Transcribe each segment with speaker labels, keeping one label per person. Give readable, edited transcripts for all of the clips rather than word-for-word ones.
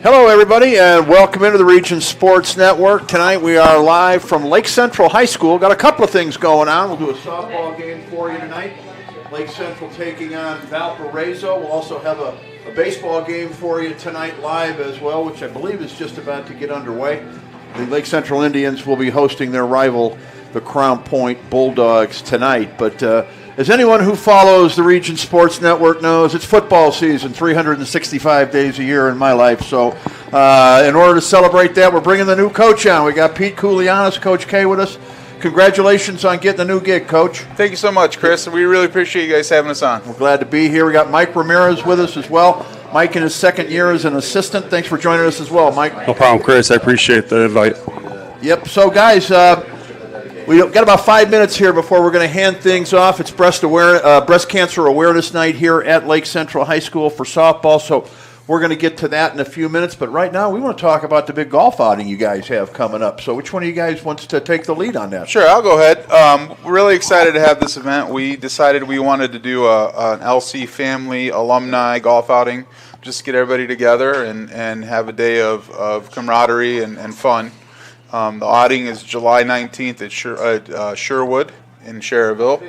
Speaker 1: Hello, everybody, and welcome into the Region Sports Network. Tonight we are live from Lake Central High School. Got a couple of things going on. We'll do a softball game for you tonight. Lake Central taking on Valparaiso. We'll also have a baseball game for you tonight live as well, which I believe is just about to get underway. The Lake Central Indians will be hosting their rival, the Crown Point Bulldogs, tonight. But as anyone who follows the Region Sports Network knows, it's football season, 365 days a year in my life. So in order to celebrate that, we're bringing the new coach on. We got Pete Koulianos, Coach K, with us. Congratulations on getting a new gig, Coach.
Speaker 2: Thank you so much, Chris. We really appreciate you guys having us on.
Speaker 1: We're glad to be here. We got Mike Ramirez with us as well. Mike in his second year as an assistant. Thanks for joining us as well, Mike.
Speaker 3: No problem, Chris. I appreciate the invite.
Speaker 1: Yep. So, guys, we've got about 5 minutes here before we're going to hand things off. It's Breast Cancer Awareness Night here at Lake Central High School for softball. So we're going to get to that in a few minutes. But right now we want to talk about the big golf outing you guys have coming up. So which one of you guys wants to take the lead on that?
Speaker 2: Sure, I'll go ahead. We're really excited to have this event. We decided we wanted to do an LC family alumni golf outing, just to get everybody together and have a day of camaraderie and fun. The outing is July 19th at Sherwood in Cherville.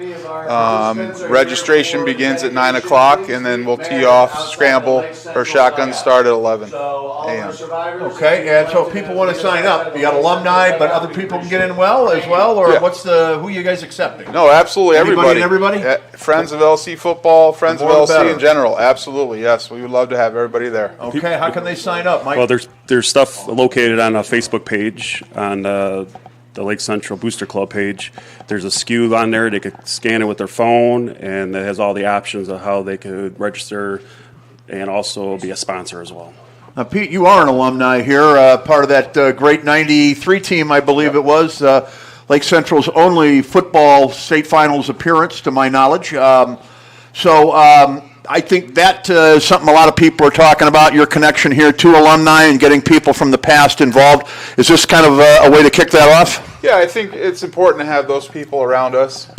Speaker 2: Registration begins at 9 o'clock, and then we'll tee off, scramble, or shotgun start at 11 a.m.
Speaker 1: Okay, and so if people want to sign up, you got alumni, but other people can get in as well, or
Speaker 2: yeah.
Speaker 1: Who are you guys accepting?
Speaker 2: No, absolutely, everybody.
Speaker 1: Everybody?
Speaker 2: Friends of LC football, friends of LC in general, absolutely, yes. We would love to have everybody there.
Speaker 1: Okay, how can they sign up, Mike?
Speaker 3: Well, there's stuff located on a Facebook page on the Lake Central Booster Club page. There's a SKU on there. They could scan it with their phone, and it has all the options of how they could register and also be a sponsor as well.
Speaker 1: Now, Pete, you are an alumni here, part of that great 93 team, I believe it was. Lake Central's only football state finals appearance, to my knowledge. I think that is something a lot of people are talking about, your connection here to alumni and getting people from the past involved. Is this kind of a way to kick that off?
Speaker 2: Yeah, I think it's important to have those people around us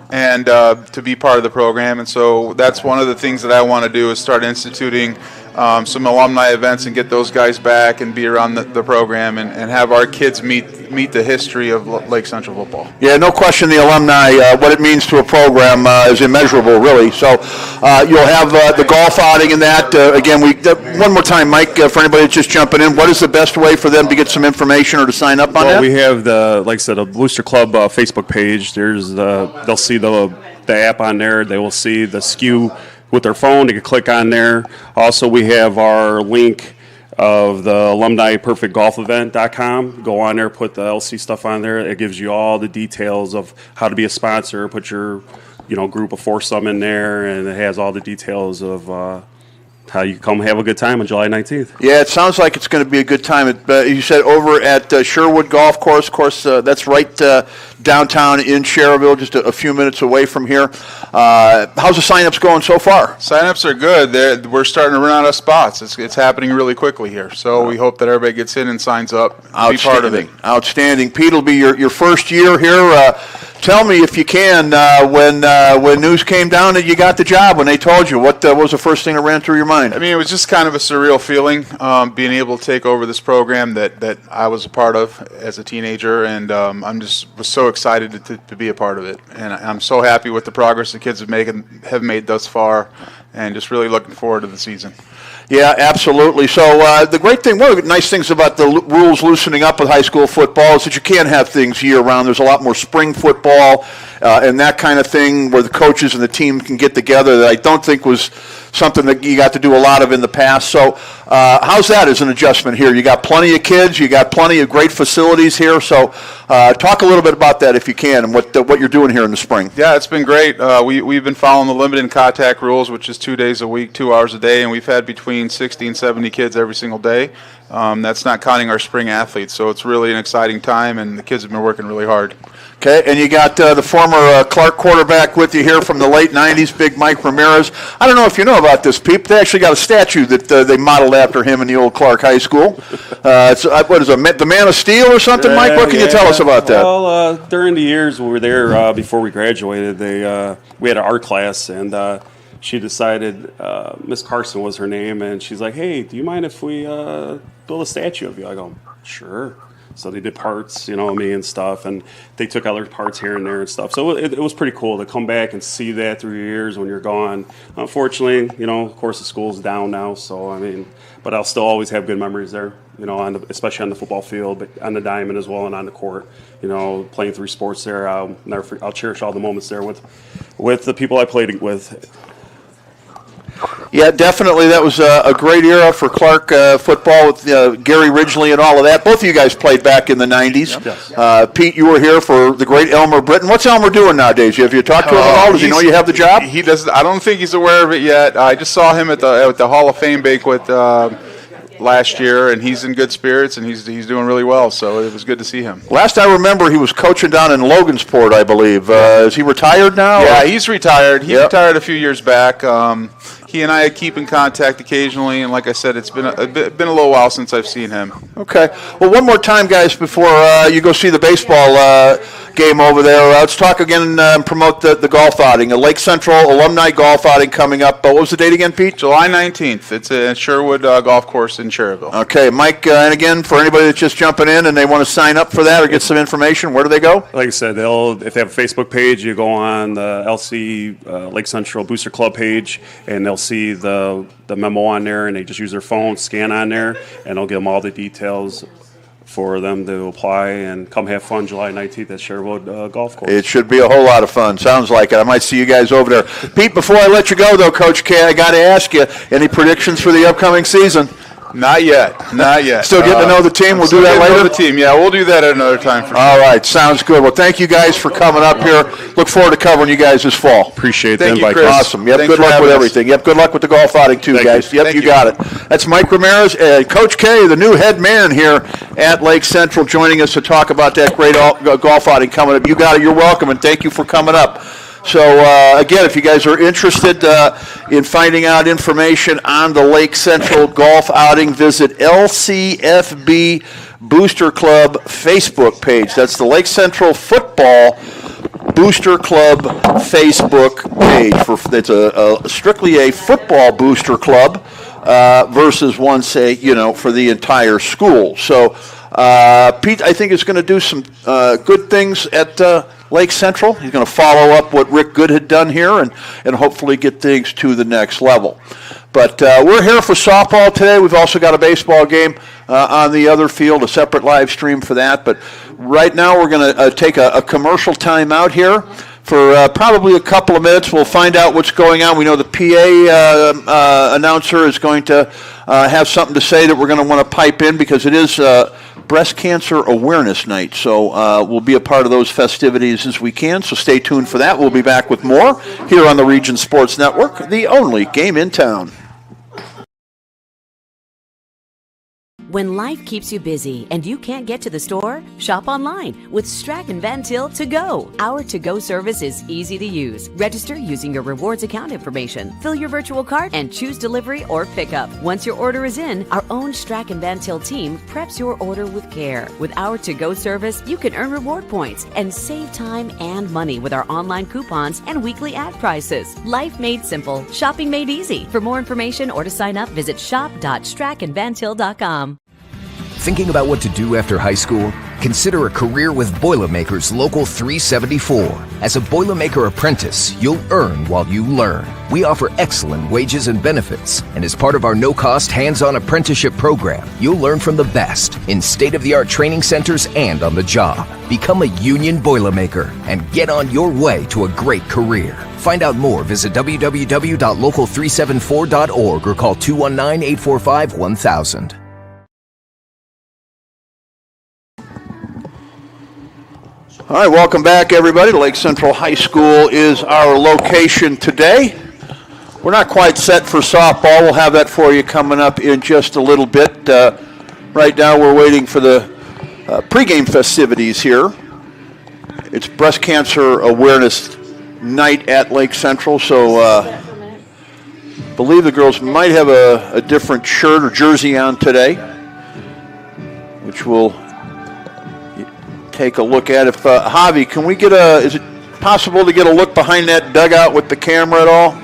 Speaker 2: and to be part of the program. And so that's one of the things that I want to do is start instituting some alumni events and get those guys back and be around the program and have our kids meet the history of Lake Central football.
Speaker 1: Yeah, no question the alumni, what it means to a program is immeasurable, really. So you'll have the golf outing and that. Again, one more time, Mike, for anybody that's just jumping in, what is the best way for them to get some information or to sign up on that?
Speaker 3: Well, we have like I said, a Booster Club Facebook page. They'll see the app on there. They will see the SKU with their phone. They can click on there. Also, we have our link of the alumniperfectgolfevent.com. Go on there, put the LC stuff on there. It gives you all the details of how to be a sponsor, put your group of foursome in there, and it has all the details of how you come have a good time on July 19th.
Speaker 1: Yeah, it sounds like it's going to be a good time. You said over at Sherwood Golf Course. Of course, that's right downtown in Cherville, just a few minutes away from here. How's the sign-ups going so far?
Speaker 2: Sign-ups are good. We're starting to run out of spots. It's happening really quickly here. So we hope that everybody gets in and signs up and be part of it.
Speaker 1: Outstanding. Pete, will be your first year here. Tell me, if you can, when news came down that you got the job, when they told you, what was the first thing that ran through your mind?
Speaker 2: I mean, it was just kind of a surreal feeling, being able to take over this program that I was a part of as a teenager, and was so excited to be a part of it. And I'm so happy with the progress the kids have made thus far, and just really looking forward to the season.
Speaker 1: Yeah, absolutely. So the great thing, one of the nice things about the rules loosening up with high school football is that you can have things year-round. There's a lot more spring football and that kind of thing where the coaches and the team can get together that I don't think was something that you got to do a lot of in the past. So how's that as an adjustment here? You got plenty of kids. You got plenty of great facilities here. So talk a little bit about that if you can and what you're doing here in the spring.
Speaker 2: Yeah, it's been great. We've been following the limited contact rules, which is 2 days a week, 2 hours a day, and we've had between 60 and 70 kids every single day. That's not counting our spring athletes. So it's really an exciting time, and the kids have been working really hard.
Speaker 1: Okay, and you got the former Clark quarterback with you here from the late 90s, Big Mike Ramirez. I don't know if you know about this, Pete. They actually got a statue that they modeled after him in the old Clark High School. What is it, the Man of Steel or something, Mike? What can you tell us about that?
Speaker 3: Well, during the years we were there before we graduated, we had an art class, and she decided, Miss Carson was her name, and she's like, hey, do you mind if we build a statue of you? I go, sure. So they did parts, me and stuff, and they took other parts here and there and stuff. So it was pretty cool to come back and see that through your years when you're gone. Unfortunately, of course the school's down now, so but I'll still always have good memories there, especially on the football field, but on the diamond as well and on the court. Playing 3 sports there, I'll cherish all the moments there with the people I played with.
Speaker 1: Yeah, definitely. That was a great era for Clark football with Gary Ridgely and all of that. Both of you guys played back in the 90s. Yep. Pete, you were here for the great Elmer Britton. What's Elmer doing nowadays? Have you talked to him at all? Does he know you have the job?
Speaker 2: He does. I don't think he's aware of it yet. I just saw him at the Hall of Fame banquet last year, and he's in good spirits, and he's doing really well, so it was good to see him.
Speaker 1: Last I remember, he was coaching down in Logansport, I believe. Is he retired now?
Speaker 2: Yeah, he's retired. He retired a few years back. He and I keep in contact occasionally, and like I said, it's been a little while since I've seen him.
Speaker 1: Okay. Well, one more time, guys, before you go see the baseball game over there. Let's talk again and promote the golf outing. A Lake Central alumni golf outing coming up. What was the date again, Pete?
Speaker 2: July 19th. It's at Sherwood Golf Course in Cherryville.
Speaker 1: Okay, Mike, and again, for anybody that's just jumping in and they want to sign up for that or get some information, where do they go?
Speaker 3: Like I said, if they have a Facebook page, you go on the LC Lake Central Booster Club page, and they'll see the memo on there, and they just use their phone, scan on there, and I'll give them all the details for them to apply and come have fun July 19th at Sherwood Golf Course.
Speaker 1: It should be a whole lot of fun. Sounds like it. I might see you guys over there. Pete, before I let you go, though, Coach K, I got to ask you, any predictions for the upcoming season?
Speaker 2: Not yet.
Speaker 1: Still getting to know the team. We'll do that later.
Speaker 2: Know the team. Yeah, we'll do that at another time.
Speaker 1: All right, sounds good. Well, thank you guys for coming up here. Look forward to covering you guys this fall.
Speaker 3: Appreciate the
Speaker 2: invite.
Speaker 3: Thank you, Chris.
Speaker 1: Awesome. Yep. Good luck with everything. Yep. Good luck with the golf outing too, guys. Yep. You got it. That's Mike Ramirez and Coach K, the new head man here at Lake Central, joining us to talk about that great golf outing coming up. You got it. You're welcome, and thank you for coming up. So, again, if you guys are interested in finding out information on the Lake Central golf outing, visit LCFB Booster Club Facebook page. That's the Lake Central Football Booster Club Facebook page. It's strictly a football booster club versus one, say, for the entire school. So, Pete, I think is going to do some good things at Lake Central. He's going to follow up what Rick Good had done here and hopefully get things to the next level. But we're here for softball today. We've also got a baseball game on the other field, a separate live stream for that. But right now we're going to take a commercial time out here for probably a couple of minutes. We'll find out what's going on. We know the PA announcer is going to have something to say that we're going to want to pipe in because it is Breast Cancer Awareness Night. So we'll be a part of those festivities as we can. So stay tuned for that. We'll be back with more here on the Region Sports Network, the only game in town.
Speaker 4: When life keeps you busy and you can't get to the store, shop online with Strack & Van Til To Go. Our to-go service is easy to use. Register using your rewards account information, fill your virtual cart, and choose delivery or pickup. Once your order is in, our own Strack & Van Til team preps your order with care. With our to-go service, you can earn reward points and save time and money with our online coupons and weekly ad prices. Life made simple, shopping made easy. For more information or to sign up, visit shop.strackandvantil.com.
Speaker 5: Thinking about what to do after high school? Consider a career with Boilermakers Local 374. As a Boilermaker apprentice, you'll earn while you learn. We offer excellent wages and benefits, and as part of our no-cost hands-on apprenticeship program, you'll learn from the best in state-of-the-art training centers and on the job. Become a union Boilermaker and get on your way to a great career. Find out more, visit www.local374.org or call 219-845-1000.
Speaker 1: All right, welcome back, everybody. Lake Central High School is our location today. We're not quite set for softball. We'll have that for you coming up in just a little bit. Right now, we're waiting for the pregame festivities here. It's Breast Cancer Awareness Night at Lake Central, so I believe the girls might have a different shirt or jersey on today, which we'll take a look at. If Javi, can we get is it possible to get a look behind that dugout with the camera at all?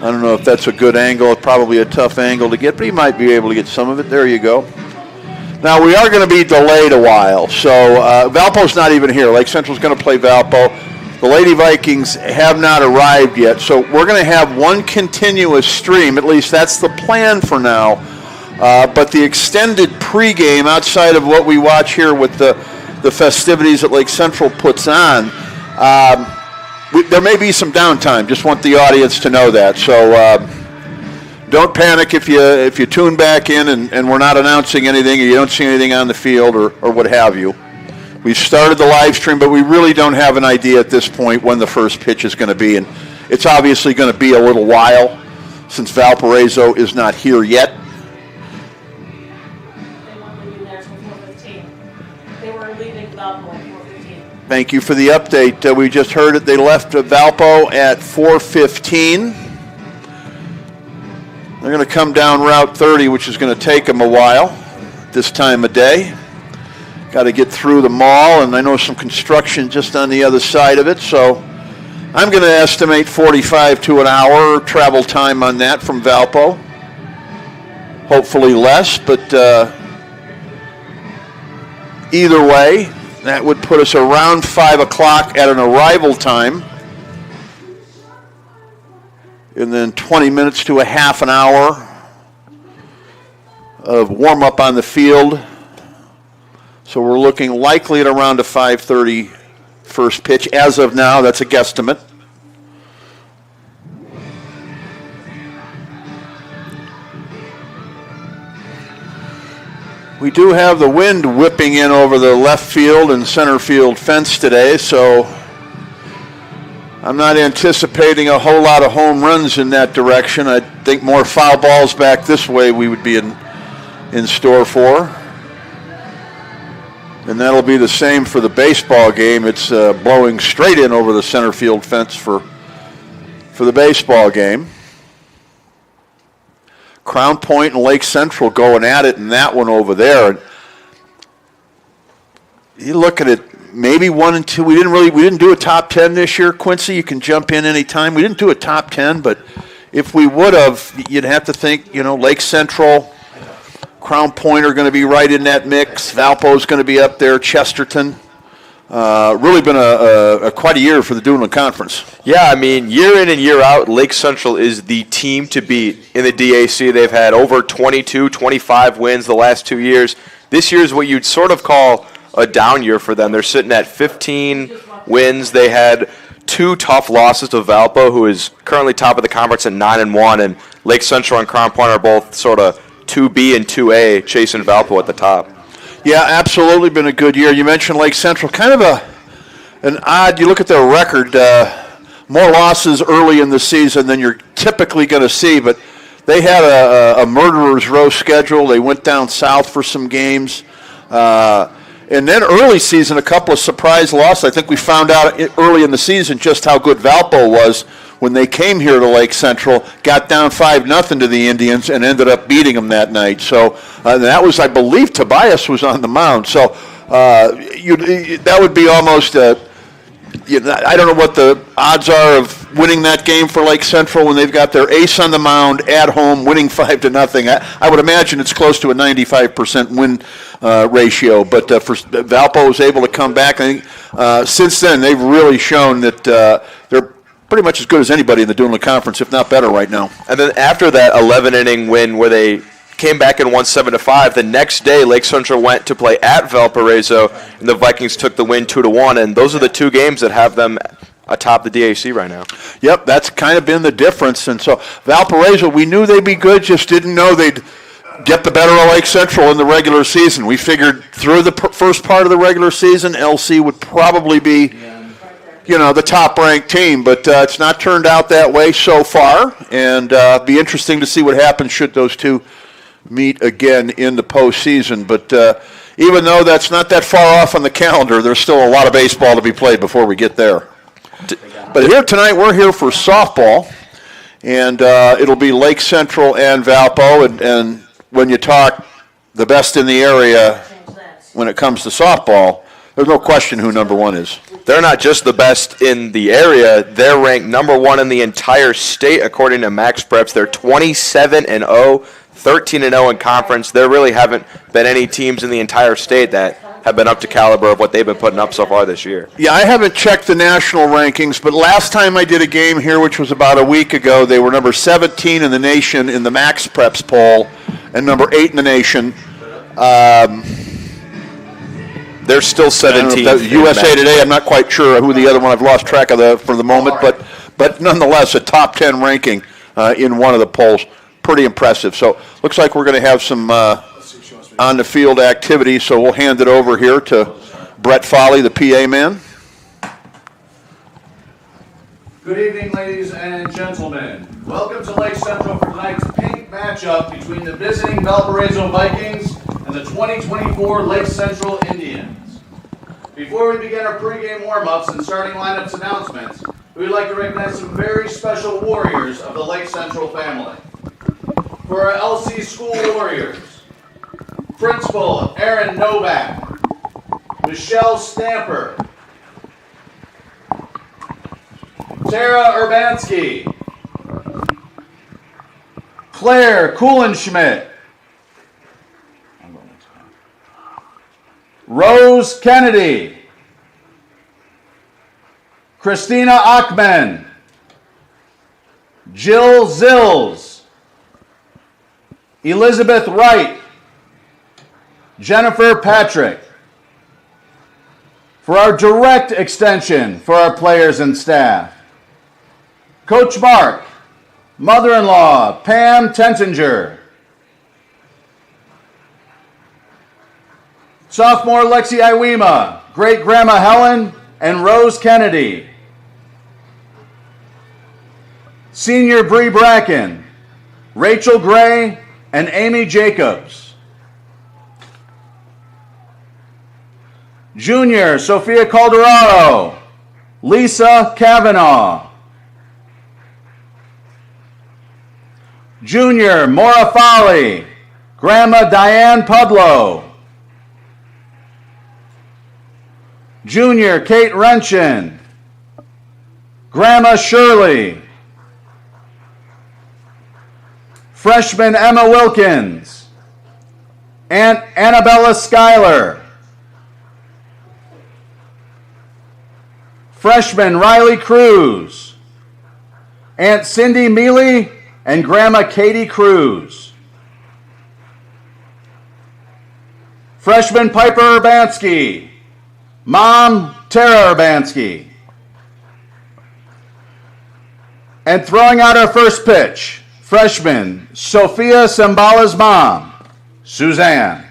Speaker 1: I don't know if that's a good angle. It's probably a tough angle to get, but he might be able to get some of it. There you go. Now, we are going to be delayed a while, so Valpo's not even here. Lake Central's going to play Valpo. The Lady Vikings have not arrived yet, so we're going to have one continuous stream. At least that's the plan for now. But the extended pregame, outside of what we watch here with the festivities that Lake Central puts on, there may be some downtime. Just want the audience to know that. So don't panic if you tune back in and we're not announcing anything or you don't see anything on the field or what have you. We've started the live stream, but we really don't have an idea at this point when the first pitch is going to be. And it's obviously going to be a little while since Valparaiso is not here yet. Thank you for the update. We just heard it. They left Valpo at 4:15. They're going to come down Route 30, which is going to take them a while this time of day. Got to get through the mall, and I know some construction just on the other side of it, so I'm going to estimate 45 to an hour travel time on that from Valpo. Hopefully less, but either way, that would put us around 5 o'clock at an arrival time. And then 20 minutes to a half an hour of warm-up on the field. So we're looking likely at around a 5:30 first pitch. As of now, that's a guesstimate. We do have the wind whipping in over the left field and center field fence today, so I'm not anticipating a whole lot of home runs in that direction. I think more foul balls back this way we would be in store for. And that'll be the same for the baseball game. It's blowing straight in over the center field fence for the baseball game. Crown Point and Lake Central going at it in that one over there. You look at it, maybe 1 and 2. We didn't do a top 10 this year, Quincy. You can jump in any time. We didn't do a top 10, but if we would have, you'd have to think, Lake Central, Crown Point are going to be right in that mix. Valpo's going to be up there. Chesterton. Really been a quite a year for the Duneland Conference.
Speaker 6: Yeah, I mean, year in and year out, Lake Central is the team to beat in the DAC. They've had over 22, 25 wins the last 2 years. This year is what you'd sort of call a down year for them. They're sitting at 15 wins. They had 2 tough losses to Valpo, who is currently top of the conference at 9-1, and Lake Central and Crown Point are both sort of 2B and 2A, chasing Valpo at the top.
Speaker 1: Yeah, absolutely been a good year. You mentioned Lake Central, kind of an odd, you look at their record, more losses early in the season than you're typically going to see, but they had a murderer's row schedule. They went down south for some games. And then early season, a couple of surprise losses. I think we found out early in the season just how good Valpo was when they came here to Lake Central, got down 5-0 to the Indians, and ended up beating them that night. So that was, I believe, Tobias was on the mound. So that would be almost, I don't know what the odds are of winning that game for Lake Central when they've got their ace on the mound at home, winning 5-0. I would imagine it's close to a 95% win ratio. But for Valpo was able to come back. I think since then they've really shown that they're pretty much as good as anybody in the Duneland Conference, if not better right now.
Speaker 6: And then after that 11-inning win where they came back and won 7-5, the next day Lake Central went to play at Valparaiso, and the Vikings took the win 2-1, and those are the 2 games that have them atop the DAC right now.
Speaker 1: Yep, that's kind of been the difference. And so Valparaiso, we knew they'd be good, just didn't know they'd get the better of Lake Central in the regular season. We figured through the first part of the regular season, LC would probably be the top-ranked team, but it's not turned out that way so far, and be interesting to see what happens should those 2 meet again in the postseason. But even though that's not that far off on the calendar, there's still a lot of baseball to be played before we get there. But here tonight, we're here for softball, and it'll be Lake Central and Valpo, and when you talk the best in the area when it comes to softball, there's no question who number 1 is.
Speaker 6: they're not just the best in the area, they're ranked number 1 in the entire state according to Max Preps. They're 27-0, 13-0 in conference. There really haven't been any teams in the entire state that have been up to caliber of what they've been putting up so far this year.
Speaker 1: Yeah, I haven't checked the national rankings, but last time I did a game here, which was about a week ago, they were number 17 in the nation in the Max Preps poll and number 8 in the nation.
Speaker 6: They're still 17th.
Speaker 1: USA Today, I'm not quite sure who the other one, I've lost track of for the moment, but nonetheless, a top 10 ranking in one of the polls. Pretty impressive. So looks like we're going to have some on-the-field activity, so we'll hand it over here to Brett Foley, the PA man.
Speaker 7: Good evening, ladies and gentlemen. Welcome to Lake Central for tonight's pink matchup between the visiting Valparaiso Vikings and the 2024 Lake Central Indians. Before we begin our pregame warm-ups and starting lineups announcements, we would like to recognize some very special warriors of the Lake Central family. For our LC School Warriors, Principal Aaron Novak, Michelle Stamper, Tara Urbanski, Claire Kuhlenschmidt, Rose Kennedy, Christina Achman, Jill Zills, Elizabeth Wright, Jennifer Patrick. For our direct extension for our players and staff, Coach Mark, mother-in-law Pam Tentinger, sophomore Lexi Iwema, great-grandma Helen, and Rose Kennedy, senior Bree Bracken, Rachel Gray, and Amy Jacobs, junior Sophia Calderaro, Lisa Kavanaugh, junior Maura Foley, grandma Diane Pudlow, junior Kate Renshin, grandma Shirley, freshman Emma Wilkins, Aunt Annabella Schuyler, freshman Riley Cruz, Aunt Cindy Mealy, and Grandma Katie Cruz. Freshman Piper Urbanski, Mom Tara Urbanski. And throwing out our first pitch, freshman Sophia Sambala's mom, Suzanne.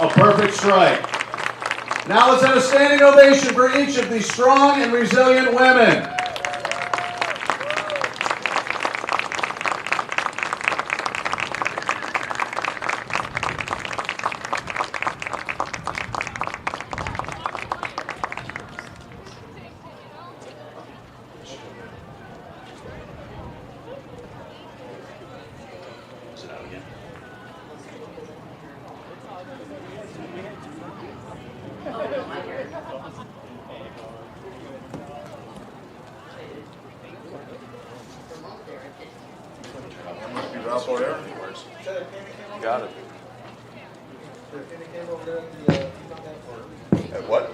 Speaker 7: A perfect strike. Now let's have a standing ovation for each of these strong and resilient women.
Speaker 1: Outboard air.
Speaker 6: Got it.
Speaker 1: What?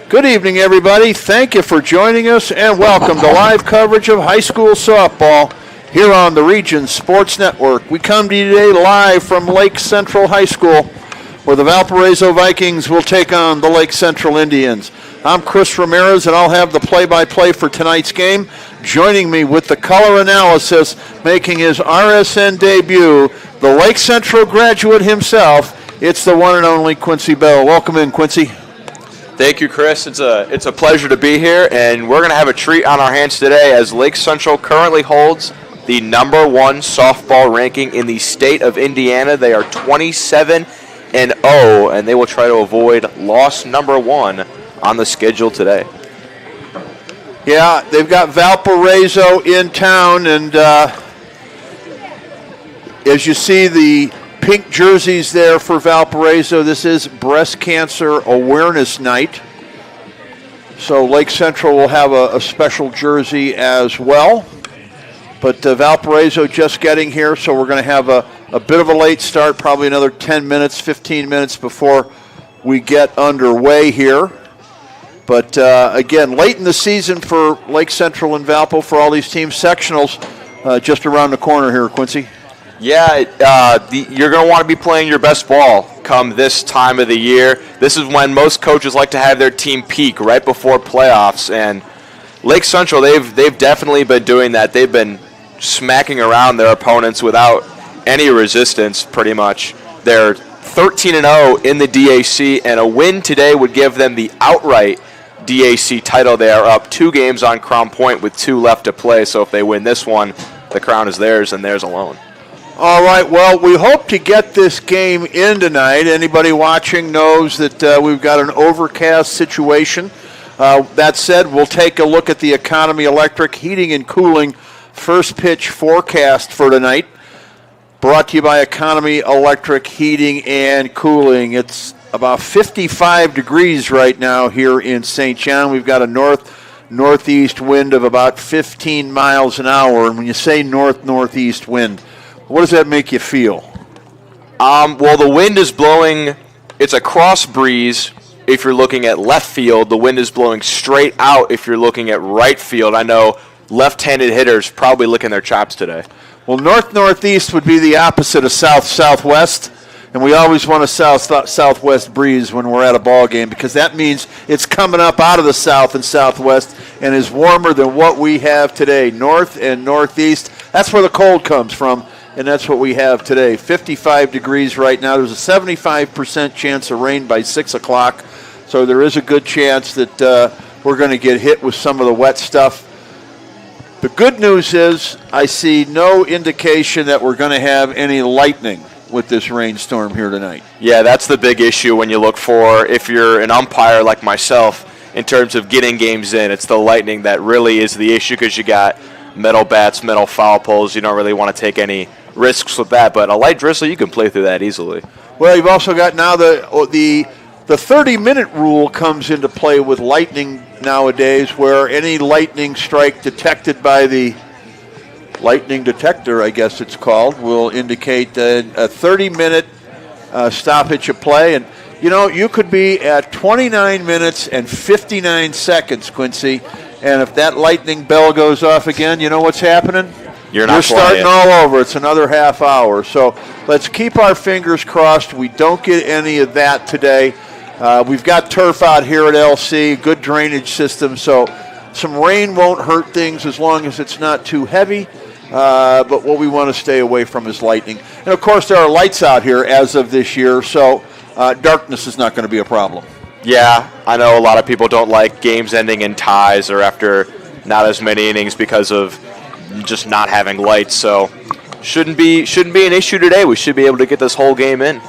Speaker 1: Good evening, everybody. Thank you for joining us, and welcome to live coverage of high school softball here on the Region Sports Network. We come to you today live from Lake Central High School, where the Valparaiso Vikings will take on the Lake Central Indians. I'm Chris Ramirez, and I'll have the play-by-play for tonight's game. Joining me with the color analysis, making his RSN debut, the Lake Central graduate himself, it's the one and only Quincy Bell. Welcome in, Quincy.
Speaker 6: Thank you, Chris. It's a pleasure to be here, and we're going to have a treat on our hands today as Lake Central currently holds the number 1 softball ranking in the state of Indiana. They are 27-0, and they will try to avoid loss number 1 on the schedule today.
Speaker 1: Yeah, they've got Valparaiso in town, and as you see the pink jerseys there for Valparaiso, this is Breast Cancer Awareness Night. So Lake Central will have a special jersey as well. But Valparaiso just getting here, so we're going to have a bit of a late start, probably another 10 minutes, 15 minutes before we get underway here. But again, late in the season for Lake Central and Valpo, for all these teams, sectionals just around the corner here, Quincy.
Speaker 6: Yeah, you're going to want to be playing your best ball come this time of the year. This is when most coaches like to have their team peak right before playoffs, and Lake Central, they've definitely been doing that. They've been smacking around their opponents without any resistance, pretty much. They're 13-0 in the DAC, and a win today would give them the outright DAC title. They are up 2 games on Crown Point with 2 left to play, so if they win this one, the crown is theirs and theirs alone.
Speaker 1: All right, well, we hope to get this game in tonight. Anybody watching knows that we've got an overcast situation. That said, we'll take a look at the Economy Electric Heating and Cooling first pitch forecast for tonight. Brought to you by Economy Electric Heating and Cooling. It's about 55 degrees right now here in St. John. We've got a northeast wind of about 15 miles an hour. And when you say northeast wind, what does that make you feel?
Speaker 6: Well, the wind is blowing. It's a cross breeze. If you're looking at left field, the wind is blowing straight out if you're looking at right field. I know left-handed hitters probably licking their chops today.
Speaker 1: Well, northeast would be the opposite of southwest, and we always want a southwest breeze when we're at a ball game because that means it's coming up out of the south and southwest and is warmer than what we have today. North and northeast, that's where the cold comes from, and that's what we have today. 55 degrees right now. There's a 75% chance of rain by 6 o'clock. So there is a good chance that we're going to get hit with some of the wet stuff. The good news is I see no indication that we're going to have any lightning with this rainstorm here tonight.
Speaker 6: Yeah, that's the big issue when you look for, if you're an umpire like myself, in terms of getting games in. It's the lightning that really is the issue because you got metal bats, metal foul poles. You don't really want to take any risks with that. But a light drizzle, you can play through that easily.
Speaker 1: Well, you've also got now the 30-minute rule comes into play with lightning nowadays, where any lightning strike detected by the lightning detector, I guess it's called, will indicate a 30-minute stoppage of play. And, you know, you could be at 29 minutes and 59 seconds, Quincy, and if that lightning bell goes off again, you know what's happening? You're starting all over. It's another half hour. So let's keep our fingers crossed we don't get any of that today. We've got turf out here at LC, good drainage system, so some rain won't hurt things as long as it's not too heavy. But what we want to stay away from is lightning. And, of course, there are lights out here as of this year, so darkness is not going to be a problem.
Speaker 6: Yeah, I know a lot of people don't like games ending in ties or after not as many innings because of just not having lights, so shouldn't be an issue today. We should be able to get this whole game in.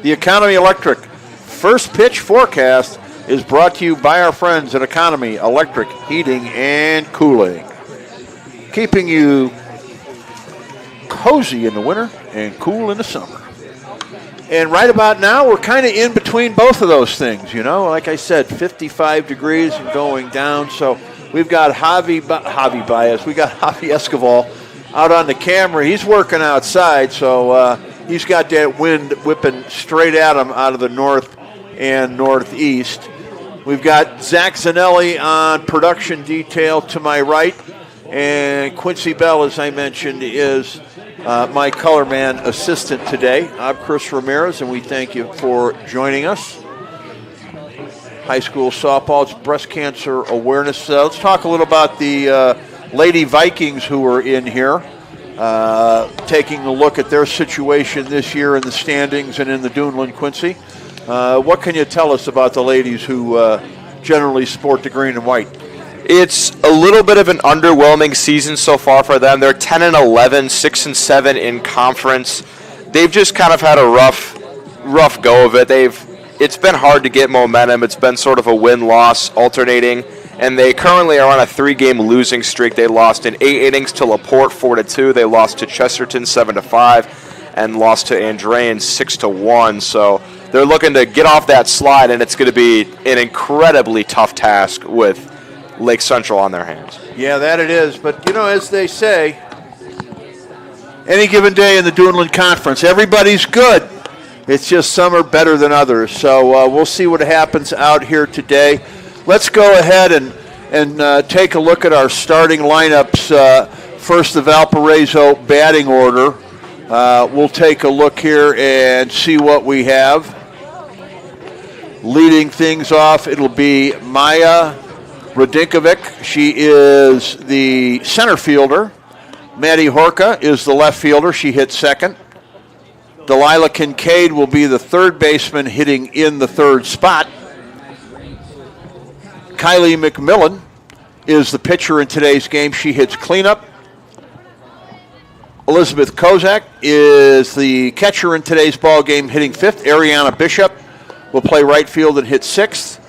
Speaker 1: The Economy Electric first pitch forecast is brought to you by our friends at Economy Electric Heating and Cooling, keeping you cozy in the winter and cool in the summer. And right about now, we're kind of in between both of those things, you know. Like I said, 55 degrees and going down. So we've got Javi Baez. We got Javi Escobar out on the camera. He's working outside, so he's got that wind whipping straight at him out of the north and northeast. We've got Zach Zanelli on production detail to my right, and Quincy Bell, as I mentioned, is my color man assistant today. I'm Chris Ramirez, and we thank you for joining us. High school softball, it's breast cancer awareness. Let's talk a little about the Lady Vikings who are in here, taking a look at their situation this year in the standings and in the Duneland Quincy. What can you tell us about the ladies who generally sport the green and white?
Speaker 6: It's a little bit of an underwhelming season so far for them. They're 10-11, 6-7 in conference. They've just kind of had a rough go of it. It's been hard to get momentum. It's been sort of a win-loss alternating, and they currently are on a 3-game losing streak. They lost in 8 innings to LaPorte 4-2. They lost to Chesterton 7-5, and lost to Andrean 6-1. So they're looking to get off that slide, and it's going to be an incredibly tough task with Lake Central on their hands.
Speaker 1: Yeah, that it is. But, as they say, any given day in the Duneland Conference, everybody's good. It's just some are better than others. So we'll see what happens out here today. Let's go ahead and take a look at our starting lineups. First, the Valparaiso batting order. We'll take a look here and see what we have. Leading things off, it'll be Maya Radinkovic. She is the center fielder. Maddie Horka is the left fielder. She hits second. Delilah Kincaid will be the third baseman, hitting in the third spot. Kylie McMillan is the pitcher in today's game. She hits cleanup. Elizabeth Kozak is the catcher in today's ball game, hitting fifth. Ariana Bishop will play right field and hit sixth.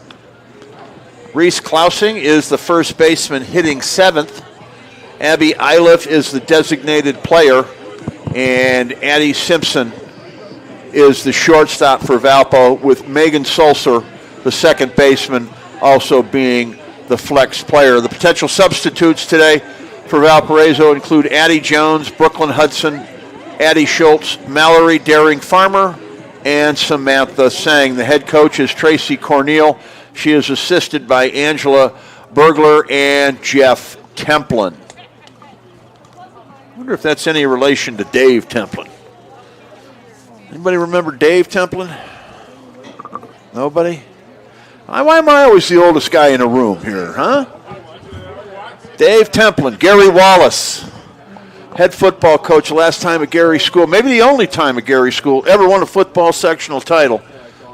Speaker 1: Reese Klausing is the first baseman, hitting seventh. Abby Iliff is the designated player, and Addie Simpson is the shortstop for Valpo, with Megan Sulcer, the second baseman, also being the flex player. The potential substitutes today for Valparaiso include Addie Jones, Brooklyn Hudson, Addie Schultz, Mallory Daring Farmer, and Samantha Sang. The head coach is Tracy Cornell. She is assisted by Angela Bergler and Jeff Templin. I wonder if that's any relation to Dave Templin. Anybody remember Dave Templin? Nobody? Why am I always the oldest guy in a room here, huh? Dave Templin, Gary Wallace, head football coach last time at Gary School, maybe the only time at Gary School ever won a football sectional title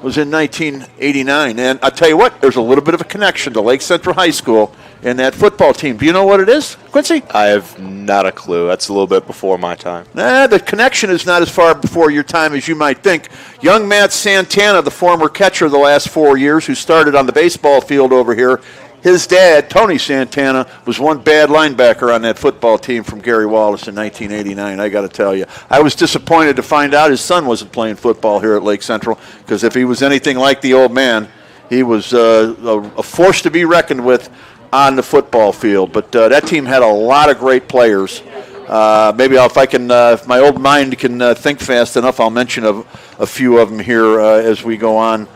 Speaker 1: was in 1989. And I'll tell you what, there's a little bit of a connection to Lake Central High School and that football team. Do you know what it is, Quincy?
Speaker 6: I have not a clue. That's a little bit before my time.
Speaker 1: The connection is not as far before your time as you might think. Young Matt Santana, the former catcher the last 4 years, who started on the baseball field over here, his dad, Tony Santana, was one bad linebacker on that football team from Gary Wallace in 1989, I got to tell you. I was disappointed to find out his son wasn't playing football here at Lake Central, because if he was anything like the old man, he was a force to be reckoned with on the football field. But that team had a lot of great players. Maybe if my old mind can think fast enough, I'll mention a few of them here as we go on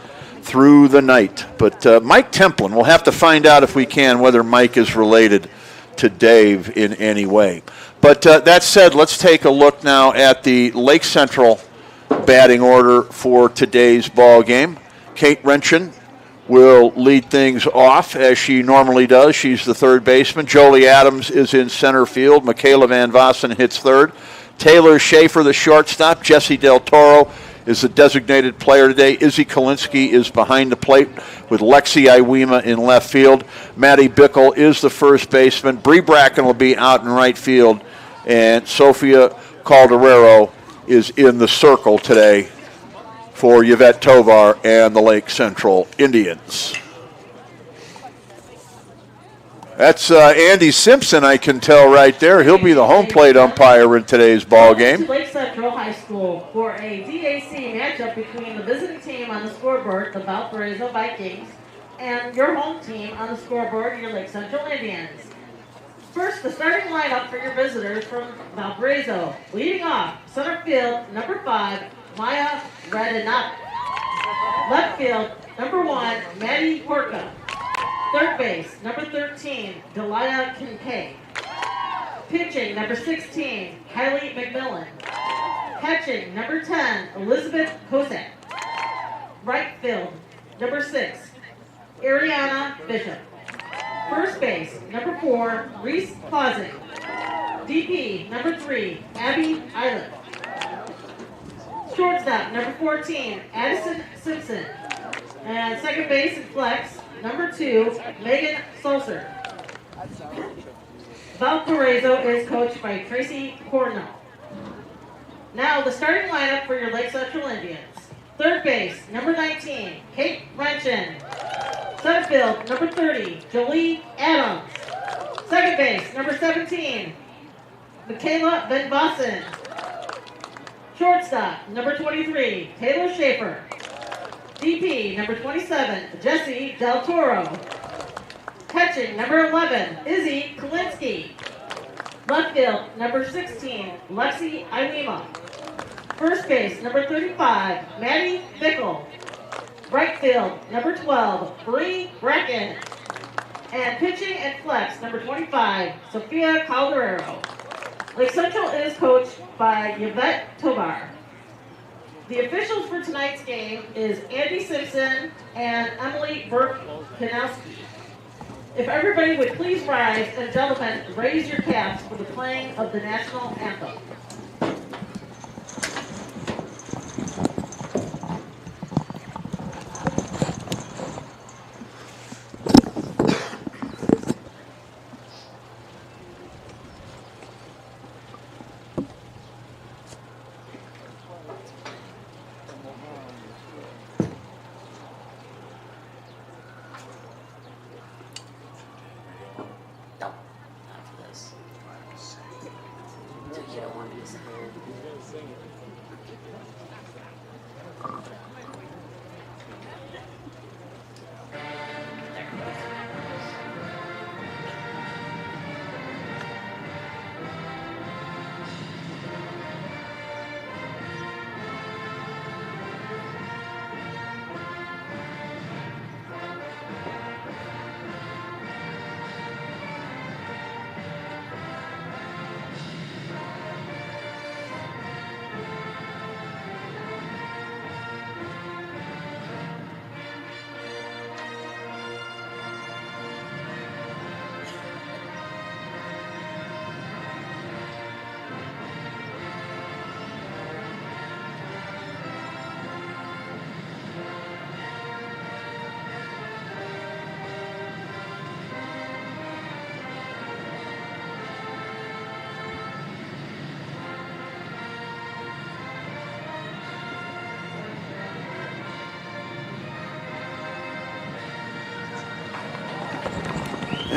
Speaker 1: through the night. But Mike Templin, we'll have to find out if we can whether Mike is related to Dave in any way. But that said, let's take a look now at the Lake Central batting order for today's ball game. Kate Renchin will lead things off as she normally does. She's the third baseman. Jolie Adams is in center field. Michaela Van Vossen hits third. Taylor Schaefer, the shortstop. Jesse Del Toro is the designated player today. Izzy Kalinsky is behind the plate with Lexi Iwema in left field. Maddie Bickle is the first baseman. Bree Bracken will be out in right field. And Sophia Calderero is in the circle today for Yvette Tovar and the Lake Central Indians. That's Andy Simpson, I can tell right there. He'll be the home plate umpire in today's ball game.
Speaker 8: Lake Central High School for a DAC matchup between the visiting team on the scoreboard, the Valparaiso Vikings, and your home team on the scoreboard, your Lake Central Indians. First, the starting lineup for your visitors from Valparaiso. Leading off, center field, number 5, Maya Radinat. Left field, number 1, Maddie Horka. Third base, number 13, Delia Kincaid. Pitching, number 16, Kylie McMillan. Catching, number 10, Elizabeth Kosak. Right field, number 6, Ariana Bishop. First base, number 4, Reese Clausen. DP, number 3, Abby Eilert. Shortstop, number 14, Addison Simpson. And second base and flex, number 2, Megan Sulzer. Valparaiso is coached by Tracy Cornell. Now the starting lineup for your Lake Central Indians. Third base, number 19, Kate Wrenchen. Center field, number 30, Jolie Adams. Second base, number 17, Michaela Van Vossen. Shortstop, number 23, Taylor Schaefer. DP, number 27, Jesse Del Toro. Catching, number 11, Izzy Kalinsky. Left field, number 16, Lexi Iwema. First base, number 35, Maddie Bickle. Right field, number 12, Bree Brecken. And pitching and flex, number 25, Sophia Calderero. Lake Central is coached by Yvette Tovar. The officials for tonight's game is Andy Simpson and Emily Burke-Kanowski. If everybody would please rise, and gentlemen, raise your caps for the playing of the national anthem.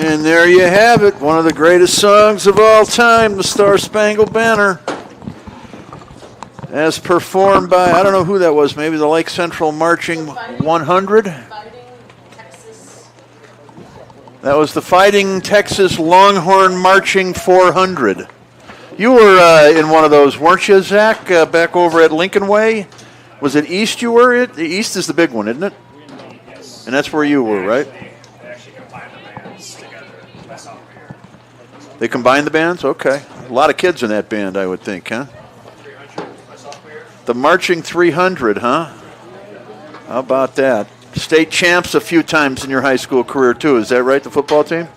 Speaker 1: And there you have it, one of the greatest songs of all time, the Star-Spangled Banner. As performed by, I don't know who that was, maybe the Lake Central Marching 100? That was the Fighting Texas Longhorn Marching 400. You were in one of those, weren't you, Zach, back over at Lincoln Way? Was it East you were at? The East is the big one, isn't it?
Speaker 9: Yes.
Speaker 1: And that's where you were, right?
Speaker 9: They actually combined the bands together my sophomore year.
Speaker 1: They combined the bands? Okay. A lot of kids in that band, I would think, huh?
Speaker 9: 300 my sophomore year.
Speaker 1: The Marching 300, huh? How about that? State champs a few times in your high school career, too. Is that right, the football team?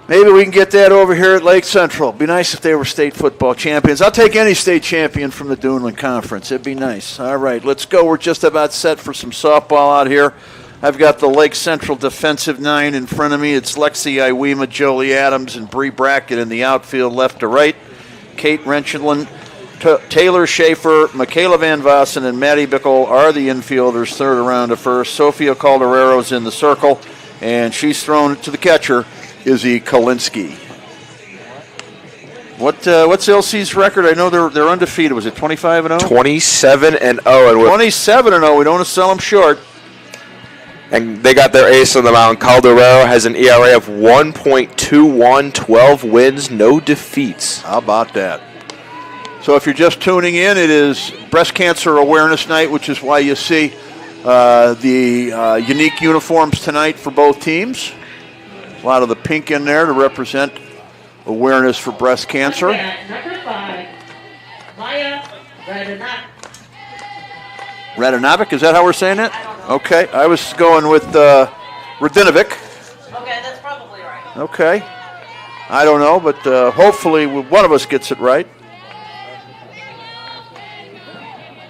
Speaker 1: Maybe we can get that over here at Lake Central. Be nice if they were state football champions. I'll take any state champion from the Duneland Conference. It'd be nice. All right, let's go. We're just about set for some softball out here. I've got the Lake Central defensive nine in front of me. It's Lexi Iwema, Jolie Adams, and Bree Brackett in the outfield left to right. Kate Renchlin, Taylor Schaefer, Michaela Van Vossen, and Maddie Bickle are the infielders, third around to first. Sophia Calderero's in the circle, and she's thrown to the catcher, Izzy Kalinsky. What's LC's record? I know they're undefeated. Was it 25-0?
Speaker 6: 27-0. And
Speaker 1: 27-0. We don't want to sell them short.
Speaker 6: And they got their ace on the mound. Calderero has an ERA of 1.21, 12 wins, no defeats.
Speaker 1: How about that? So if you're just tuning in, it is Breast Cancer Awareness Night, which is why you see the unique uniforms tonight for both teams. A lot of the pink in there to represent awareness for breast cancer.
Speaker 8: Number 5, Maya Radanovic.
Speaker 1: Radanovic, is that how we're saying it? Okay, I was going with Radinovic.
Speaker 8: Okay, that's probably right.
Speaker 1: Okay. I don't know, but hopefully one of us gets it right.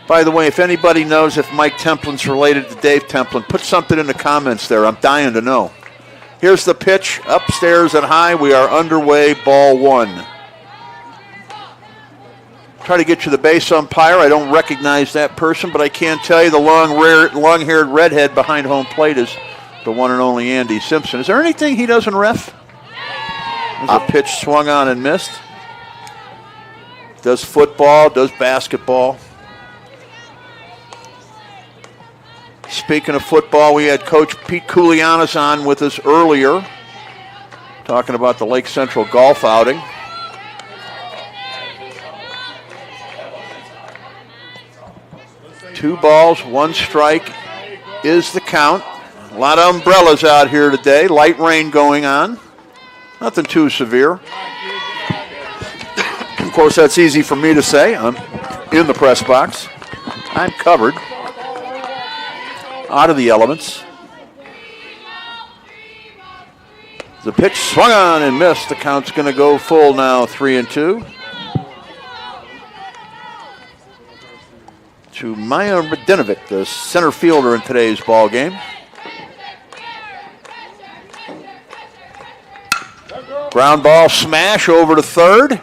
Speaker 1: By the way, if anybody knows if Mike Templin's related to Dave Templin, put something in the comments there. I'm dying to know. Here's the pitch, upstairs and high. We are underway, ball 1. Try to get you the base umpire. I don't recognize that person, but I can tell you the long-haired redhead behind home plate is the one and only Andy Simpson. Is there anything he doesn't ref? There's a pitch swung on and missed. Does football, does basketball. Speaking of football, we had Coach Pete Koulianos on with us earlier, talking about the Lake Central golf outing. Two balls, one strike is the count. A lot of umbrellas out here today. Light rain going on. Nothing too severe. Of course, that's easy for me to say. I'm in the press box. I'm covered. Out of the elements. The pitch swung on and missed. The count's going to go full now, 3-2. To Maya Radinovic, the center fielder in today's ball game. Ground ball smash over to third.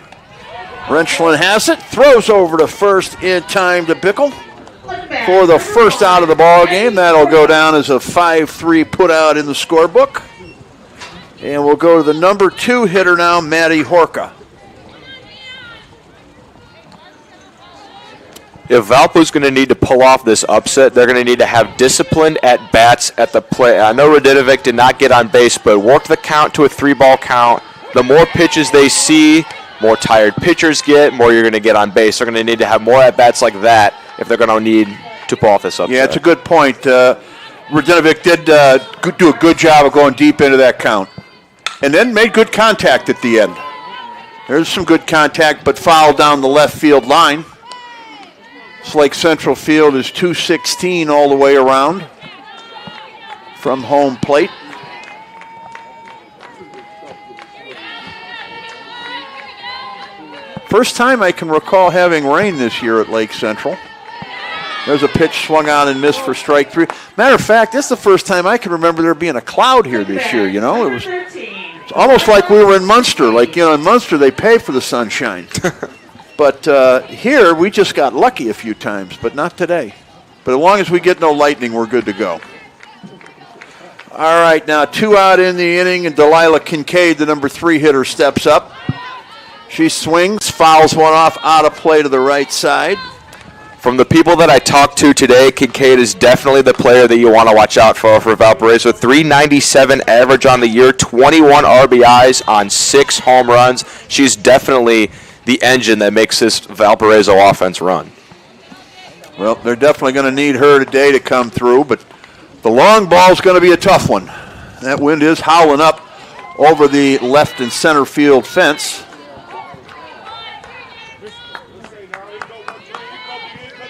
Speaker 1: Wrenchland has it, throws over to first in time to Bickle for the first out of the ball game. That'll go down as a 5-3 put out in the scorebook. And we'll go to the number 2 hitter now, Matty Horka.
Speaker 6: If Valpo's going to need to pull off this upset, they're going to need to have disciplined at-bats at the plate. I know Radinovic did not get on base, but work the count to a 3-ball count. The more pitches they see, more tired pitchers get, more you're going to get on base. They're going to need to have more at-bats like that if they're going to need to pull off this upset.
Speaker 1: Yeah, it's a good point. Radinovic did do a good job of going deep into that count. And then made good contact at the end. There's some good contact, but fouled down the left field line. This Lake Central field is 216 all the way around from home plate. First time I can recall having rain this year at Lake Central. There's a pitch swung on and missed for strike 3. Matter of fact, this is the first time I can remember there being a cloud here this year, you know. It's almost like we were in Munster. Like, you know, in Munster they pay for the sunshine. But here we just got lucky a few times, but not today. But as long as we get no lightning, we're good to go. All right, now 2 out in the inning, and Delilah Kincaid, the number 3 hitter, steps up. She swings, fouls one off out of play to the right side.
Speaker 6: From the people that I talked to today, Kincaid is definitely the player that you want to watch out for Valparaiso. 397 average on the year, 21 RBIs on 6 home runs. She's definitely the engine that makes this Valparaiso offense run.
Speaker 1: Well, they're definitely going to need her today to come through, but the long ball's going to be a tough one. That wind is howling up over the left and center field fence.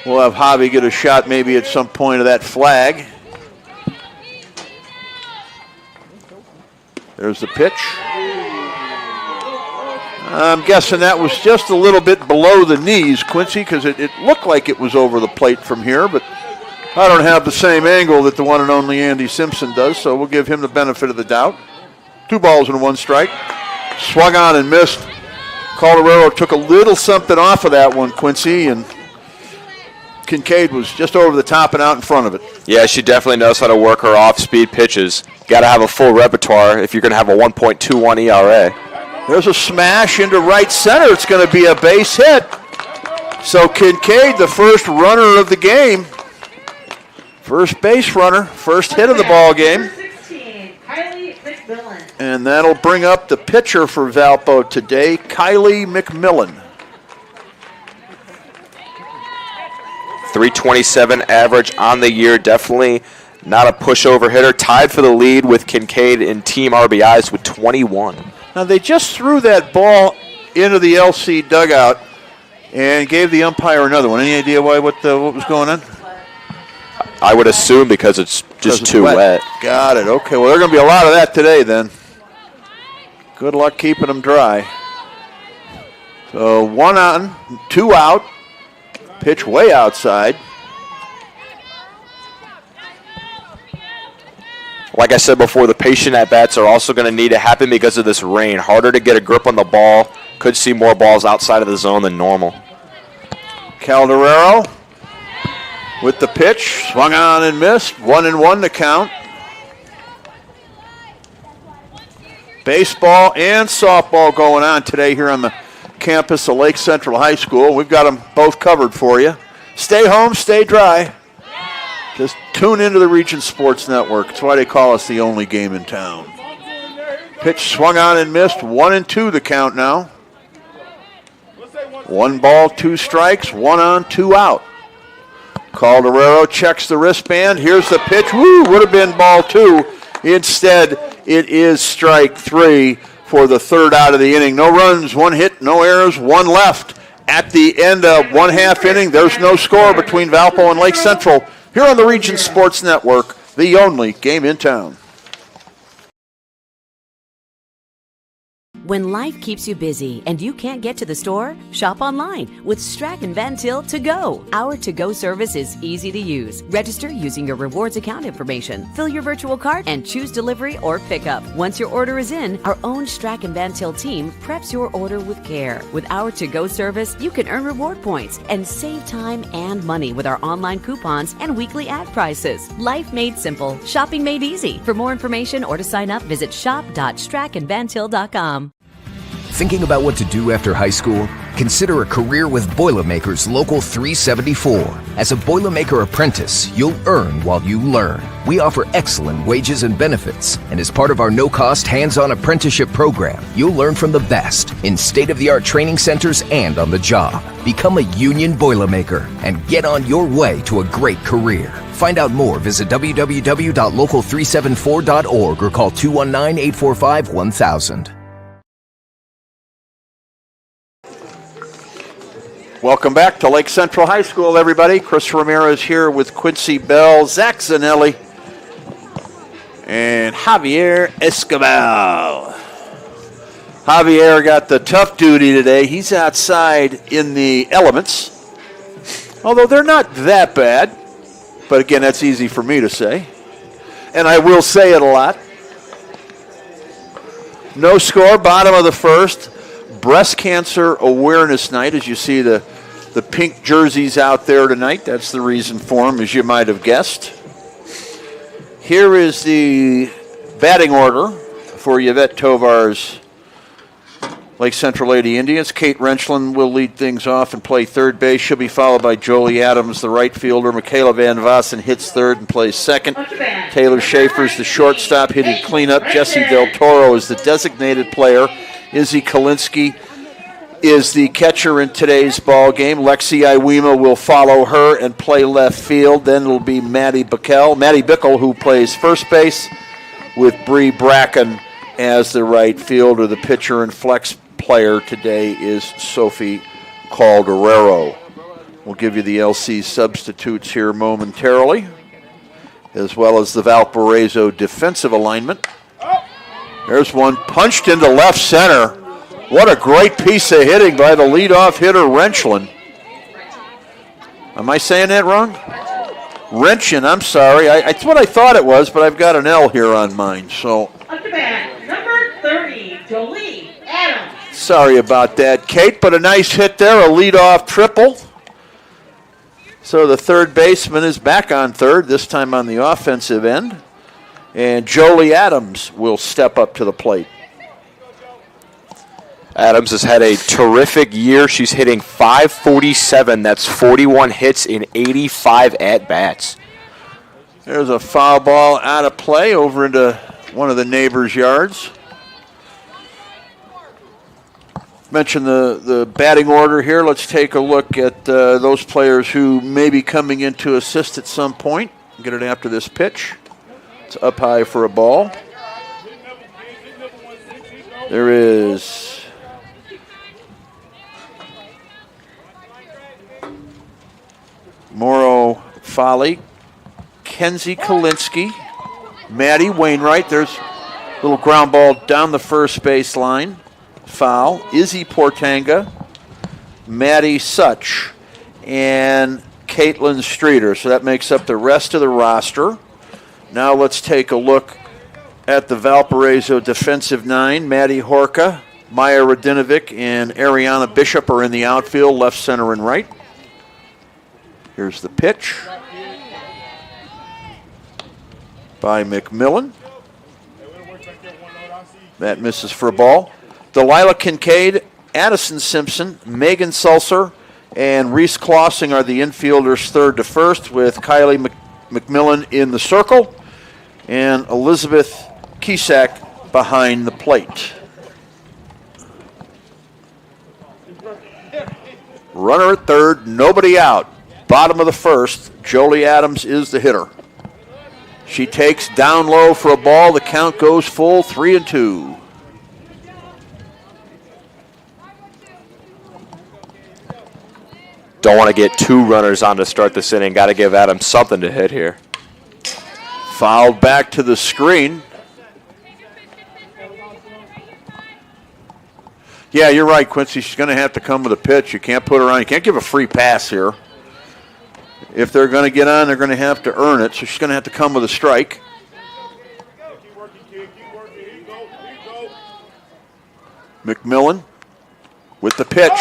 Speaker 1: We'll have Javi get a shot maybe at some point of that flag. There's the pitch. I'm guessing that was just a little bit below the knees, Quincy, because it looked like it was over the plate from here, but I don't have the same angle that the one and only Andy Simpson does, so we'll give him the benefit of the doubt. 2 balls and 1 strike. Swung on and missed. Colorado took a little something off of that one, Quincy, and Kincaid was just over the top and out in front of it.
Speaker 6: Yeah, she definitely knows how to work her off-speed pitches. Got to have a full repertoire if you're going to have a 1.21 ERA.
Speaker 1: There's a smash into right center. It's going to be a base hit. So Kincaid, the first runner of the game, first base runner, first hit of the ball game. And that'll bring up the pitcher for Valpo today, Kylie McMillan.
Speaker 6: .327 average on the year. Definitely not a pushover hitter. Tied for the lead with Kincaid in team RBIs with 21.
Speaker 1: Now, they just threw that ball into the LC dugout and gave the umpire another one. Any idea why? What was going on?
Speaker 6: I would assume because it's just too wet.
Speaker 1: Got it. Okay, well, there's going to be a lot of that today then. Good luck keeping them dry. So 1 on, 2 out. Pitch way outside.
Speaker 6: Like I said before, the patient at-bats are also going to need to happen because of this rain. Harder to get a grip on the ball. Could see more balls outside of the zone than normal.
Speaker 1: Calderaro with the pitch. Swung on and missed. 1-1 to count. Baseball and softball going on today here on the campus of Lake Central High School. We've got them both covered for you. Stay home, stay dry. Just tune into the Region Sports Network. That's why they call us the only game in town. Pitch swung on and missed. 1-2 the count now. 1 ball, 2 strikes, 1 on, 2 out. Calderaro checks the wristband. Here's the pitch. Woo, would have been ball 2. Instead, it is strike 3 for the 3rd out of the inning. No runs, 1 hit, no errors, 1 left. At the end of 1/2 inning, there's no score between Valpo and Lake Central here on the Region Sports Network, the only game in town.
Speaker 4: When life keeps you busy and you can't get to the store, shop online with Strack and Van Til To Go. Our to-go service is easy to use. Register using your rewards account information, fill your virtual card, and choose delivery or pickup. Once your order is in, our own Strack and Van Til team preps your order with care. With our to-go service, you can earn reward points and save time and money with our online coupons and weekly ad prices. Life made simple, shopping made easy. For more information or to sign up, visit shop.strackandvantil.com.
Speaker 5: Thinking about what to do after high school? Consider a career with Boilermakers Local 374. As a Boilermaker apprentice, you'll earn while you learn. We offer excellent wages and benefits, and as part of our no-cost hands-on apprenticeship program, you'll learn from the best in state-of-the-art training centers and on the job. Become a union Boilermaker and get on your way to a great career. Find out more, visit www.local374.org or call 219-845-1000.
Speaker 1: Welcome back to Lake Central High School, everybody. Chris Ramirez here with Quincy Bell, Zach Zanelli, and Javier Escobar. Javier got the tough duty today. He's outside in the elements, although they're not that bad. But again, that's easy for me to say, and I will say it a lot. No score, bottom of the 1st. Breast Cancer Awareness Night, as you see the pink jerseys out there tonight. That's the reason for them, as you might have guessed. Here is the batting order for Yvette Tovar's Lake Central Lady Indians. Kate Renchlin will lead things off and play third base. She'll be followed by Jolie Adams, the right fielder. Michaela Van Vossen hits third and plays second. Taylor Schaefer's the shortstop, hitting cleanup. Jessie Del Toro is the designated player. Izzy Kalinsky is the catcher in today's ball game. Lexi Iwema will follow her and play left field. Then it'll be Maddie Bickle, who plays first base, with Bree Bracken as the right fielder. The pitcher and flex player today is Sophie Calderaro. We'll give you the LC substitutes here momentarily, as well as the Valparaiso defensive alignment. There's one punched into left center. What a great piece of hitting by the leadoff hitter, Renchlin. Am I saying that wrong? Renchin, I'm sorry. It's what I thought it was, but I've got an L here on mine. So
Speaker 8: Up to bat, number 30, Jolie Adams.
Speaker 1: Sorry about that, Kate, but a nice hit there, a leadoff triple. So the third baseman is back on third, this time on the offensive end. And Jolie Adams will step up to the plate.
Speaker 6: Adams has had a terrific year. She's hitting .547. That's 41 hits in 85 at-bats.
Speaker 1: There's a foul ball out of play over into one of the neighbors' yards. mention the batting order here. Let's take a look at those players who may be coming in to assist at some point. Get it after this pitch. It's up high for a ball. There is Morrow Folly, Kenzie Kalinsky, Maddie Wainwright. There's a little ground ball down the first base line. Foul. Izzy Portanga, Maddie Such, and Caitlin Streeter. So that makes up the rest of the roster. Now let's take a look at the Valparaiso defensive nine. Maddie Horka, Maya Radinovic, and Ariana Bishop are in the outfield, left, center, and right. Here's the pitch by McMillan. That misses for a ball. Delilah Kincaid, Addison Simpson, Megan Sulser, and Reese Klossing are the infielders third to first, with Kylie McMillan in the circle and Elizabeth Kisak behind the plate. Runner at third, nobody out. Bottom of the first, Jolie Adams is the hitter. She takes down low for a ball. The count goes full, 3-2.
Speaker 6: Don't want to get two runners on to start this inning. Got to give Adams something to hit here.
Speaker 1: Fouled back to the screen. Yeah, you're right, Quincy. She's going to have to come with a pitch. You can't put her on. You can't give a free pass here. If they're going to get on, they're going to have to earn it. So she's going to have to come with a strike. McMillan with the pitch.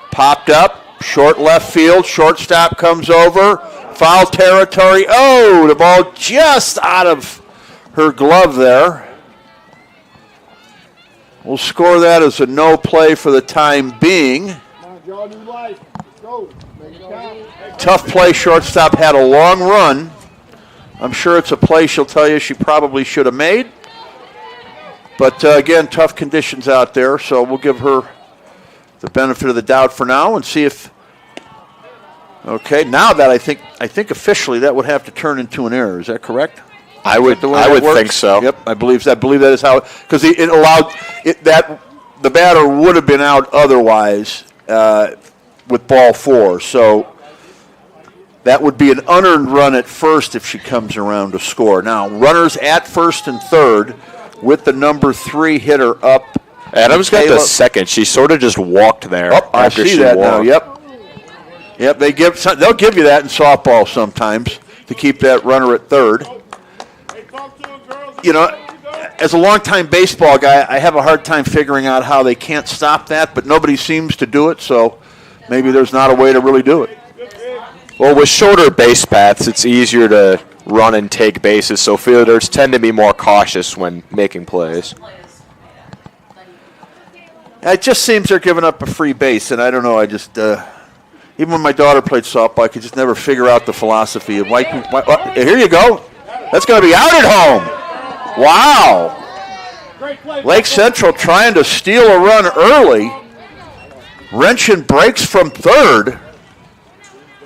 Speaker 1: Popped up. Short left field. Shortstop comes over. Foul territory. Oh, the ball just out of her glove there. We'll score that as a no play for the time being. Tough play. Shortstop had a long run. I'm sure it's a play she'll tell you she probably should have made. But again, tough conditions out there, so we'll give her the benefit of the doubt for now and see if. Okay, now that I think officially that would have to turn into an error. Is that correct?
Speaker 6: I would think so.
Speaker 1: Yep, I believe that is how, because it allowed it that the batter would have been out otherwise with ball four. So that would be an unearned run at first if she comes around to score. Now runners at first and third with the number 3 hitter up.
Speaker 6: Adams got the second. She sort of just walked there.
Speaker 1: Oh, I see that now. Yep. They'll give you that in softball sometimes to keep that runner at third. You know, as a longtime baseball guy, I have a hard time figuring out how they can't stop that, but nobody seems to do it, so maybe there's not a way to really do it.
Speaker 6: Well, with shorter base paths, it's easier to run and take bases, so fielders tend to be more cautious when making plays.
Speaker 1: It just seems they're giving up a free base, and I don't know, I just, even when my daughter played softball, I could just never figure out the philosophy of why here you go. That's going to be out at home. Wow. Lake Central trying to steal a run early. Wrenchen breaks from third.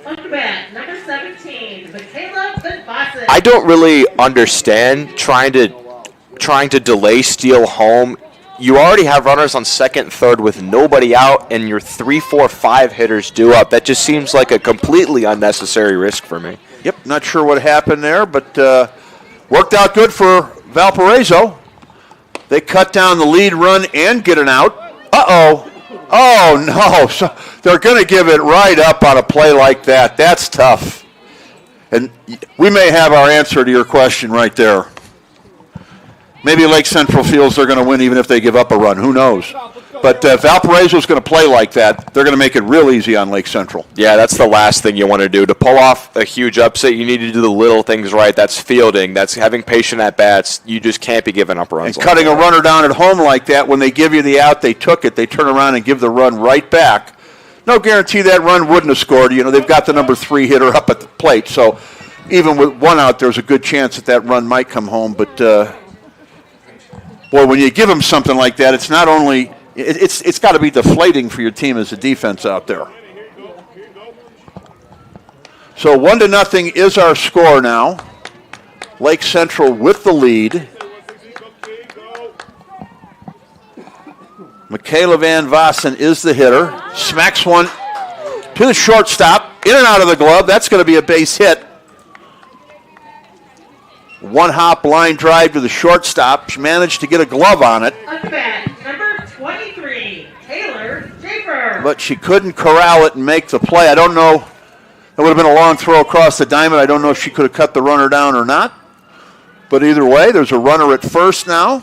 Speaker 8: Number 17, Michaela Benfosset.
Speaker 6: I don't really understand trying to delay steal home. You already have runners on second and third with nobody out, and your 3, 4, 5 hitters due up. That just seems like a completely unnecessary risk for me.
Speaker 1: Yep, not sure what happened there, but worked out good for Valparaiso. They cut down the lead run and get an out. Uh-oh. Oh, no. So they're going to give it right up on a play like that. That's tough. And we may have our answer to your question right there. Maybe Lake Central feels they're going to win even if they give up a run. Who knows? But Valparaiso's going to play like that. They're going to make it real easy on Lake Central.
Speaker 6: Yeah, that's the last thing you want to do. To pull off a huge upset, you need to do the little things right. That's fielding. That's having patient at-bats. You just can't be giving up runs.
Speaker 1: And cutting a runner down at home like that, when they give you the out, they took it. They turn around and give the run right back. No guarantee that run wouldn't have scored. You know, they've got the number 3 hitter up at the plate. So even with one out, there's a good chance that that run might come home. But, boy, when you give them something like that, it's not only it's got to be deflating for your team as a defense out there. So 1-0 is our score now. Lake Central with the lead. Michaela Van Vossen is the hitter. Smacks one to the shortstop. In and out of the glove. That's going to be a base hit. One hop line drive to the shortstop. She managed to get a glove on it.
Speaker 8: Up to bat, number 23, Taylor Schaefer.
Speaker 1: But she couldn't corral it and make the play. I don't know. It would have been a long throw across the diamond. I don't know if she could have cut the runner down or not. But either way, there's a runner at first now.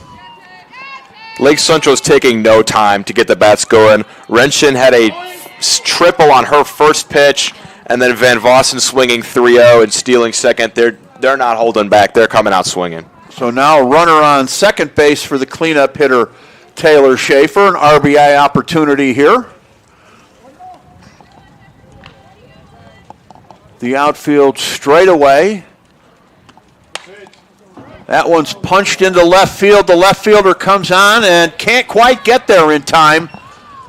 Speaker 6: Lake Central's taking no time to get the bats going. Renshin had a triple on her first pitch, and then Van Vossen swinging 3-0 and stealing second. They're not holding back. They're coming out swinging.
Speaker 1: So now a runner on second base for the cleanup hitter, Taylor Schaefer. An RBI opportunity here. The outfield straight away. That one's punched into left field. The left fielder comes on and can't quite get there in time.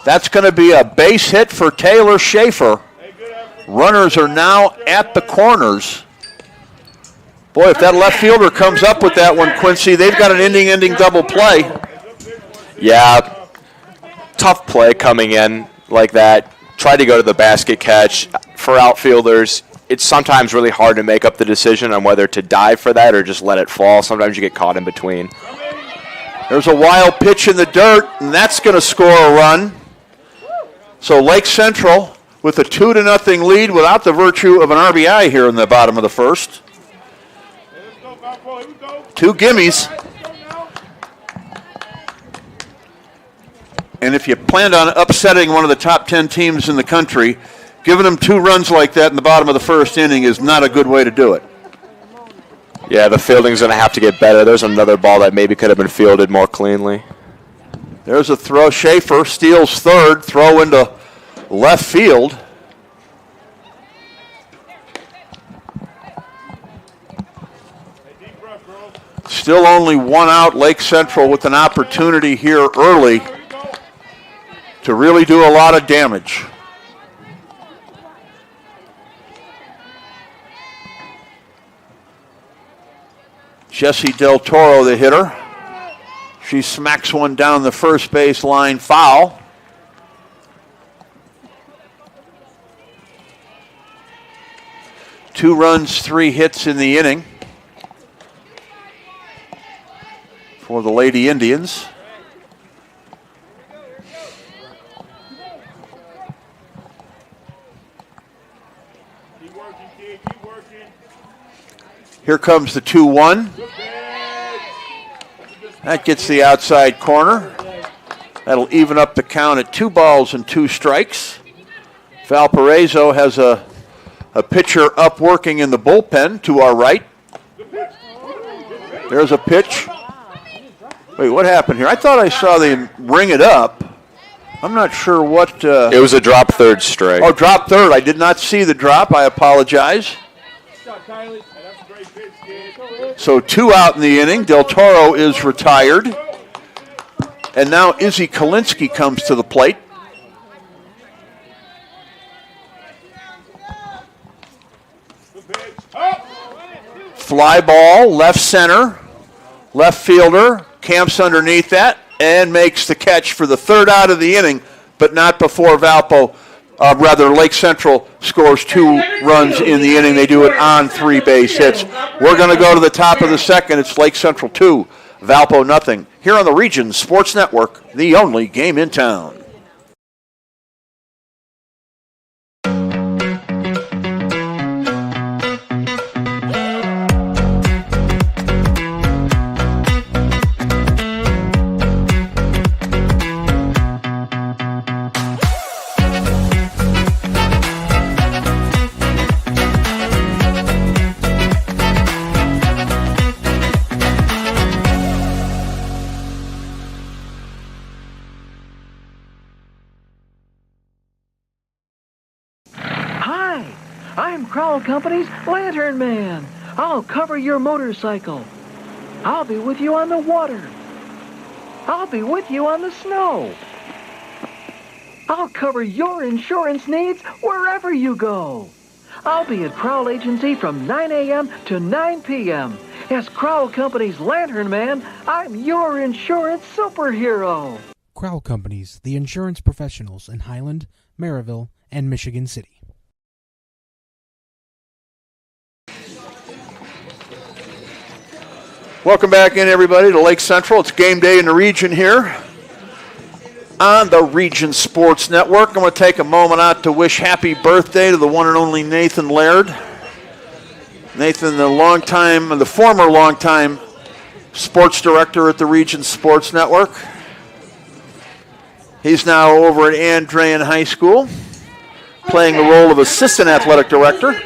Speaker 1: That's going to be a base hit for Taylor Schaefer. Runners are now at the corners. Boy, if that left fielder comes up with that one, Quincy, they've got an ending double play.
Speaker 6: Yeah, tough play coming in like that. Tried to go to the basket catch. For outfielders, it's sometimes really hard to make up the decision on whether to dive for that or just let it fall. Sometimes you get caught in between.
Speaker 1: There's a wild pitch in the dirt, and that's going to score a run. So Lake Central with a 2-0 lead without the virtue of an RBI here in the bottom of the first. Two gimmies. And if you planned on upsetting one of the top 10 teams in the country, giving them 2 runs like that in the bottom of the first inning is not a good way to do it.
Speaker 6: Yeah, the fielding's going to have to get better. There's another ball that maybe could have been fielded more cleanly.
Speaker 1: There's a throw. Schaefer steals third, throw into left field. Still only one out. Lake Central with an opportunity here early to really do a lot of damage. Jessie Del Toro, the hitter. She smacks one down the first base line, foul. Two runs, 3 hits in the inning for the Lady Indians. Here comes the 2-1. That gets the outside corner. That'll even up the count at 2 balls and 2 strikes. Valparaiso has a pitcher up working in the bullpen to our right. There's a pitch. Wait, what happened here? I thought I saw them ring it up. I'm not sure what.
Speaker 6: It was a drop third strike.
Speaker 1: Oh, drop third. I did not see the drop. I apologize. So 2 out in the inning. Del Toro is retired. And now Izzy Kalinsky comes to the plate. Fly ball, left center. Left fielder camps underneath that and makes the catch for the 3rd out of the inning, but not before Lake Central scores 2 runs in the inning. They do it on 3 base hits. We're going to go to the top of the second. It's Lake Central 2, Valpo nothing. Here on the Region Sports Network, the only game in town.
Speaker 10: Crowell Company's Lantern Man. I'll cover your motorcycle. I'll be with you on the water. I'll be with you on the snow. I'll cover your insurance needs wherever you go. I'll be at Crowell Agency from 9 a.m. to 9 p.m. As Crowell Company's Lantern Man, I'm your insurance superhero.
Speaker 11: Crowell Companies, the insurance professionals in Highland, Maryville, and Michigan City.
Speaker 1: Welcome back in, everybody, to Lake Central. It's game day in the region here on the Region Sports Network. I'm going to take a moment out to wish happy birthday to the one and only Nathan Laird. Nathan, the former longtime sports director at the Region Sports Network. He's now over at Andrean High School, playing the role of assistant athletic director.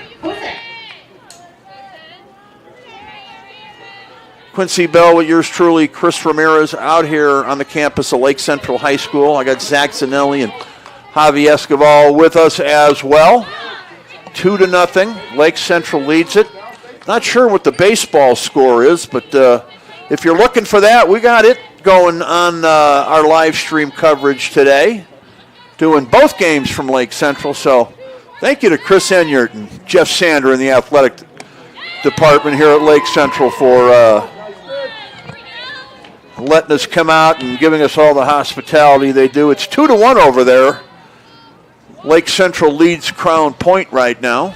Speaker 1: Quincy Bell with yours truly, Chris Ramirez, out here on the campus of Lake Central High School. I got Zach Zanelli and Javi Escobar with us as well. 2-0. Lake Central leads it. Not sure what the baseball score is, but if you're looking for that, we got it going on our live stream coverage today, doing both games from Lake Central. So thank you to Chris Enyart and Jeff Sander in the athletic department here at Lake Central for letting us come out and giving us all the hospitality they do. It's 2-1 over there. Lake Central leads Crown Point right now.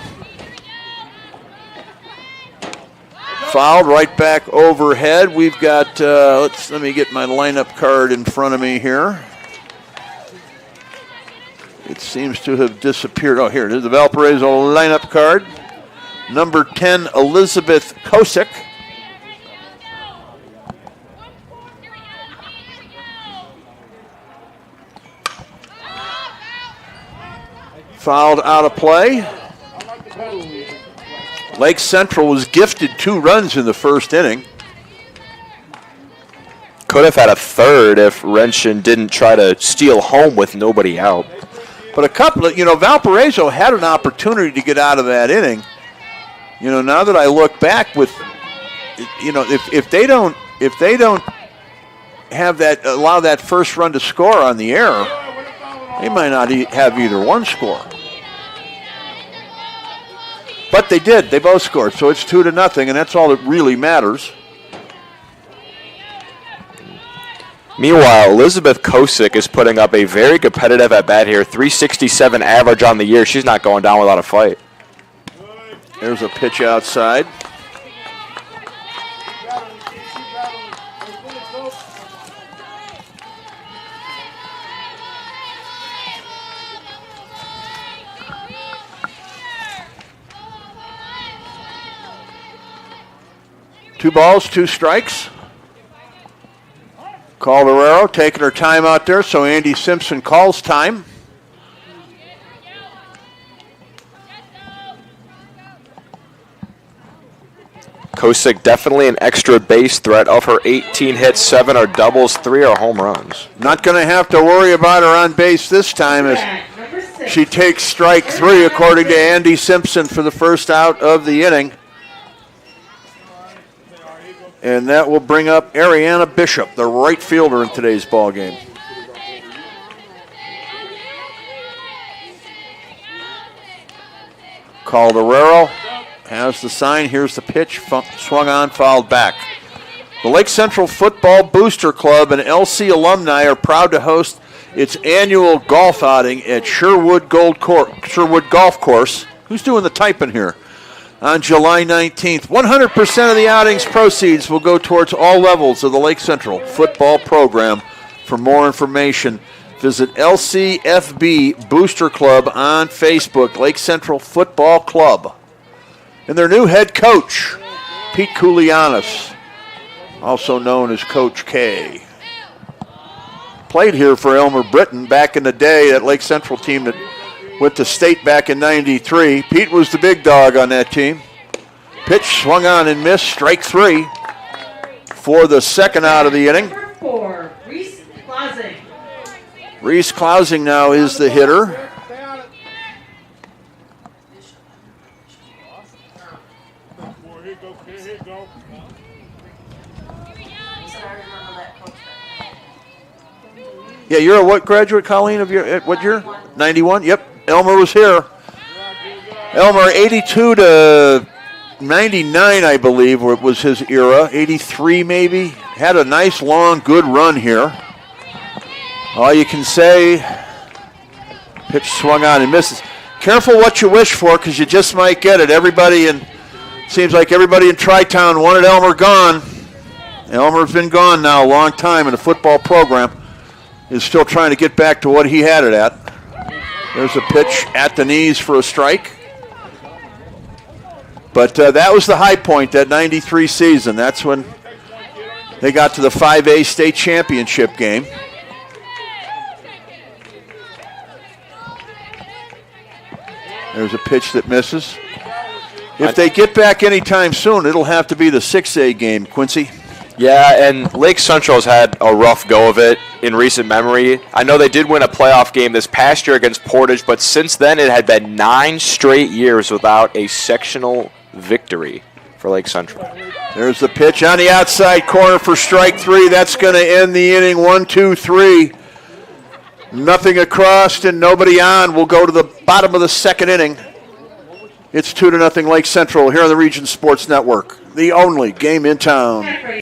Speaker 1: Fouled right back overhead. We've got, let me get my lineup card in front of me here. It seems to have disappeared. Oh, here it is, the Valparaiso lineup card. Number 10, Elizabeth Kosick. Fouled out of play. Lake Central was gifted 2 runs in the first inning.
Speaker 6: Could have had a third if Renshin didn't try to steal home with nobody out.
Speaker 1: But a couple of, Valparaiso had an opportunity to get out of that inning. Now that I look back with, if they don't have that, allow that first run to score on the air, they might not have either one score. But they did. They both scored. So it's 2-0, and that's all that really matters.
Speaker 6: Meanwhile, Elizabeth Kosick is putting up a very competitive at-bat here. 367 average on the year. She's not going down without a fight.
Speaker 1: There's a pitch outside. Two balls, 2 strikes. Calderero taking her time out there, so Andy Simpson calls time.
Speaker 6: Kosick definitely an extra base threat. Of her 18 hits, 7 are doubles, 3 are home runs.
Speaker 1: Not going to have to worry about her on base this time as she takes strike 3, according to Andy Simpson, for the first out of the inning. And that will bring up Ariana Bishop, the right fielder in today's ball game. Calderero has the sign. Here's the pitch. Swung on, fouled back. The Lake Central Football Booster Club and LC alumni are proud to host its annual golf outing at Sherwood Golf Course. Who's doing the typing here? On July 19th. 100% of the outing's proceeds will go towards all levels of the Lake Central football program. For more information, visit LCFB Booster Club on Facebook, Lake Central Football Club. And their new head coach, Pete Koulianos, also known as Coach K. Played here for Elmer Britton back in the day, that Lake Central team that went to state back in '93. Pete was the big dog on that team. Pitch swung on and missed, strike 3 for the second out of the inning.
Speaker 8: Number 4, Reese Clausing.
Speaker 1: Reese Clausing now is the hitter. Yeah, you're a what graduate, Colleen, of your what year? 91? Yep. Elmer was here. Elmer, 82 to 99, I believe, was his era. 83 maybe. Had a nice, long, good run here. All you can say, pitch swung on and misses. Careful what you wish for, because you just might get it. Seems like everybody in Tri-Town wanted Elmer gone. Elmer's been gone now a long time in the football program. Is still trying to get back to what he had it at. There's a pitch at the knees for a strike. But that was the high point, that 93 season. That's when they got to the 5A state championship game. There's a pitch that misses. If they get back anytime soon, it'll have to be the 6A game, Quincy.
Speaker 6: Yeah, and Lake Central's had a rough go of it in recent memory. I know they did win a playoff game this past year against Portage, but since then it had been 9 straight years without a sectional victory for Lake Central.
Speaker 1: There's the pitch on the outside corner for strike 3. That's going to end the inning. 1-2-3. Nothing across and nobody on. We'll go to the bottom of the second inning. It's 2-0 Lake Central here on the Region Sports Network, the only game in town.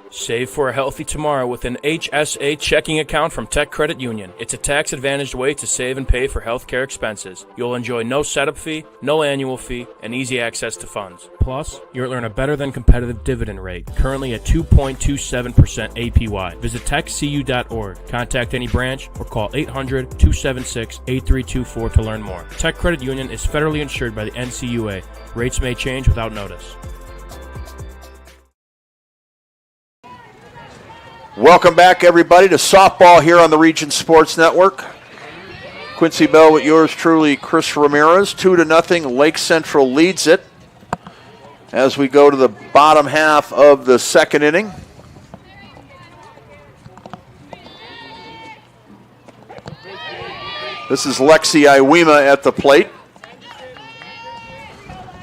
Speaker 12: Save for a healthy tomorrow with an HSA checking account from Tech Credit Union. It's a tax-advantaged way to save and pay for healthcare expenses. You'll enjoy no setup fee, no annual fee, and easy access to funds. Plus, you'll earn a better-than-competitive dividend rate, currently at 2.27% APY. Visit techcu.org, contact any branch, or call 800-276-8324 to learn more. Tech Credit Union is federally insured by the NCUA. Rates may change without notice.
Speaker 1: Welcome back, everybody, to softball here on the Region Sports Network. Quincy Bell with yours truly, Chris Ramirez. 2-0, Lake Central leads it as we go to the bottom half of the second inning. This is Lexi Iwema at the plate.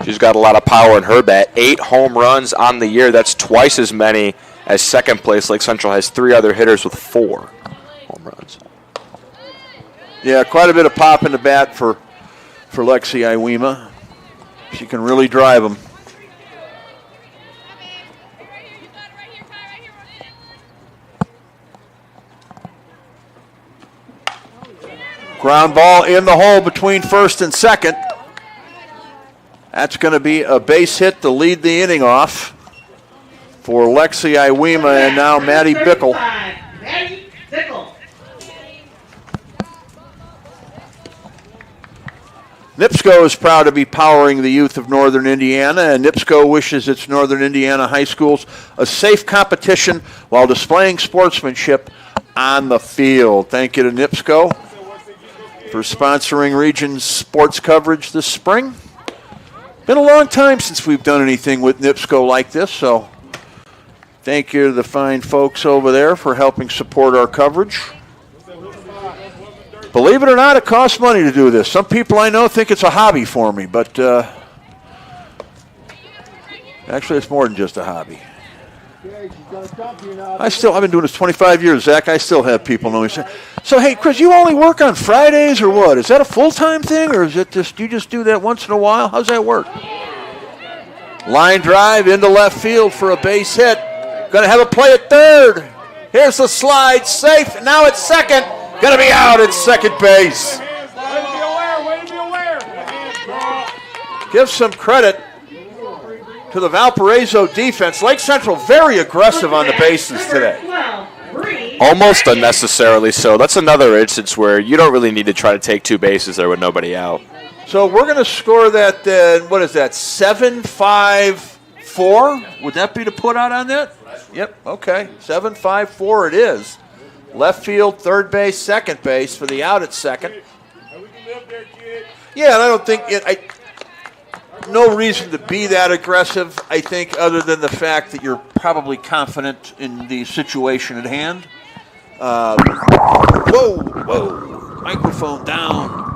Speaker 6: She's got a lot of power in her bat. 8 home runs on the year. That's twice as many as second place. Lake Central has 3 other hitters with 4 home runs.
Speaker 1: Yeah, quite a bit of pop in the bat for Lexi Iwema. She can really drive them. Ground ball in the hole between first and second. That's going to be a base hit to lead the inning off for Lexi Iwema and now Maddie Bickle.
Speaker 8: Maddie Bickle.
Speaker 1: NIPSCO is proud to be powering the youth of Northern Indiana, and NIPSCO wishes its Northern Indiana high schools a safe competition while displaying sportsmanship on the field. Thank you to NIPSCO for sponsoring Region sports coverage this spring. Been a long time since we've done anything with NIPSCO like this, so thank you to the fine folks over there for helping support our coverage. Believe it or not, it costs money to do this. Some people I know think it's a hobby for me, but actually it's more than just a hobby. I've been doing this 25 years, Zach. I still have people know me. So, hey, Chris, you only work on Fridays or what? Is that a full-time thing, or is it just you just do that once in a while? How's that work? Line drive into left field for a base hit. Going to have a play at third. Here's the slide, safe. Now at second. Going to be out at second base. Give some credit to the Valparaiso defense. Lake Central very aggressive on the bases today.
Speaker 6: Almost unnecessarily so. That's another instance where you don't really need to try to take 2 bases there with nobody out.
Speaker 1: So we're going to score that, what is that, 7-5 7-4. Would that be the put out on that? Yep, okay. 7-5-4 it is. Left field, third base, second base for the out at second. Yeah, and I don't think no reason to be that aggressive, I think, other than the fact that you're probably confident in the situation at hand. Whoa. Microphone down.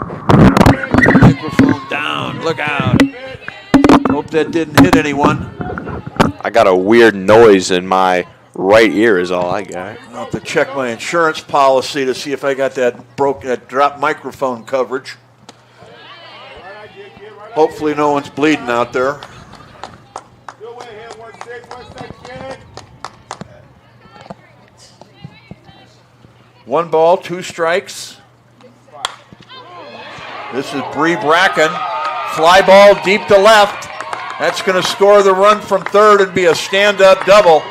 Speaker 1: Microphone down. Look out. Hope that didn't hit anyone.
Speaker 6: I got a weird noise in my right ear is all I got.
Speaker 1: I'll have to check my insurance policy to see if I got that drop microphone coverage. Hopefully no one's bleeding out there. One ball, two strikes. This is Bree Bracken. Fly ball deep to left. That's going to score the run from third and be a stand-up double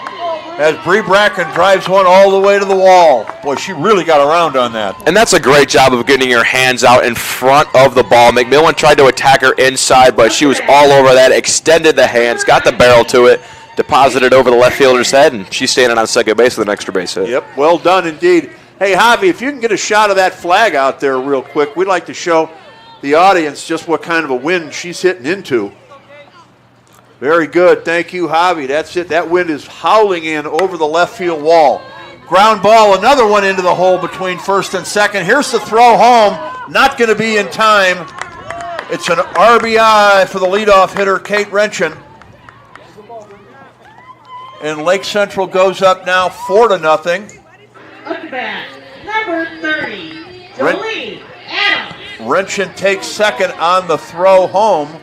Speaker 1: as Bree Bracken drives one all the way to the wall. Boy, she really got around on that.
Speaker 6: And that's a great job of getting her hands out in front of the ball. McMillan tried to attack her inside, but she was all over that, extended the hands, got the barrel to it, deposited over the left fielder's head, and she's standing on second base with an extra base hit.
Speaker 1: Yep, well done indeed. Hey, Javi, if you can get a shot of that flag out there real quick, we'd like to show the audience just what kind of a wind she's hitting into. Very good. Thank you, Javi. That's it. That wind is howling in over the left field wall. Ground ball, another one into the hole between first and second. Here's the throw home. Not going to be in time. It's an RBI for the leadoff hitter, Kate Renchen. And Lake Central goes up now 4-0.
Speaker 8: Up to bat, number 30, Jolie Adams.
Speaker 1: Renchen takes second on the throw home.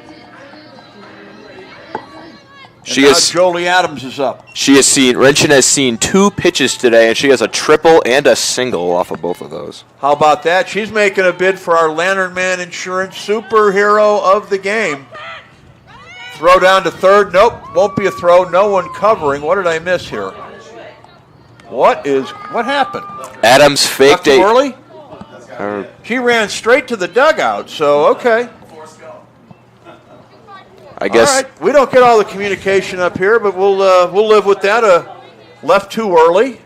Speaker 1: Jolie Adams is up.
Speaker 6: Renchen has seen two pitches today, and she has a triple and a single off of both of those.
Speaker 1: How about that? She's making a bid for our Lantern Man Insurance superhero of the game. Throw down to third. Nope, won't be a throw. No one covering. What did I miss here? What happened?
Speaker 6: Adams faked it.
Speaker 1: Early? She ran straight to the dugout, so okay.
Speaker 6: I guess.
Speaker 1: All right. We don't get all the communication up here, but we'll live with that. Left too early.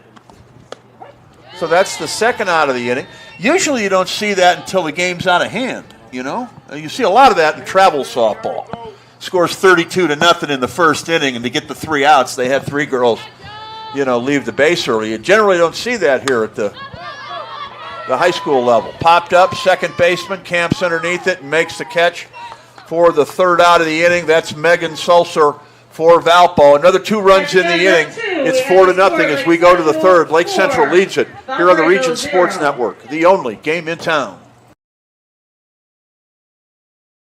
Speaker 1: So that's the second out of the inning. Usually you don't see that until the game's out of hand, you know? You see a lot of that in travel softball. Scores 32-0 in the first inning, and to get the 3 outs, they had 3 girls, leave the base early. You generally don't see that here at the high school level. Popped up, second baseman, camps underneath it and makes the catch for the third out of the inning. That's Megan Sulcer for Valpo. Another 2 runs in the inning. It's 4-0 as we go to the third. Lake Central leads it here on the Region Sports Network, the only game in town.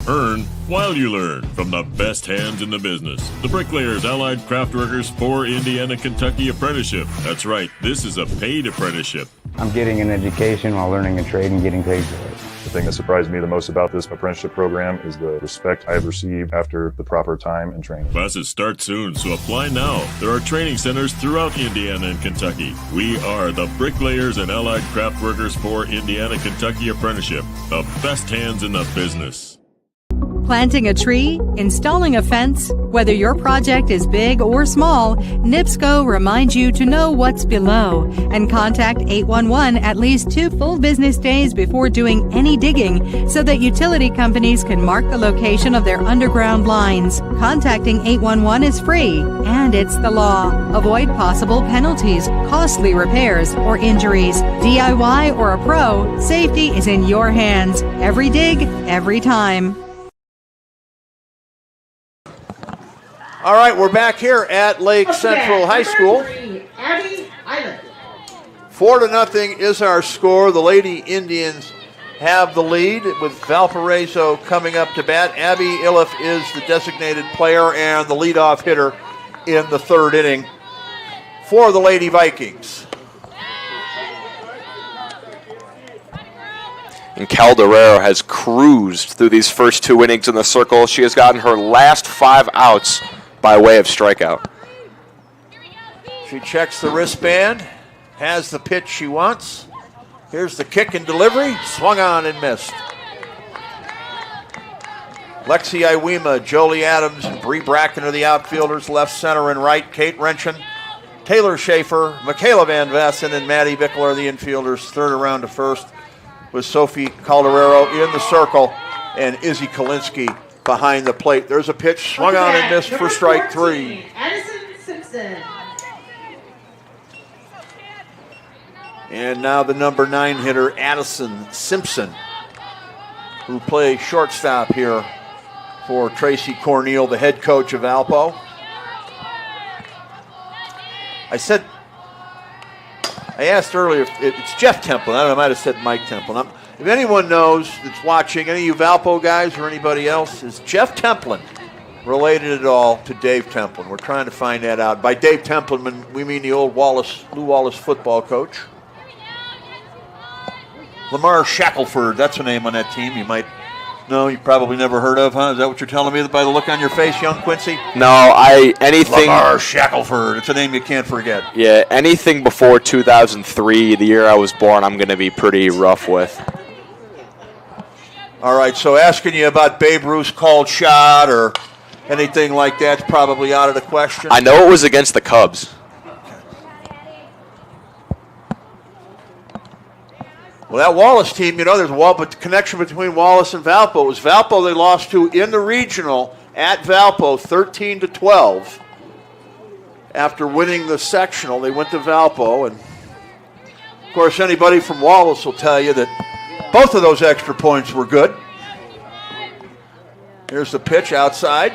Speaker 13: Earn while you learn from the best hands in the business. The Bricklayers Allied Craft Workers for Indiana, Kentucky Apprenticeship. That's right, this is a paid apprenticeship.
Speaker 14: I'm getting an education while learning a trade and getting paid for it.
Speaker 15: The thing that surprised me the most about this apprenticeship program is the respect I've received after the proper time and training.
Speaker 13: Classes start soon, so apply now. There are training centers throughout Indiana and Kentucky. We are the Bricklayers and Allied Craft Workers for Indiana, Kentucky Apprenticeship. The best hands in the business.
Speaker 16: Planting a tree, installing a fence, whether your project is big or small, NIPSCO reminds you to know what's below and contact 811 at least 2 full business days before doing any digging so that utility companies can mark the location of their underground lines. Contacting 811 is free and it's the law. Avoid possible penalties, costly repairs, or injuries. DIY or a pro, safety is in your hands. Every dig, every time.
Speaker 1: All right, we're back here at Lake Central High School. 4-0 is our score. The Lady Indians have the lead with Valparaiso coming up to bat. Abby Iliff is the designated player and the leadoff hitter in the third inning for the Lady Vikings.
Speaker 6: And Calderero has cruised through these first 2 innings in the circle. She has gotten her last 5 outs by way of strikeout.
Speaker 1: She checks the wristband, has the pitch she wants. Here's the kick and delivery, swung on and missed. Lexi Iwema, Jolie Adams, and Bree Bracken are the outfielders, left, center, and right. Kate Renchen, Taylor Schaefer, Michaela Van Vessen, and Maddie Bickle are the infielders. Third around to first with Sophie Calderero in the circle and Izzy Kalinsky behind the plate. There's a pitch swung on and missed for strike 3.
Speaker 8: Addison Simpson.
Speaker 1: And now the number 9 hitter, Addison Simpson, who plays shortstop here for Tracy Cornell, the head coach of Valpo. I asked earlier, it's Jeff Templin. I might have said Mike Templin. If anyone knows that's watching, any of you Valpo guys or anybody else, is Jeff Templin related at all to Dave Templin? We're trying to find that out. By Dave Templin, we mean the old Lou Wallace football coach. Lamar Shackelford, that's a name on that team you might know, you probably never heard of, huh? Is that what you're telling me by the look on your face, young Quincy?
Speaker 6: No, anything.
Speaker 1: Lamar Shackelford, it's a name you can't forget.
Speaker 6: Yeah, anything before 2003, the year I was born, I'm going to be pretty rough with.
Speaker 1: All right, so asking you about Babe Ruth's called shot or anything like that's probably out of the question.
Speaker 6: I know it was against the Cubs.
Speaker 1: Well, that Wallace team, there's but the connection between Wallace and Valpo was Valpo they lost to in the regional at Valpo 13-12. After winning the sectional, they went to Valpo. And, of course, anybody from Wallace will tell you that both of those extra points were good. Here's the pitch outside.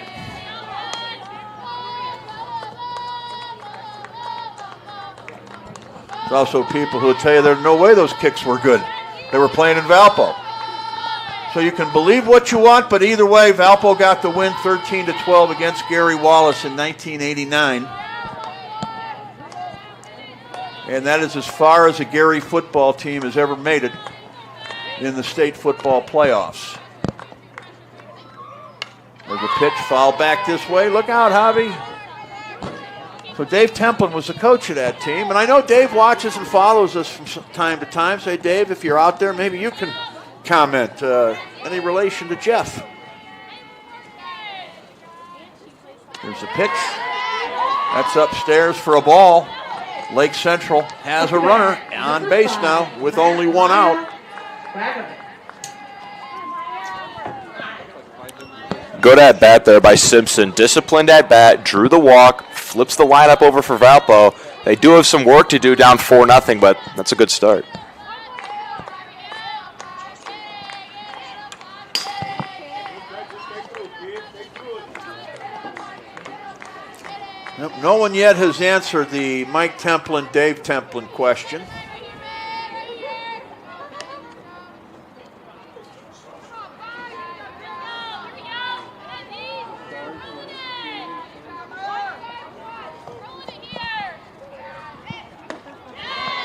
Speaker 1: There's also people who will tell you there's no way those kicks were good. They were playing in Valpo. So you can believe what you want, but either way, Valpo got the win 13-12 against Gary Wallace in 1989. And that is as far as a Gary football team has ever made it in the state football playoffs. There's a pitch, foul back this way. Look out, Javi. So Dave Templin was the coach of that team. And I know Dave watches and follows us from time to time. Say, Dave, if you're out there, maybe you can comment. Any relation to Jeff? There's a pitch. That's upstairs for a ball. Lake Central has a runner on base now with only one out.
Speaker 6: Good at bat there by Simpson. Disciplined at bat, drew the walk, flips the lineup over for Valpo. They do have some work to do down 4-0, but that's a good start.
Speaker 1: No one yet has answered the Mike Templin, Dave Templin question.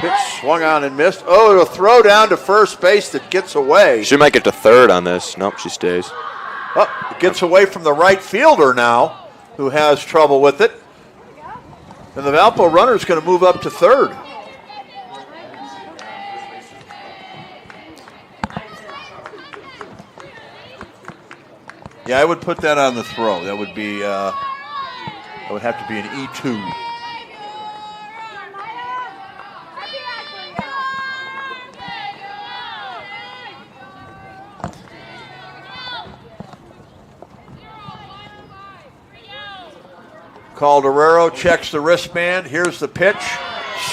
Speaker 1: Pitch swung on and missed. Oh, it'll throw down to first base that gets away.
Speaker 6: She might get to third on this. Nope, she stays.
Speaker 1: Oh, it gets away from the right fielder now, who has trouble with it. And the Valpo runner is going to move up to third. Yeah, I would put that on the throw. That would be, that would have to be an E2. Calderero checks the wristband. Here's the pitch.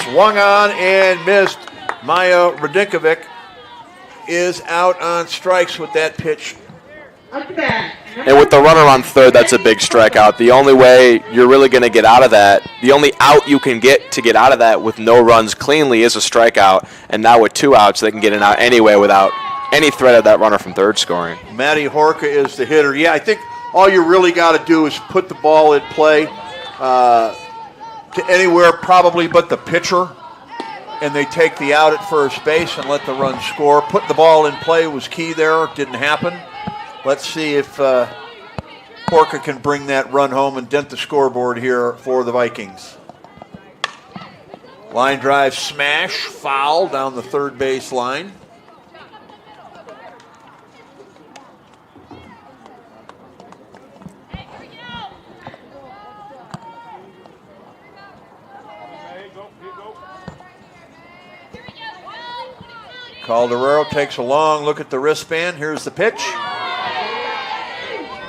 Speaker 1: Swung on and missed. Maya Radinkovic is out on strikes with that pitch.
Speaker 6: And with the runner on third, that's a big strikeout. The only way you're really going to get out of that, the only out you can get to get out of that with no runs cleanly is a strikeout. And now with 2 outs, they can get an out anyway without any threat of that runner from third scoring.
Speaker 1: Maddie Horka is the hitter. Yeah, I think all you really got to do is put the ball in play. To anywhere probably but the pitcher, and they take the out at first base and let the run score. Putting the ball in play was key there. Didn't happen. Let's see if Porca can bring that run home and dent the scoreboard here for the Vikings. Line drive smash, foul down the third base line. Calderaro takes a long look at the wristband. Here's the pitch.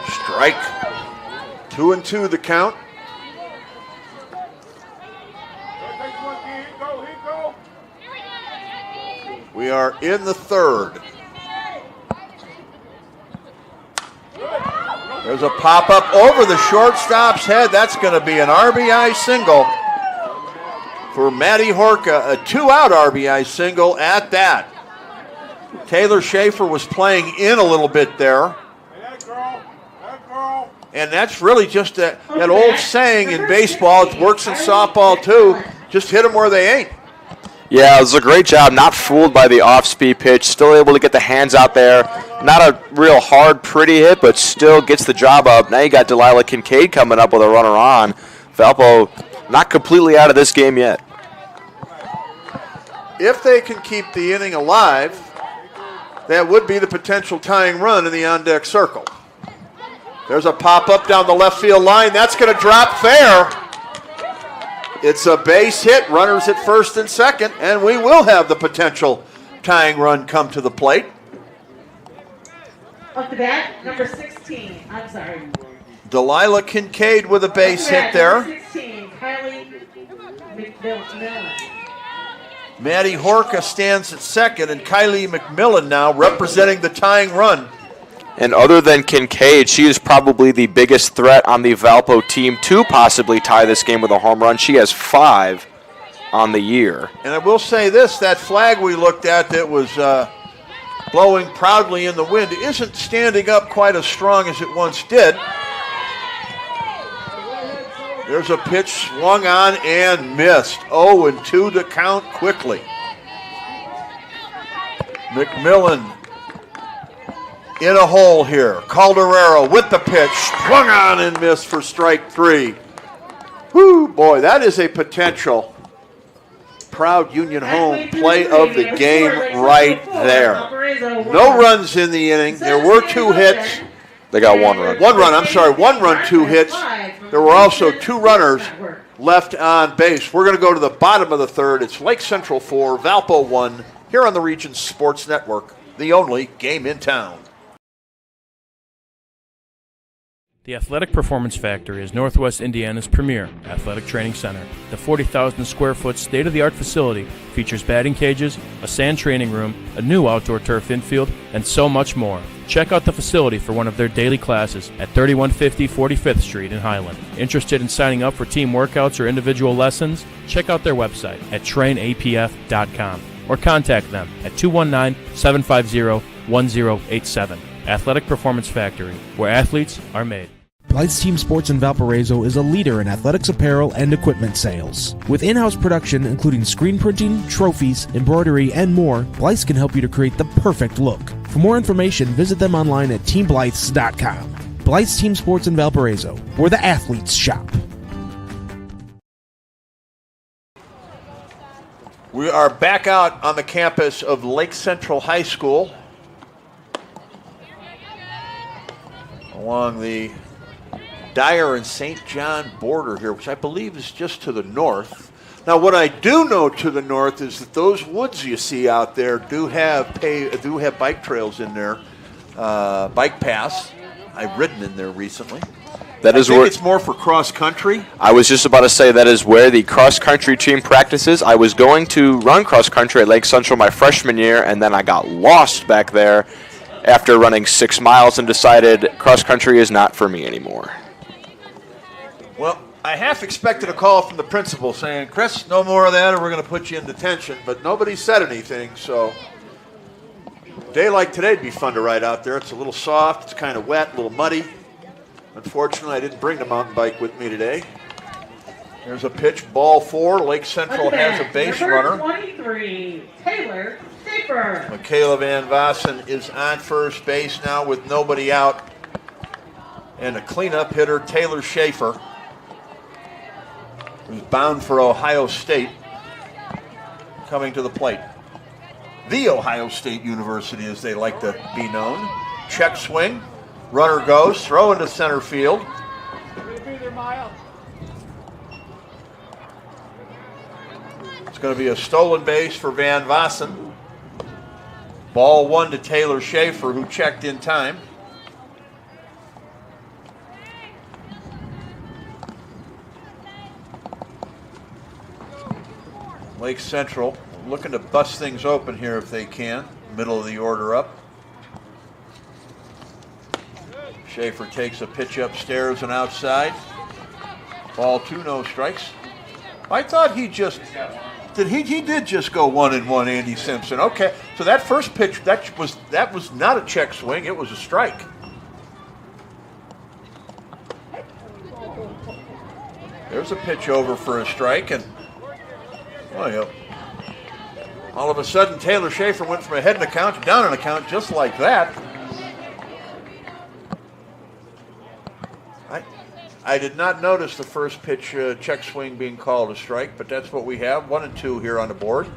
Speaker 1: Strike. 2-2 the count. We are in the third. There's a pop-up over the shortstop's head. That's going to be an RBI single for Matty Horka. A 2-out RBI single at that. Taylor Schaefer was playing in a little bit there. And that's really just that old saying in baseball. It works in softball too. Just hit them where they ain't.
Speaker 6: Yeah, it was a great job. Not fooled by the off-speed pitch. Still able to get the hands out there. Not a real hard, pretty hit, but still gets the job up. Now you got Delilah Kincaid coming up with a runner on. Valpo not completely out of this game yet.
Speaker 1: If they can keep the inning alive, that would be the potential tying run in the on-deck circle. There's a pop-up down the left field line. That's going to drop fair. It's a base hit. Runners at first and second, and we will have the potential tying run come to the plate.
Speaker 8: Off the bat, number 16. I'm sorry.
Speaker 1: Delilah Kincaid with a base hit there.
Speaker 8: Number 16, Kylie McMillan.
Speaker 1: Maddie Horka stands at second, and Kylie McMillan now representing the tying run.
Speaker 6: And other than Kincaid, she is probably the biggest threat on the Valpo team to possibly tie this game with a home run. She has 5 on the year.
Speaker 1: And I will say this, that flag we looked at that was blowing proudly in the wind isn't standing up quite as strong as it once did. There's a pitch swung on and missed. 0-2 to count quickly. McMillan in a hole here. Calderaro with the pitch, swung on and missed for strike 3. Whoo, boy, that is a potential Proud Union home play of the game right there. No runs in the inning. There were 2 hits.
Speaker 6: They got 1 run.
Speaker 1: 1 run, I'm sorry, 1 run, 2 hits. There were also 2 runners left on base. We're going to go to the bottom of the third. It's Lake Central 4, Valpo 1, here on the Regions Sports Network, the only game in town.
Speaker 12: The Athletic Performance Factory is Northwest Indiana's premier athletic training center. The 40,000 square foot state-of-the-art facility features batting cages, a sand training room, a new outdoor turf infield, and so much more. Check out the facility for one of their daily classes at 3150 45th Street in Highland. Interested in signing up for team workouts or individual lessons? Check out their website at trainapf.com or contact them at 219-750-1087. Athletic Performance Factory, where athletes are made.
Speaker 11: Blythe's Team Sports in Valparaiso is a leader in athletics apparel and equipment sales. With in-house production including screen printing, trophies, embroidery, and more, Blythe's can help you to create the perfect look. For more information, visit them online at teamblythes.com. Blythe's Team Sports in Valparaiso, where the athletes shop.
Speaker 1: We are back out on the campus of Lake Central High School along the Dyer and St. John border here, which I believe is just to the north. Now, what I do know to the north is that those woods you see out there do have bike trails in there, bike paths. I've ridden in there recently.
Speaker 6: That is
Speaker 1: where it's more for cross country.
Speaker 6: I was just about to say that is where the cross country team practices. I was going to run cross country at Lake Central my freshman year, and then I got lost back there after running 6 miles and decided cross country is not for me anymore.
Speaker 1: Well, I half expected a call from the principal saying, Chris, no more of that or we're going to put you in detention, but nobody said anything, so a day like today would be fun to ride out there. It's a little soft, it's kind of wet, a little muddy. Unfortunately, I didn't bring the mountain bike with me today. There's a pitch, ball 4. Lake Central has a base runner.
Speaker 8: 23, Taylor Schaefer.
Speaker 1: Michaela Van Vossen is on first base now with nobody out. And a cleanup hitter, Taylor Schaefer, who's bound for Ohio State, coming to the plate. The Ohio State University, as they like to be known. Check swing. Runner goes, throw into center field. It's going to be a stolen base for Van Vossen. Ball 1 to Taylor Schaefer, who checked in time. Lake Central looking to bust things open here if they can. Middle of the order up. Schaefer takes a pitch upstairs and outside. Ball 2, no strikes. I thought he just he did just go 1-1, Andy Simpson. Okay, so that first pitch that was not a check swing, it was a strike. There's a pitch over for a strike, and all of a sudden Taylor Schaefer went from ahead in the count to down in the count just like that. I did not notice the first pitch check swing being called a strike, but that's what we have. 1 and 2 here on the board.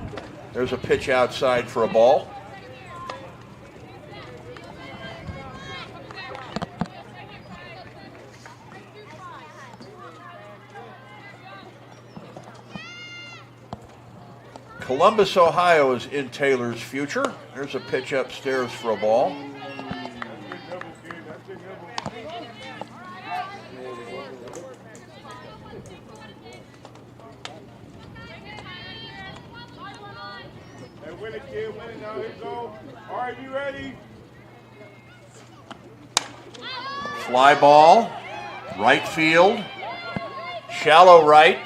Speaker 1: There's a pitch outside for a ball. Columbus, Ohio is in Taylor's future. There's a pitch upstairs for a ball.
Speaker 17: Are you ready?
Speaker 1: Fly ball, right field, shallow right.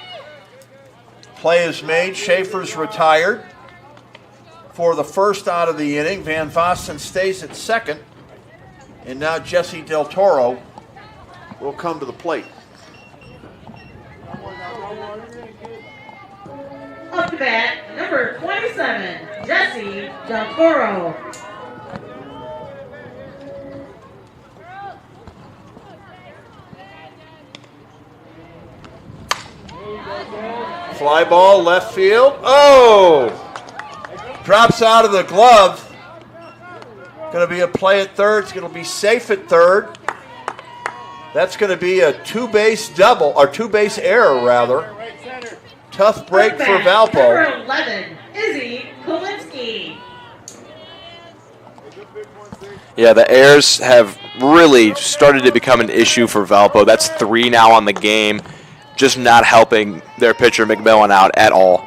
Speaker 1: Play is made. Schaefer's retired for the first out of the inning. Van Vossen stays at second, and now Jesse Del Toro will come to the plate.
Speaker 8: Up to bat, number 27, Jesse Del Toro.
Speaker 1: Fly ball, left field. Oh! Drops out of the glove. Going to be a play at third. It's going to be safe at third. That's going to be a two-base double, or two-base error, rather. Tough break for Valpo.
Speaker 8: Number 11, Izzy Kolinsky.
Speaker 6: Yeah, the errors have really started to become an issue for Valpo. That's 3 now on the game. Just not helping their pitcher McMillan out at all.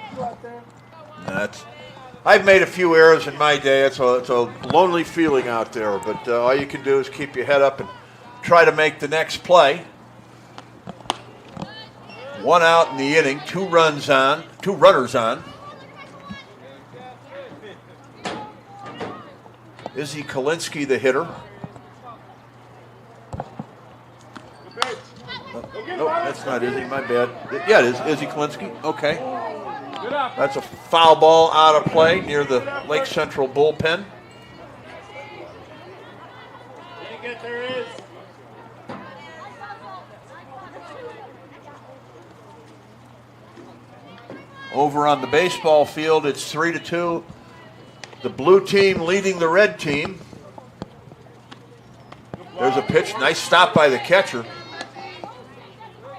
Speaker 1: I've made a few errors in my day. It's a lonely feeling out there, but all you can do is keep your head up and try to make the next play. 1 out in the inning, 2 runners on. Izzy Kolinsky, the hitter. Nope, that's not Izzy, my bad. Yeah, it is Izzy Kolinsky. Okay. That's a foul ball out of play near the Lake Central bullpen. Over on the baseball field, it's 3-2. The blue team leading the red team. There's a pitch. Nice stop by the catcher.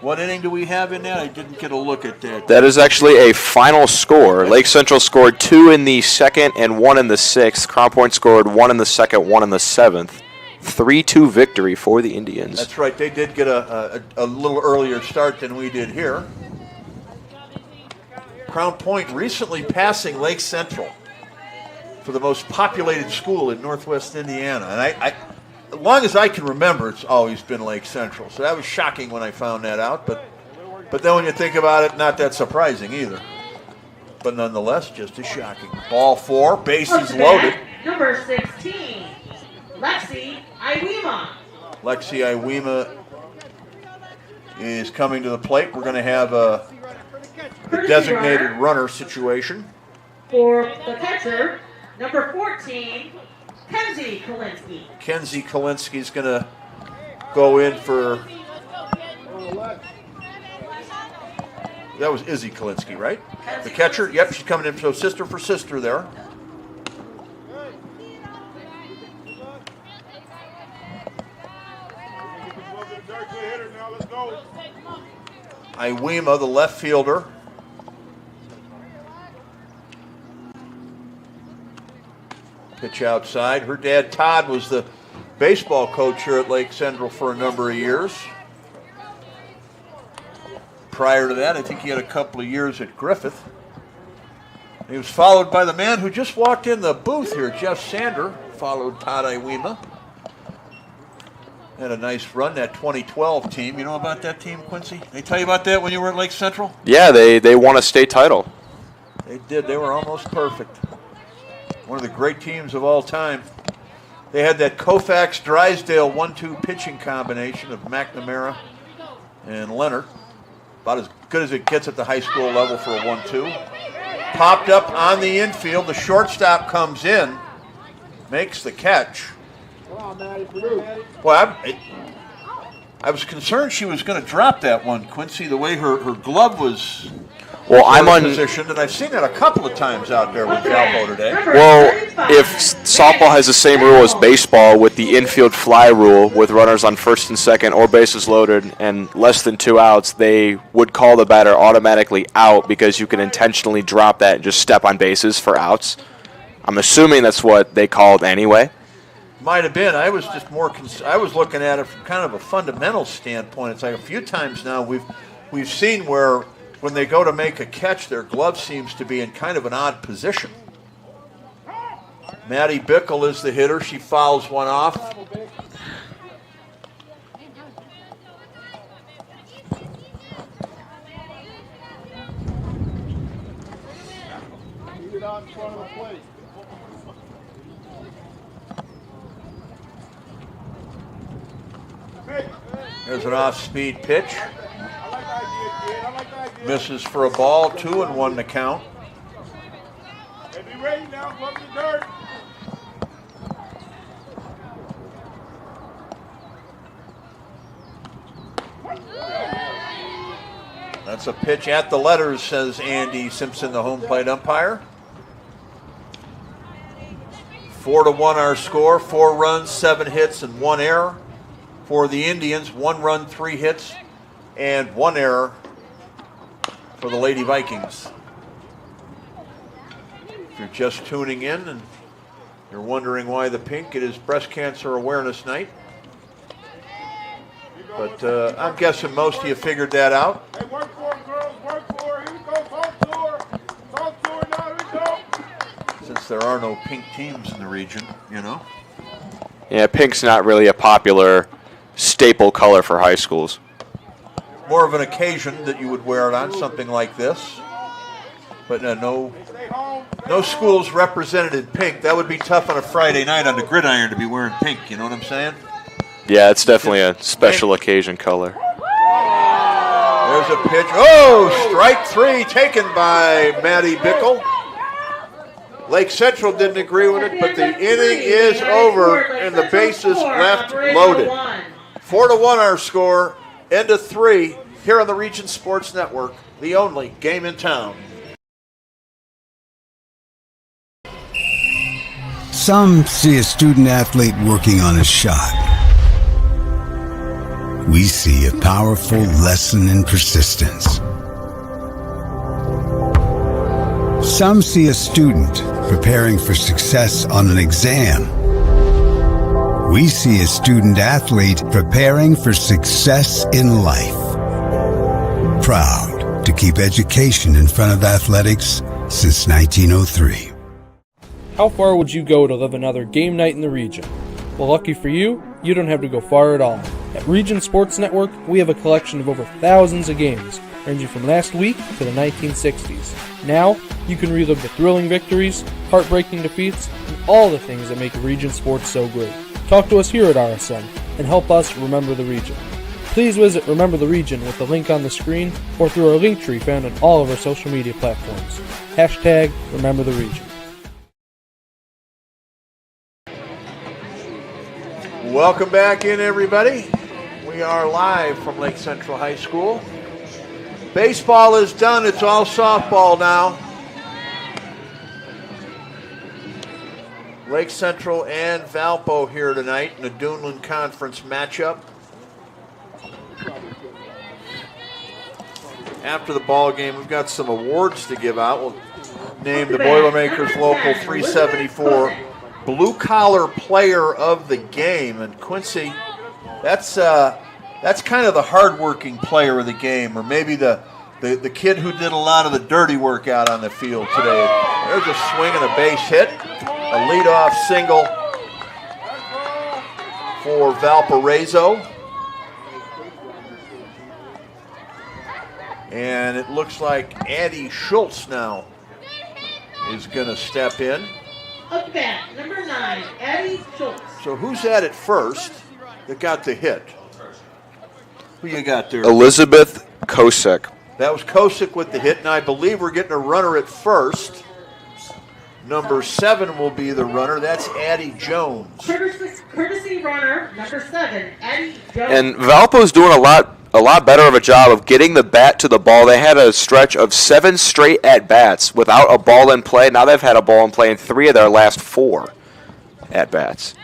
Speaker 1: What inning do we have in that? I didn't get a look at that.
Speaker 6: That is actually a final score. Lake Central scored 2 in the second and 1 in the sixth. Crown Point scored 1 in the second, 1 in the seventh. 3-2 victory for the Indians.
Speaker 1: That's right. They did get a little earlier start than we did here. Crown Point recently passing Lake Central for the most populated school in Northwest Indiana. And as long as I can remember, it's always been Lake Central. So that was shocking when I found that out. But then when you think about it, not that surprising either. But nonetheless, just as shocking. Ball 4, bases loaded.
Speaker 8: Number 16, Lexi Iwema.
Speaker 1: Lexi Iwema is coming to the plate. We're going to have a designated runner situation.
Speaker 8: For the catcher, number 14, Kenzie Kolinsky.
Speaker 1: Kenzie Kolinsky is going to go in for. That was Izzy Kolinsky, right? The catcher? Yep, she's coming in. So sister for sister there. Iwema, the left fielder. Pitch outside. Her dad, Todd, was the baseball coach here at Lake Central for a number of years. Prior to that, I think he had a couple of years at Griffith. He was followed by the man who just walked in the booth here, Jeff Sander, followed Todd Iwema. Had a nice run, that 2012 team. You know about that team, Quincy? They tell you about that when you were at Lake Central?
Speaker 6: Yeah, they won a state title.
Speaker 1: They did. They were almost perfect. One of the great teams of all time. They had that Koufax-Drysdale 1-2 pitching combination of McNamara and Leonard. About as good as it gets at the high school level for a 1-2. Popped up on the infield. The shortstop comes in, makes the catch. Well, I was concerned she was going to drop that one, Quincy, the way her glove was positioned, and I've seen that a couple of times out there with Valpo today.
Speaker 6: Well, if softball has the same rule as baseball with the infield fly rule with runners on first and second or bases loaded and less than 2 outs, they would call the batter automatically out because you can intentionally drop that and just step on bases for outs. I'm assuming that's what they called anyway.
Speaker 1: Might have been. I was just more. I was looking at it from kind of a fundamental standpoint. It's like a few times now we've seen where when they go to make a catch, their glove seems to be in kind of an odd position. Maddie Bickle is the hitter. She fouls one off. There's an off-speed pitch. Misses for a ball, 2-1 to count.
Speaker 17: Hey, be ready now, go up the dirt.
Speaker 1: That's a pitch at the letters, says Andy Simpson, the home plate umpire. 4-1 our score, 4 runs, 7 hits, and 1 error. For the Indians, 1 run, 3 hits, and 1 error for the Lady Vikings. If you're just tuning in and you're wondering why the pink, it is Breast Cancer Awareness Night. But I'm guessing most of you figured that out.
Speaker 17: Hey, work for it, girls, work for it. Here we go, talk to her. Talk to her now, here we go.
Speaker 1: Since there are no pink teams in the region, you know.
Speaker 6: Yeah, pink's not really a popular staple color for high schools.
Speaker 1: More of an occasion that you would wear it on, something like this. But no schools represented in pink. That would be tough on a Friday night on the gridiron to be wearing pink, you know what I'm saying?
Speaker 6: Yeah, it's definitely a special occasion color.
Speaker 1: There's a pitch. Oh, strike 3 taken by Maddie Bickle. Lake Central didn't agree with it, but the inning is over and the bases left loaded. 4-1 our score, end of 3 here on the Region Sports Network, the only game in town.
Speaker 18: Some see a student athlete working on a shot. We see a powerful lesson in persistence. Some see a student preparing for success on an exam. We see a student athlete preparing for success in life. Proud to keep education in front of athletics since 1903.
Speaker 19: How far would you go to live another game night in the region? Well, lucky for you, you don't have to go far at all. At Region Sports Network, we have a collection of over thousands of games, ranging from last week to the 1960s. Now, you can relive the thrilling victories, heartbreaking defeats, and all the things that make Region Sports so great. Talk to us here at RSN and help us remember the region. Please visit Remember the Region with the link on the screen or through our link tree found on all of our social media platforms. Hashtag Remember the Region.
Speaker 1: Welcome back in, everybody. We are live from Lake Central High School. Baseball is done. It's all softball now. Lake Central and Valpo here tonight in the Duneland Conference matchup. After the ball game, we've got some awards to give out. We'll name the Boilermakers Local 374 blue-collar player of the game. And Quincy, that's kind of the hard-working player of the game, or maybe the kid who did a lot of the dirty work out on the field today. There's a swing and a base hit. A leadoff single for Valparaiso. And it looks like Addie Schultz now is going to step in.
Speaker 8: Up bat, number 9, Addie Schultz.
Speaker 1: So who's at it first that got the hit? Who you got there?
Speaker 6: Elizabeth Kosick.
Speaker 1: That was Kosick with the hit, and I believe we're getting a runner at first. Number 7 will be the runner. That's Addie Jones.
Speaker 8: Courtesy runner, number 7, Addie Jones.
Speaker 6: And Valpo's doing a lot better of a job of getting the bat to the ball. They had a stretch of 7 straight at-bats without a ball in play. Now they've had a ball in play in 3 of their last 4 at-bats.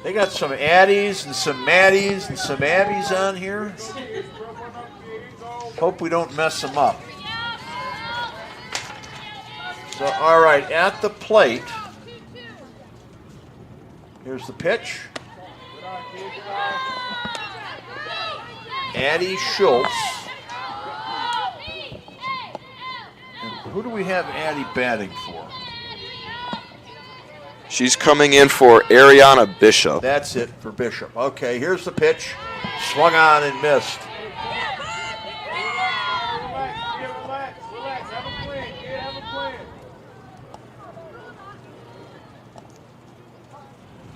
Speaker 1: They got some Addies and some Maddies and some Abbies on here. Hope we don't mess them up. So, all right, at the plate, here's the pitch. Addie Schultz. And who do we have Addie batting for?
Speaker 6: She's coming in for Ariana Bishop.
Speaker 1: That's it for Bishop. Okay, here's the pitch. Swung on and missed.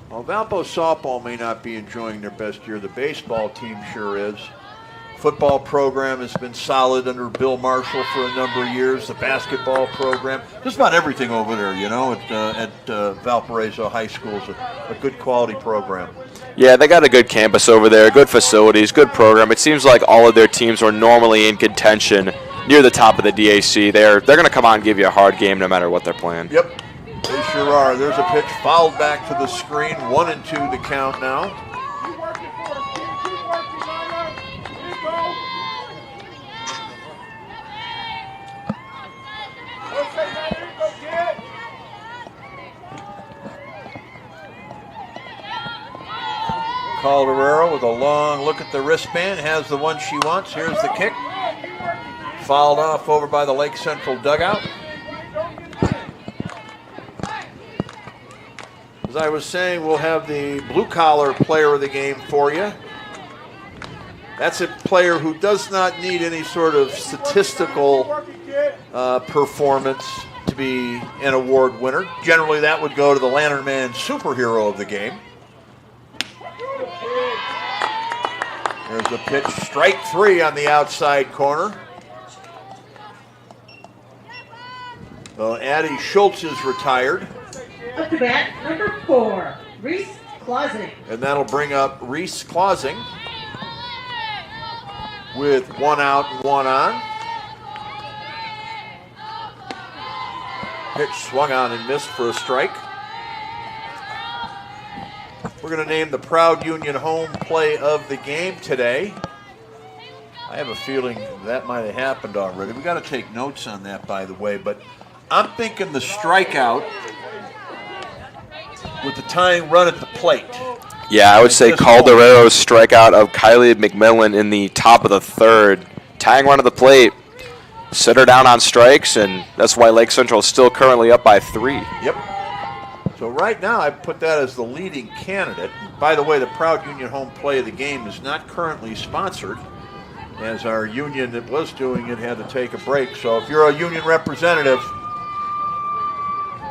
Speaker 1: Well, Valpo softball may not be enjoying their best year. The baseball team sure is. Football program has been solid under Bill Marshall for a number of years. The basketball program, just about everything over there, you know, at Valparaiso High School is a good quality program.
Speaker 6: Yeah, they got a good campus over there, good facilities, good program. It seems like all of their teams are normally in contention near the top of the DAC. They're going to come out and give you a hard game no matter what they're playing.
Speaker 1: Yep, they sure are. There's a pitch fouled back to the screen. 1-2 the count now. Calderero with a long look at the wristband, has the one she wants. Here's the kick. Fouled off over by the Lake Central dugout. As I was saying, we'll have the blue-collar player of the game for you. That's a player who does not need any sort of statistical performance to be an award winner. Generally, that would go to the Lantern Man superhero of the game. There's the pitch, strike 3 on the outside corner. So Addie Schultz is retired.
Speaker 8: Up to bat, number 4, Reese Clausing.
Speaker 1: And that'll bring up Reese Clausing with 1 out and 1 on. Pitch swung on and missed for a strike. We're going to name the Proud Union home play of the game today. I have a feeling that might have happened already. We got to take notes on that, by the way. But I'm thinking the strikeout with the tying run at the plate.
Speaker 6: Yeah, I would say Caldero's strikeout of Kylie McMillan in the top of the 3rd. Tying run at the plate. Set her down on strikes, and that's why Lake Central is still currently up by 3.
Speaker 1: Yep. So right now, I put that as the leading candidate. By the way, the Proud Union home play of the game is not currently sponsored, as our union that was doing it had to take a break. So if you're a union representative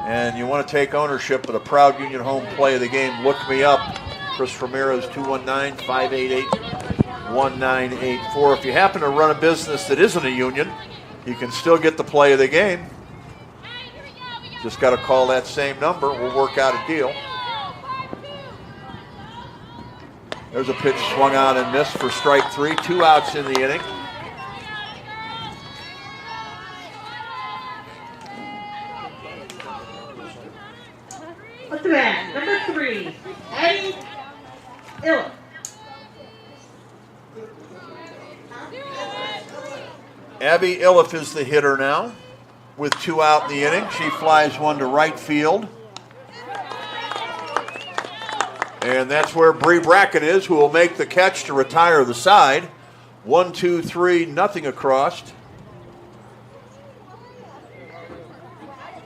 Speaker 1: and you want to take ownership of the Proud Union home play of the game, look me up. Chris Ramirez, 219-588-1984. If you happen to run a business that isn't a union, you can still get the play of the game. Just got to call that same number. We'll work out a deal. There's a pitch swung on and missed for strike 3. 2 outs in the inning.
Speaker 8: What's the bat? Number 3, Addie Illa.
Speaker 1: Abby Iliff is the hitter now with 2 out in the inning. She flies one to right field. And that's where Bree Brackett is, who will make the catch to retire the side. 1, 2, 3, nothing across.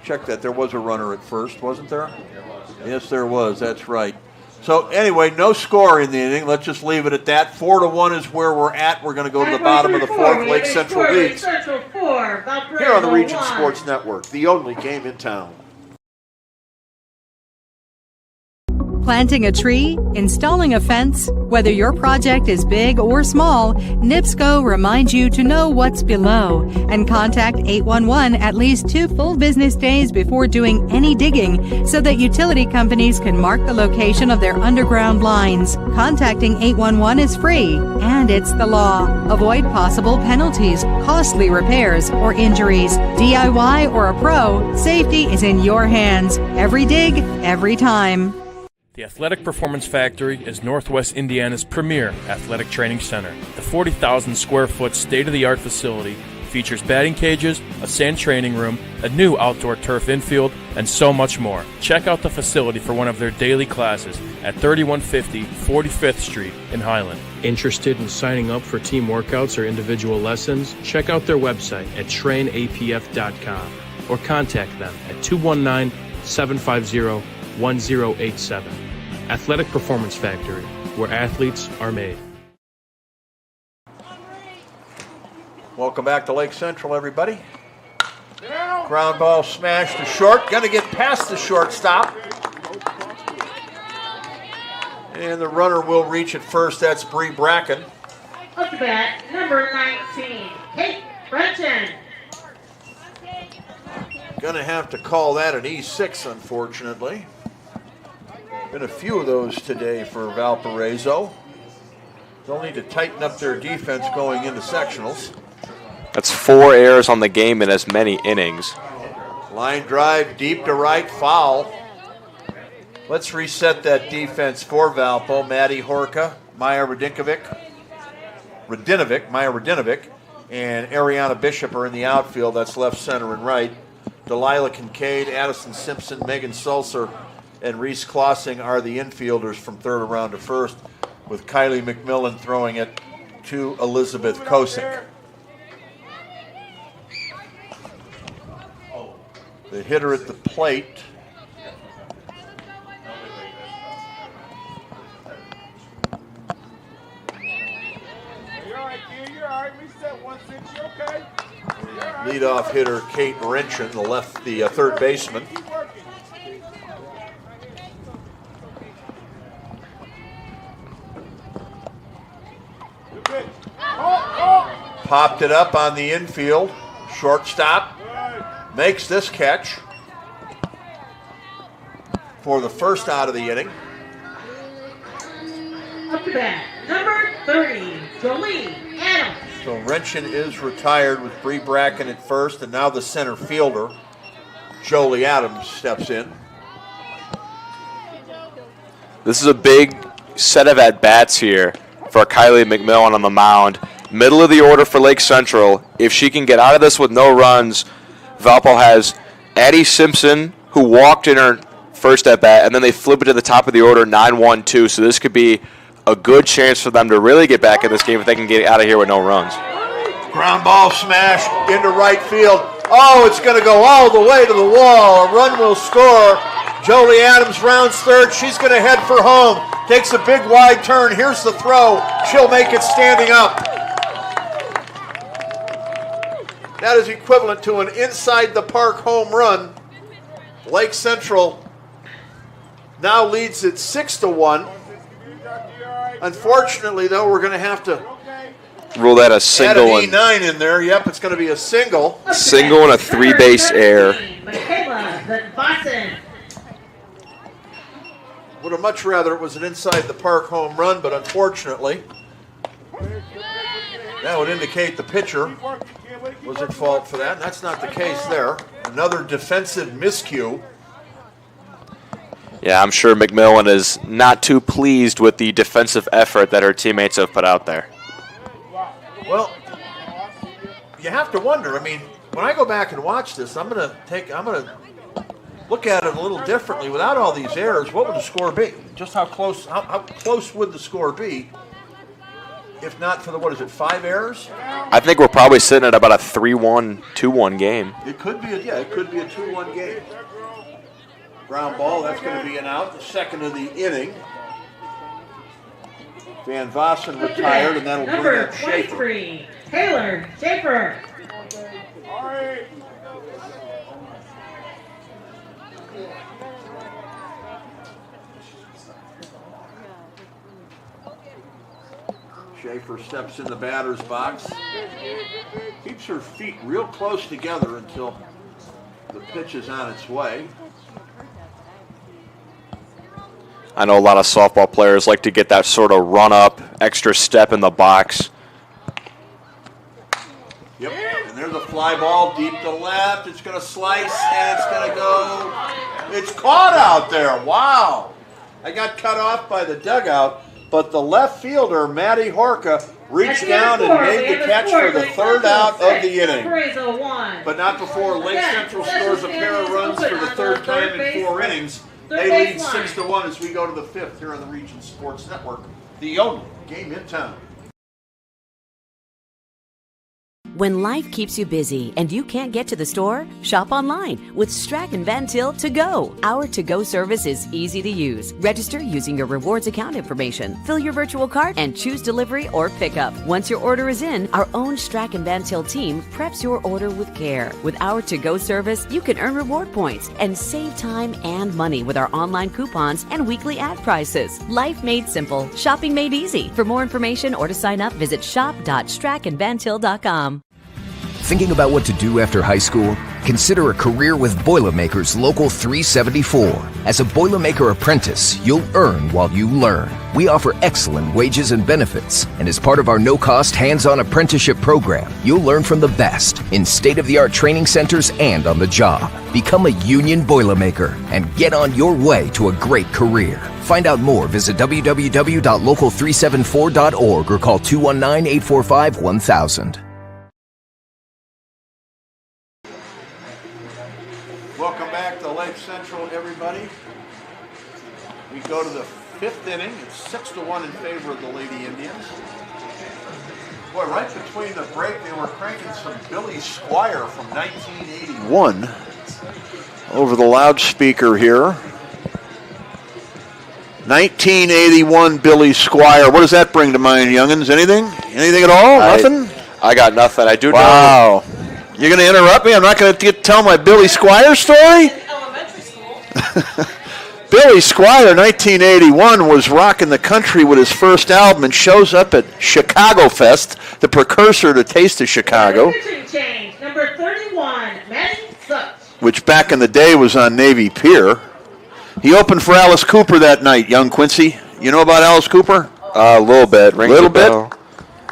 Speaker 1: Check that. There was a runner at first, wasn't there? Yes, there was. That's right. So anyway, no score in the inning. Let's just leave it at that. 4-1 is where we're at. We're going to go to the bottom of the fourth. Lake Central leads. Here on the Region Sports Network, the only game in town.
Speaker 16: Planting a tree, installing a fence, whether your project is big or small, NIPSCO reminds you to know what's below and contact 811 at least 2 full business days before doing any digging so that utility companies can mark the location of their underground lines. Contacting 811 is free and it's the law. Avoid possible penalties, costly repairs, or injuries. DIY or a pro, safety is in your hands. Every dig, every time.
Speaker 12: The Athletic Performance Factory is Northwest Indiana's premier athletic training center. The 40,000 square foot state-of-the-art facility features batting cages, a sand training room, a new outdoor turf infield, and so much more. Check out the facility for one of their daily classes at 3150 45th Street in Highland. Interested in signing up for team workouts or individual lessons? Check out their website at trainapf.com or contact them at 219-750-1087. Athletic Performance Factory, where athletes are made.
Speaker 1: Welcome back to Lake Central, everybody. Ground ball smashed to short. Going to get past the shortstop. And the runner will reach at first. That's Bree Bracken.
Speaker 8: Up to bat, number 19, Kate Brenton.
Speaker 1: Going to have to call that an E6, unfortunately. Been a few of those today for Valparaiso. They'll need to tighten up their defense going into sectionals.
Speaker 6: That's 4 errors on the game in as many innings.
Speaker 1: Line drive deep to right, foul. Let's reset that defense for Valpo. Maddie Horka, Maya Radinovic, and Ariana Bishop are in the outfield. That's left, center, and right. Delilah Kincaid, Addison Simpson, Megan Sulzer, and Reese Klossing are the infielders from third around to first, with Kylie McMillan throwing it to Elizabeth Kosick. The hitter at the plate. Leadoff hitter Kate Wrenchen, the third baseman. Popped it up on the infield. Shortstop makes this catch for the first out of the inning.
Speaker 8: Up to bat, number 30, Jolie Adams.
Speaker 1: So Wrenchen is retired with Bree Bracken at first, and now the center fielder, Jolie Adams, steps in.
Speaker 6: This is a big set of at-bats here for Kylie McMillan on the mound. Middle of the order for Lake Central. If she can get out of this with no runs, Valpo has Addie Simpson, who walked in her first at-bat, and then they flip it to the top of the order, 9-1-2. So this could be a good chance for them to really get back in this game if they can get out of here with no runs.
Speaker 1: Ground ball smash into right field. Oh, it's going to go all the way to the wall. A run will score. Jolie Adams rounds third. She's going to head for home. Takes a big wide turn. Here's the throw. She'll make it standing up. That is equivalent to an inside the park home run. Lake Central now leads it 6-1. Unfortunately, though, we're going to have to
Speaker 6: rule that a single.
Speaker 1: Add an E9 in there. Yep, it's going to be a single.
Speaker 6: Single and a 3-base error.
Speaker 1: Would have much rather it was an inside the park home run, but unfortunately, that would indicate the pitcher was at fault for that, and that's not the case there. Another defensive miscue.
Speaker 6: Yeah, I'm sure McMillan is not too pleased with the defensive effort that her teammates have put out there.
Speaker 1: Well, you have to wonder. I mean, when I go back and watch this, I'm gonna look at it a little differently. Without all these errors, what would the score be? Just how close would the score be if not for the, 5 errors?
Speaker 6: I think we're probably sitting at about a 3-1, 2-1 game.
Speaker 1: It could be a 2-1 game. Ground ball, that's going to be an out, the second of the inning. Van Vossen retired, and that'll bring
Speaker 8: Number
Speaker 1: up Schaefer.
Speaker 8: 23, Taylor Schaefer.
Speaker 1: Schaefer steps in the batter's box. Keeps her feet real close together until the pitch is on its way.
Speaker 6: I know a lot of softball players like to get that sort of run-up, extra step in the box.
Speaker 1: Yep, and there's a fly ball deep to left. It's going to slice, and it's going to go. It's caught out there. Wow. I got cut off by the dugout, but the left fielder, Matty Horka, reached down and made the catch for the third out of the inning. But not before Lake Central scores a pair of runs for the third time in 4 innings. They lead 6-1 as we go to the 5th here on the Region Sports Network, the only game in town.
Speaker 4: When life keeps you busy and you can't get to the store, shop online with Strack and Van Til To Go. Our to-go service is easy to use. Register using your rewards account information, fill your virtual cart, and choose delivery or pickup. Once your order is in, our own Strack and Van Til team preps your order with care. With our to-go service, you can earn reward points and save time and money with our online coupons and weekly ad prices. Life made simple, shopping made easy. For more information or to sign up, visit shop.strackandvantil.com.
Speaker 5: Thinking about what to do after high school? Consider a career with Boilermakers Local 374. As a Boilermaker apprentice, you'll earn while you learn. We offer excellent wages and benefits, and as part of our no-cost hands-on apprenticeship program, you'll learn from the best in state-of-the-art training centers and on the job. Become a union Boilermaker and get on your way to a great career. Find out more, visit www.local374.org or call 219-845-1000.
Speaker 1: Welcome back to Lake Central, everybody. We go to the 5th inning. It's 6-1 in favor of the Lady Indians. Boy, right between the break, they were cranking some Billy Squire from 1981 over the loudspeaker here. 1981 Billy Squire. What does that bring to mind, youngins? Anything? Anything at all? Nothing?
Speaker 6: I got nothing. I do know.
Speaker 1: Wow. You're going to interrupt me? I'm not going to tell my Billy Squire story? Billy Squire, 1981, was rocking the country with his first album and shows up at Chicago Fest, the precursor to Taste of Chicago,
Speaker 8: Change, number 31, Matty Such.
Speaker 1: which back in the day was on Navy Pier. He opened for Alice Cooper that night, young Quincy. You know about Alice Cooper?
Speaker 6: A little bit.
Speaker 1: A little bit?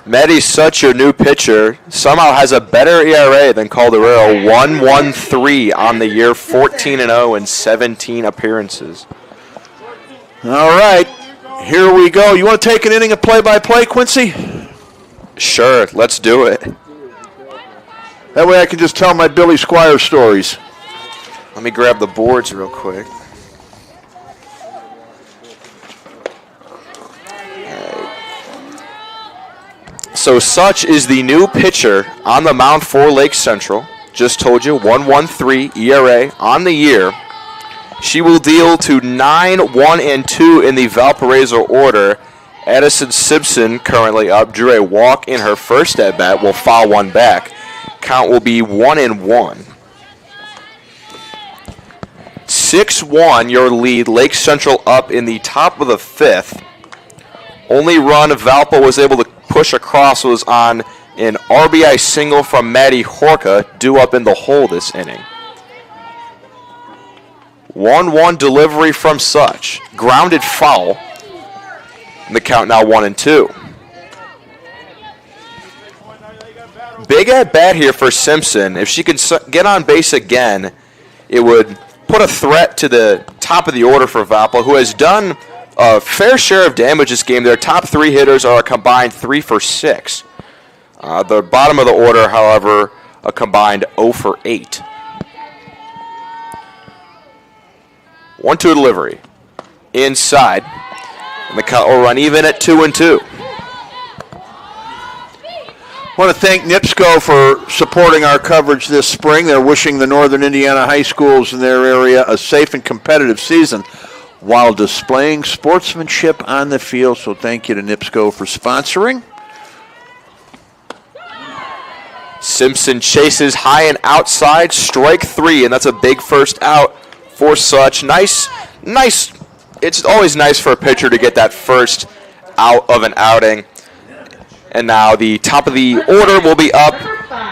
Speaker 6: Matty Such, your new pitcher, somehow has a better ERA than Calderero, 1.13 on the year, 14-0 in 17 appearances.
Speaker 1: All right, here we go. You want to take an inning of play-by-play, Quincy?
Speaker 6: Sure, let's do it.
Speaker 1: That way I can just tell my Billy Squire stories.
Speaker 6: Let me grab the boards real quick. So Such is the new pitcher on the mound for Lake Central. Just told you, 1.13 ERA on the year. She will deal to 9-1-2 in the Valparaiso order. Addison Simpson, currently up, drew a walk in her first at-bat, will foul one back. Count will be 1-1. 6-1, your lead. Lake Central up in the top of the 5th. Only run Valpo was able to push across was on an RBI single from Matty Horka, due up in the hole this inning. 1-1 delivery from Such. Grounded foul. And the count now 1-2. Big at bat here for Simpson. If she can get on base again, it would put a threat to the top of the order for Valpo, who has done a fair share of damage this game. Their top 3 hitters are a combined 3 for 6. The bottom of the order, however, a combined 0 for 8. 1-2 delivery. Inside. And the count will run even at 2-2.
Speaker 1: I want to thank NIPSCO for supporting our coverage this spring. They're wishing the Northern Indiana high schools in their area a safe and competitive season while displaying sportsmanship on the field. So thank you to NIPSCO for sponsoring.
Speaker 6: Simpson chases high and outside, strike 3, and that's a big first out for Such. Nice. It's always nice for a pitcher to get that first out of an outing. And now the top of the order will be up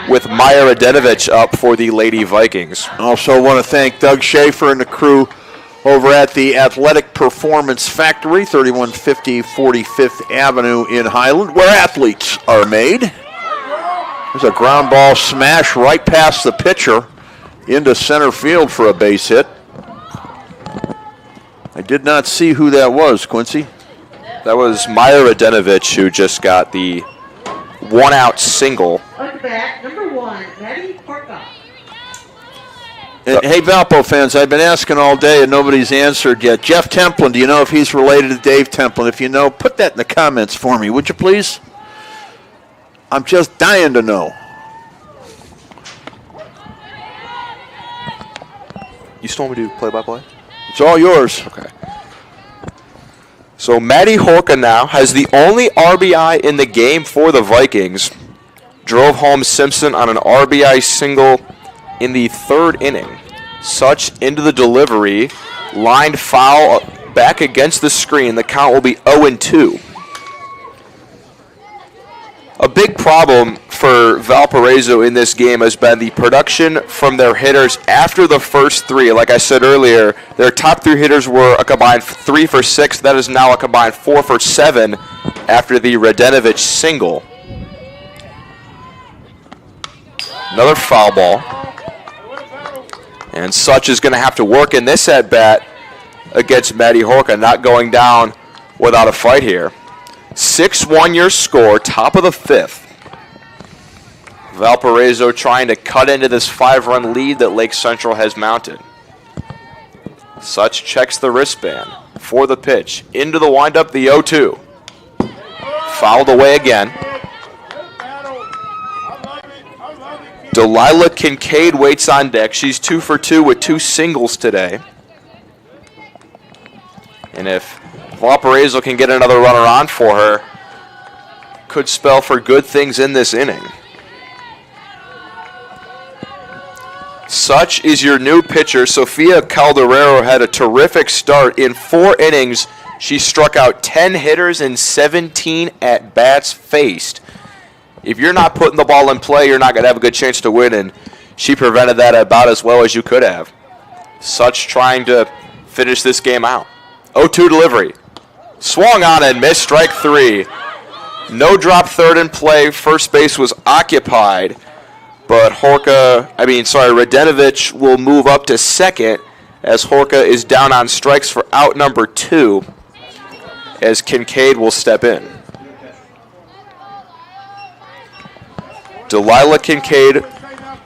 Speaker 6: with Meyer Adenovich up for the Lady Vikings.
Speaker 1: Also want to thank Doug Schaefer and the crew over at the Athletic Performance Factory, 3150 45th Avenue in Highland, where athletes are made. There's a ground ball smash right past the pitcher into center field for a base hit. I did not see who that was, Quincy.
Speaker 6: That was Meyer Adenovich, who just got the one-out single.
Speaker 8: Up bat, number 1, Maddie Porka.
Speaker 1: And, hey, Valpo fans, I've been asking all day and nobody's answered yet. Jeff Templin, do you know if he's related to Dave Templin? If you know, put that in the comments for me, would you please? I'm just dying to know.
Speaker 6: You still want me to do play-by-play?
Speaker 1: It's all yours.
Speaker 6: Okay. So Maddie Horka now has the only RBI in the game for the Vikings. Drove home Simpson on an RBI single in the 3rd inning. Such into the delivery. Lined foul back against the screen. The count will be 0-2. A big problem for Valparaiso in this game has been the production from their hitters after the first 3. Like I said earlier, their top 3 hitters were a combined 3 for 6. That is now a combined 4 for 7 after the Radenovich single. Another foul ball. And Such is going to have to work in this at-bat against Maddie Horka, not going down without a fight here. 6-1 your score, top of the 5th. Valparaiso trying to cut into this 5-run lead that Lake Central has mounted. Such checks the wristband for the pitch. Into the windup, the 0-2. Fouled away again. Delilah Kincaid waits on deck. She's 2 for 2 with 2 singles today. And if Valparaiso can get another runner on for her, could spell for good things in this inning. Such is your new pitcher. Sofia Calderero had a terrific start. In 4 innings, she struck out 10 hitters and 17 at-bats faced. If you're not putting the ball in play, you're not going to have a good chance to win, and she prevented that about as well as you could have. Such trying to finish this game out. 0-2 delivery. Swung on and missed, strike 3. No drop third in play. First base was occupied. But Radenovich will move up to second as Horka is down on strikes for out number 2 as Kincaid will step in. Delilah Kincaid,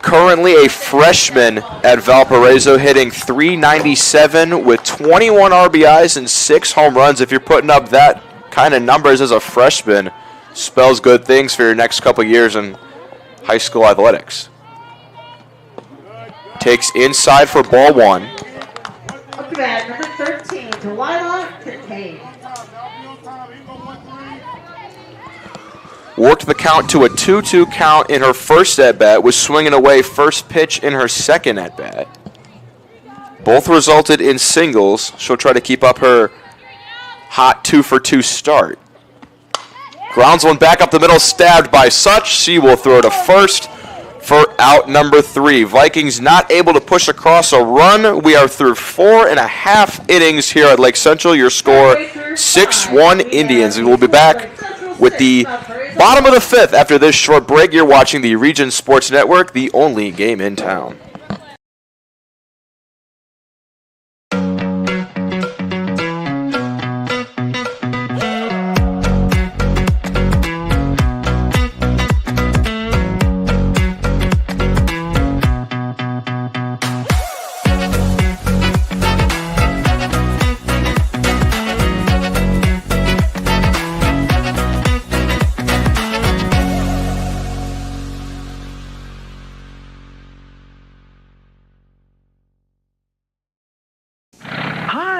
Speaker 6: currently a freshman at Valparaiso, hitting .397 with 21 RBIs and 6 home runs. If you're putting up that kind of numbers as a freshman, spells good things for your next couple years in high school athletics. Takes inside for ball 1.
Speaker 8: Up to bat, number 13, Delilah Kincaid.
Speaker 6: Worked the count to a 2-2 count in her first at-bat, was swinging away first pitch in her second at-bat. Both resulted in singles. She'll try to keep up her hot 2-for-2 start. Grounds one back up the middle, stabbed by Such. She will throw to first for out number 3. Vikings not able to push across a run. We are through 4.5 innings here at Lake Central. Your score, 6-1 Indians. And we'll be back with the bottom of the 5th after this short break. You're watching the Region Sports Network, the only game in town.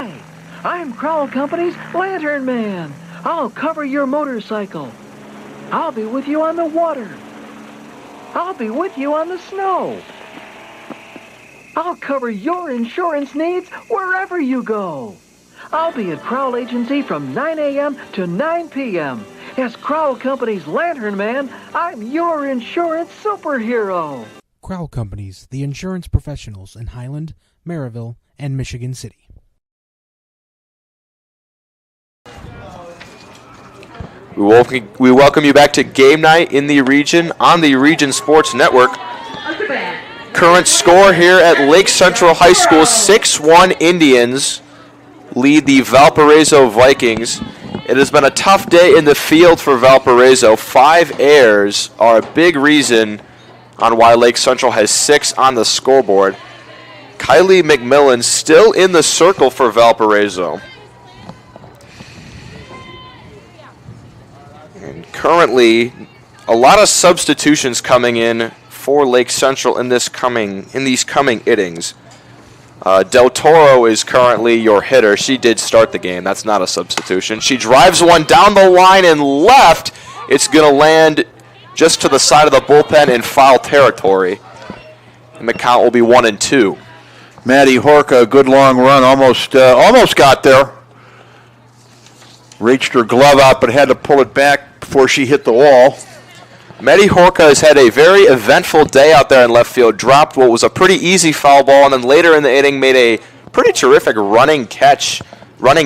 Speaker 10: Hi, I'm Crowell Company's Lantern Man. I'll cover your motorcycle. I'll be with you on the water. I'll be with you on the snow. I'll cover your insurance needs wherever you go. I'll be at Crowell Agency from 9 a.m. to 9 p.m. As Crowell Company's Lantern Man, I'm your insurance superhero.
Speaker 11: Crowell Companies, the insurance professionals in Highland, Maryville, and Michigan City.
Speaker 6: We welcome you back to Game Night in the Region on the Region Sports Network. Current score here at Lake Central High School, 6-1 Indians lead the Valparaiso Vikings. It has been a tough day in the field for Valparaiso. 5 errors are a big reason on why Lake Central has 6 on the scoreboard. Kylie McMillan still in the circle for Valparaiso. And currently, a lot of substitutions coming in for Lake Central in these coming innings. Del Toro is currently your hitter. She did start the game. That's not a substitution. She drives one down the line and left. It's going to land just to the side of the bullpen in foul territory. And the count will be 1-2.
Speaker 1: Maddie Horka, a good long run, almost got there. Reached her glove out, but had to pull it back before she hit the wall.
Speaker 6: Maddie Horka has had a very eventful day out there in left field. Dropped what was a pretty easy foul ball, and then later in the inning made a pretty terrific running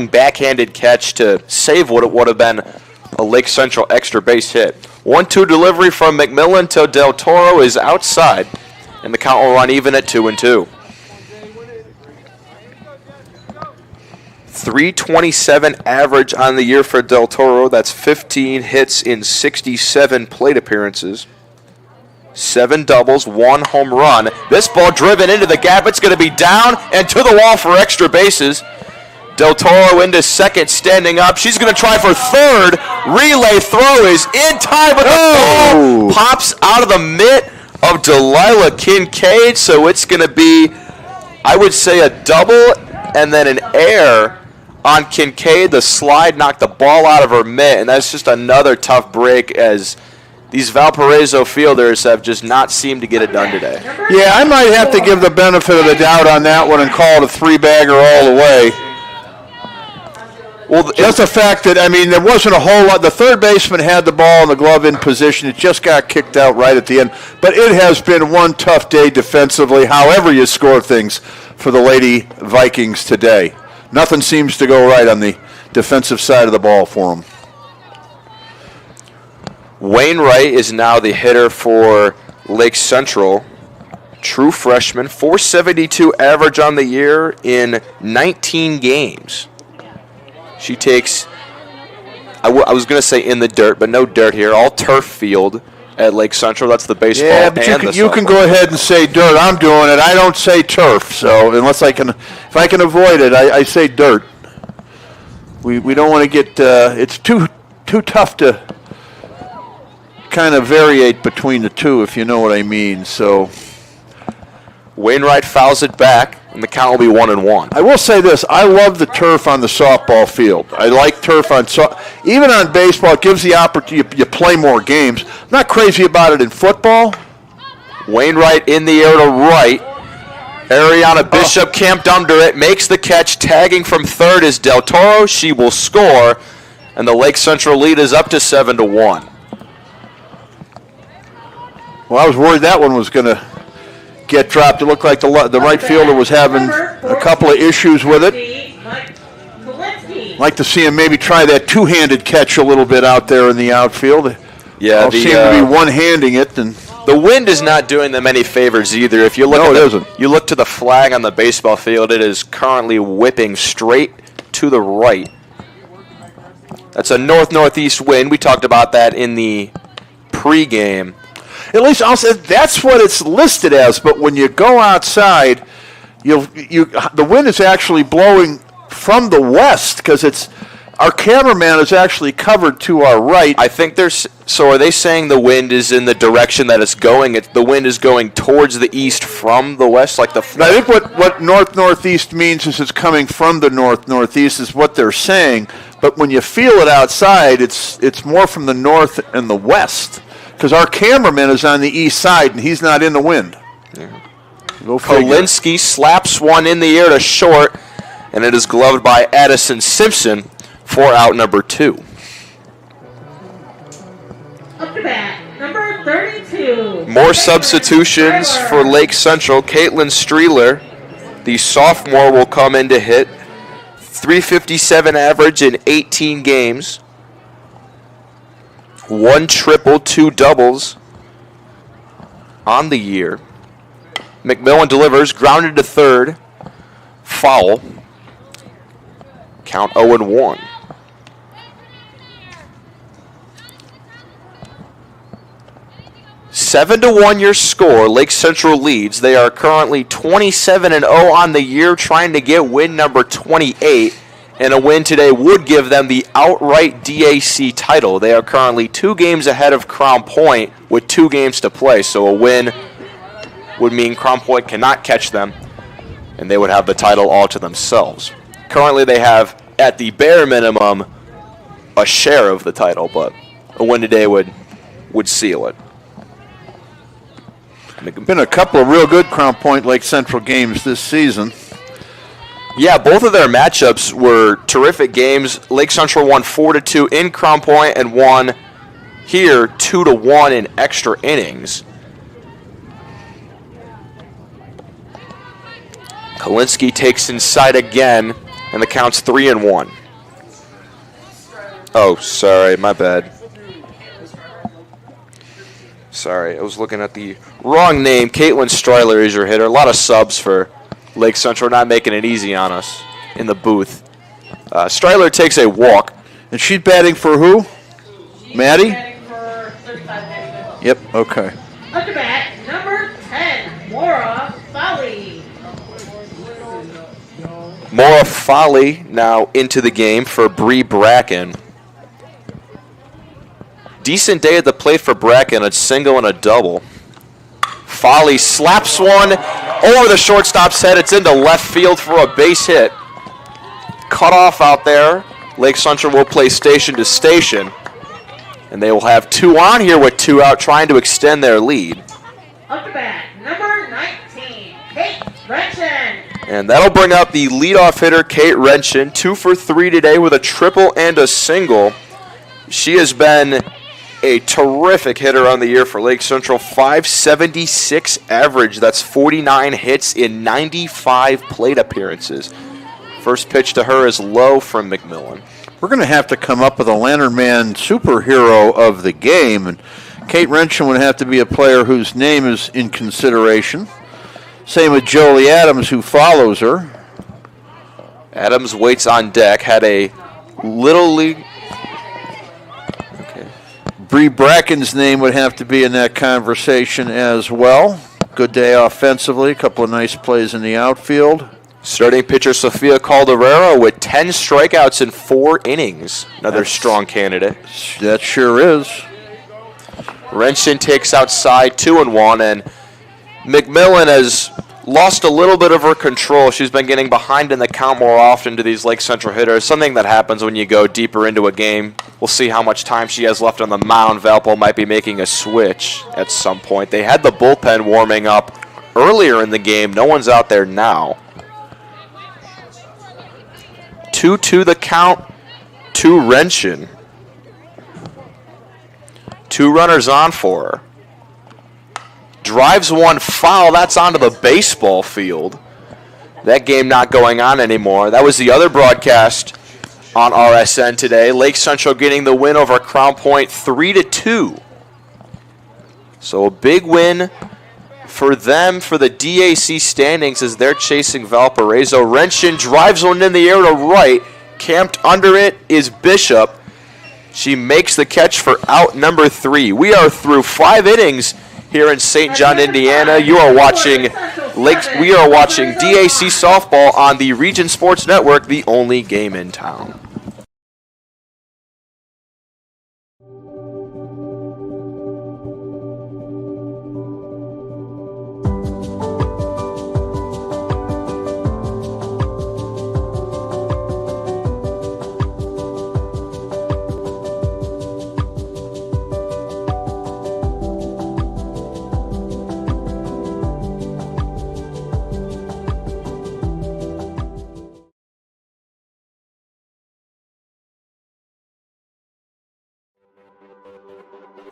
Speaker 6: backhanded catch to save what it would have been a Lake Central extra base hit. 1-2 delivery from McMillan to Del Toro is outside, and the count will run even at 2-2. 327 average on the year for Del Toro. That's 15 hits in 67 plate appearances. 7 doubles, 1 home run. This ball driven into the gap. It's going to be down and to the wall for extra bases. Del Toro into second, standing up. She's going to try for third. Relay throw is in time, but the ball pops out of the mitt of Delilah Kincaid. So it's going to be, I would say, a double and then an error on Kincaid. The slide knocked the ball out of her mitt, and that's just another tough break as these Valparaiso fielders have just not seemed to get it done today.
Speaker 1: Yeah, I might have to give the benefit of the doubt on that one and call it a 3-bagger all the way. Well, just the fact that, there wasn't a whole lot. The third baseman had the ball and the glove in position. It just got kicked out right at the end. But it has been one tough day defensively, however you score things, for the Lady Vikings today. Nothing seems to go right on the defensive side of the ball for them.
Speaker 6: Wainwright is now the hitter for Lake Central. True freshman, 472 average on the year in 19 games. She takes, I was going to say in the dirt, but no dirt here. All turf field at Lake Central. That's the baseball.
Speaker 1: Yeah, but you can go ahead and say dirt. I'm doing it. I don't say turf. So if I can avoid it, I say dirt. We don't want to get. It's too tough to kind of variate between the two, if you know what I mean. So
Speaker 6: Wainwright fouls it back, and the count will be 1-1.
Speaker 1: I will say this. I love the turf on the softball field. I like turf on even on baseball. It gives the opportunity. You play more games. I'm not crazy about it in football.
Speaker 6: Wainwright in the air to right. Ariana Bishop camped under it, makes the catch. Tagging from third is Del Toro. She will score, and the Lake Central lead is up to 7-1.
Speaker 1: Well, I was worried that one was going to get dropped. It looked like the right fielder was having a couple of issues with it. Like to see him maybe try that two-handed catch a little bit out there in the outfield.
Speaker 6: Yeah,
Speaker 1: seem to be one-handing it. And
Speaker 6: the wind is not doing them any favors either. If you look you look to the flag on the baseball field, it is currently whipping straight to the right. That's a north-northeast wind. We talked about that in the pregame.
Speaker 1: At least I'll say that's what it's listed as. But when you go outside, the wind is actually blowing from the west because it's. Our cameraman is actually covered to our right.
Speaker 6: I think there's. So are they saying the wind is in the direction that it's going? The wind is going towards the east from the west, like the.
Speaker 1: I think what north-northeast means is it's coming from the north-northeast is what they're saying. But when you feel it outside, it's more from the north and the west. Because our cameraman is on the east side and he's not in the wind.
Speaker 6: Yeah.
Speaker 1: Go figure.
Speaker 6: Kolinsky slaps one in the air to short, and it is gloved by Addison Simpson for out number 2.
Speaker 8: Up to bat, number 32.
Speaker 6: More substitutions for Lake Central. Caitlin Streeler, the sophomore, will come in to hit. .357 average in 18 games. 1 triple, 2 doubles on the year. McMillan delivers, grounded to third. Foul. Count 0-1. Seven to 1 your score. Lake Central leads. They are currently 27-0 on the year, trying to get win number 28. And a win today would give them the outright DAC title. They are currently 2 games ahead of Crown Point with 2 games to play. So a win would mean Crown Point cannot catch them, and they would have the title all to themselves. Currently they have, at the bare minimum, a share of the title, but a win today would seal it.
Speaker 1: Been a couple of real good Crown Point Lake Central games this season.
Speaker 6: Yeah, both of their matchups were terrific games. Lake Central won 4-2 in Crown Point and won here 2-1 in extra innings. Kolinsky takes inside again, and the count's 3-1. Oh, sorry, my bad. Sorry, I was looking at the wrong name. Caitlin Stryler is your hitter. A lot of subs for Lake Central, not making it easy on us in the booth. Stryler takes a walk.
Speaker 1: And she's batting for who? Maddie?
Speaker 8: Batting for 35.
Speaker 1: Yep, okay.
Speaker 8: Up to bat, number 10, Maura Foley.
Speaker 6: Maura Foley now into the game for Bree Bracken. Decent day at the plate for Bracken, a single and a double. Foley slaps one over the shortstop's head. It's into left field for a base hit. Cut off out there. Lake Central will play station to station. And they will have 2 on here with 2 out, trying to extend their lead.
Speaker 8: Up to bat, number 19, Kate Wrenchen.
Speaker 6: And that'll bring up the leadoff hitter, Kate Wrenchen. 2 for 3 today with a triple and a single. She has been a terrific hitter on the year for Lake Central. .576 average. That's 49 hits in 95 plate appearances. First pitch to her is low from McMillan.
Speaker 1: We're going to have to come up with a Lantern Man superhero of the game. And Kate Wrenchen would have to be a player whose name is in consideration. Same with Jolie Adams, who follows her.
Speaker 6: Adams waits on deck. Had a little league.
Speaker 1: Bree Bracken's name would have to be in that conversation as well. Good day offensively. A couple of nice plays in the outfield.
Speaker 6: Starting pitcher Sofia Calderero with 10 strikeouts in 4 innings. Another strong candidate.
Speaker 1: That sure is.
Speaker 6: Wrenchen takes outside 2-1, and McMillan has lost a little bit of her control. She's been getting behind in the count more often to these Lake Central hitters, something that happens when you go deeper into a game. We'll see how much time she has left on the mound. Valpo might be making a switch at some point. They had the bullpen warming up earlier in the game. No one's out there now. 2-2 the count to Wrenchen. 2 runners on for her. Drives one foul. That's onto the baseball field. That game not going on anymore. That was the other broadcast on RSN today. Lake Central getting the win over Crown Point 3-2. So a big win for them for the DAC standings as they're chasing Valparaiso. Wrenchen drives one in the air to right. Camped under it is Bishop. She makes the catch for out number 3. We are through 5 innings here in St. John, Indiana. We are watching DAC softball on the Region Sports Network, the only game in town.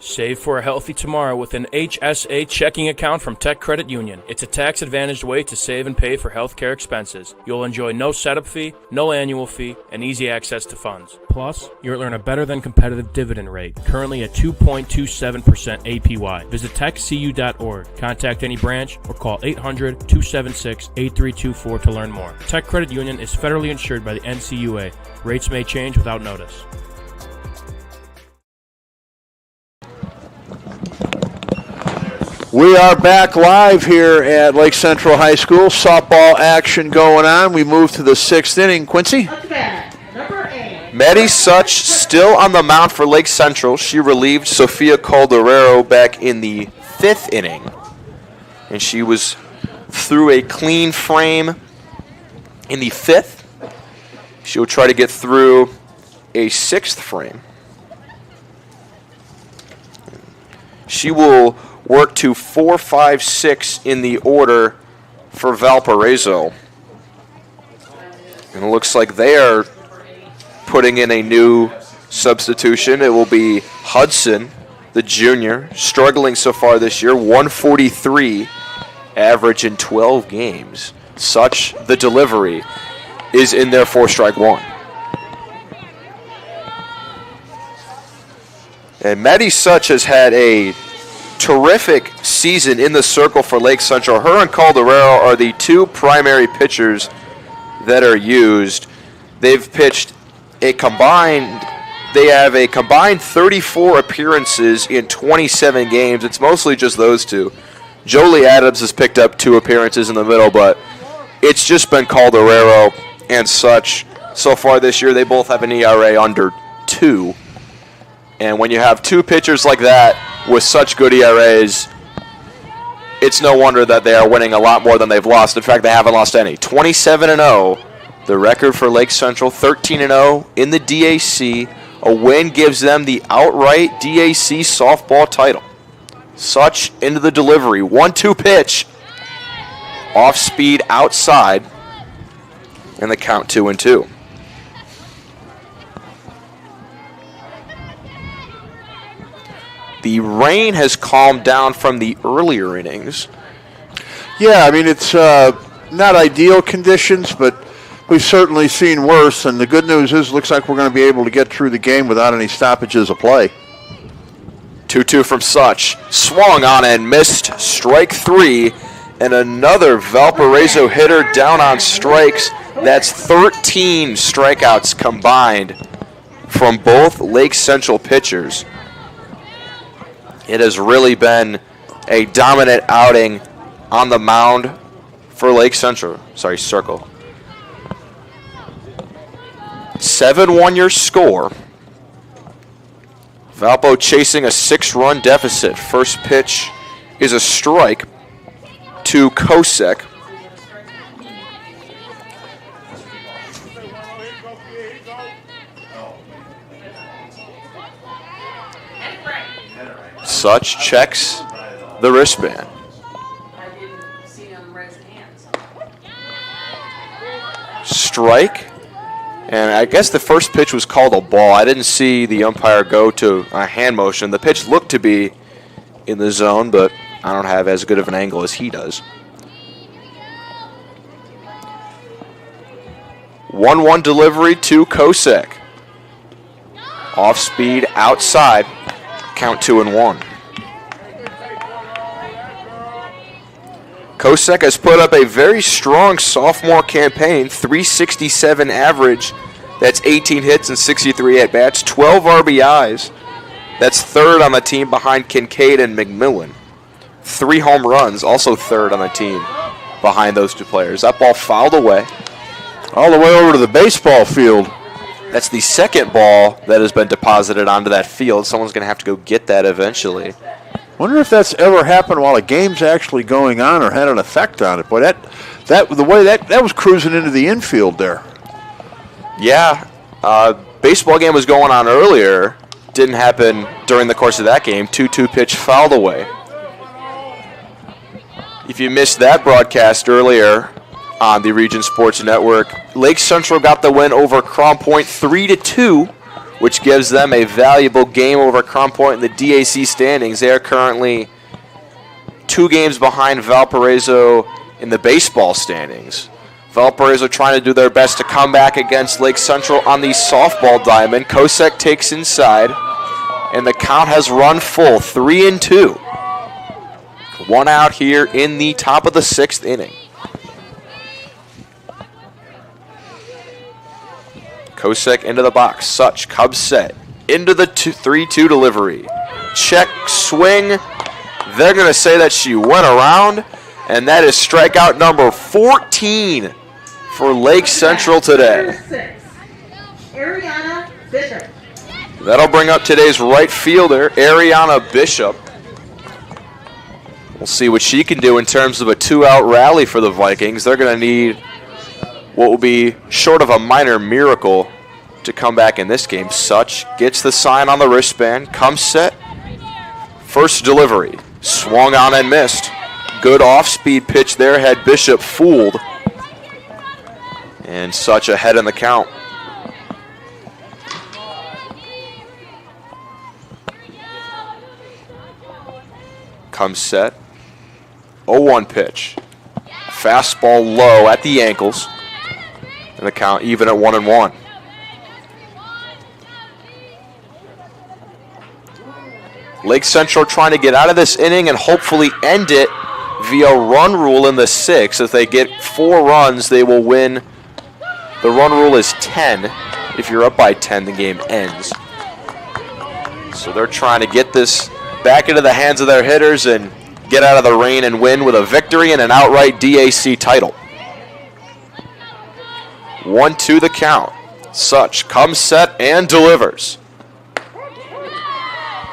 Speaker 12: Save for a healthy tomorrow with an HSA checking account from Tech Credit Union. It's a tax-advantaged way to save and pay for healthcare expenses. You'll enjoy no setup fee, no annual fee, and easy access to funds. Plus, you'll earn a better-than-competitive dividend rate, currently at 2.27% APY. Visit techcu.org, contact any branch, or call 800-276-8324 to learn more. Tech Credit Union is federally insured by the NCUA. Rates may change without notice.
Speaker 1: We are back live here at Lake Central High School. Softball action going on. We move to the 6th inning. Quincy?
Speaker 6: Maddie Such still on the mound for Lake Central. She relieved Sofia Calderero back in the 5th inning. And she was through a clean frame in the 5th. She'll try to get through a 6th frame. She will work to 4, 5, 6 in the order for Valparaiso. And it looks like they are putting in a new substitution. It will be Hudson, the junior, struggling so far this year, 143 average in 12 games. Such, the delivery, is in there for strike one. And Maddie Such has had a terrific season in the circle for Lake Central. Her and Calderero are the two primary pitchers that are used. They've pitched they have a combined 34 appearances in 27 games. It's mostly just those two. Jolie Adams has picked up 2 appearances in the middle, but it's just been Calderero and Such. So far this year, they both have an ERA under 2. And when you have 2 pitchers like that with such good ERAs, it's no wonder that they are winning a lot more than they've lost. In fact, they haven't lost any. 27-0, the record for Lake Central. 13-0 in the DAC. A win gives them the outright DAC softball title. Such into the delivery. 1-2 pitch. Off speed outside. And the count 2-2. The rain has calmed down from the earlier innings.
Speaker 1: Yeah, I mean, it's not ideal conditions, but we've certainly seen worse. And the good news is it looks like we're going to be able to get through the game without any stoppages of play.
Speaker 6: 2-2 from Such. Swung on and missed. Strike 3. And another Valparaiso hitter down on strikes. That's 13 strikeouts combined from both Lake Central pitchers. It has really been a dominant outing on the mound for Lake Central. Circle. 7-1 your score. Valpo chasing a 6-run deficit. First pitch is a strike to Kosek. Such checks the wristband. Strike. And I guess the first pitch was called a ball. I didn't see the umpire go to a hand motion. The pitch looked to be in the zone, but I don't have as good of an angle as he does. 1-1 delivery to Kosek. Off speed outside. Count 2-1. Kosek has put up a very strong sophomore campaign, 367 average. That's 18 hits and 63 at-bats, 12 RBIs. That's third on the team behind Kincaid and McMillan. 3 home runs, also third on the team behind those 2 players. That ball fouled away.
Speaker 1: All the way over to the baseball field.
Speaker 6: That's the second ball that has been deposited onto that field. Someone's going to have to go get that eventually.
Speaker 1: Wonder if that's ever happened while a game's actually going on or had an effect on it. Boy, the way that was cruising into the infield there.
Speaker 6: Yeah, baseball game was going on earlier. Didn't happen during the course of that game. 2-2 pitch fouled away. If you missed that broadcast earlier on the Region Sports Network, Lake Central got the win over Crown Point 3-2 which gives them a valuable game over Crown Point in the DAC standings. They are currently 2 games behind Valparaiso in the baseball standings. Valparaiso trying to do their best to come back against Lake Central on the softball diamond. Kosek takes inside, and the count has run full, 3-2. 1 out here in the top of the 6th inning. Kosek into the box. Such, Cubs set. Into the 3-2 delivery. Check, swing. They're going to say that she went around, and that is strikeout number 14 for Lake Central today.
Speaker 8: Ariana Bishop.
Speaker 6: That'll bring up today's right fielder, Ariana Bishop. We'll see what she can do in terms of a 2-out rally for the Vikings. They're going to need what will be short of a minor miracle to come back in this game. Such gets the sign on the wristband, comes set. First delivery, swung on and missed. Good off-speed pitch there, had Bishop fooled. And Such ahead in the count. Comes set. 0-1 pitch. Fastball low at the ankles. And the count even at 1-1. Lake Central trying to get out of this inning and hopefully end it via run rule in the 6th. If they get 4 runs, they will win. The run rule is 10. If you're up by 10, the game ends. So they're trying to get this back into the hands of their hitters and get out of the rain and win with a victory and an outright DAC title. 1-2 the count. Such comes set and delivers.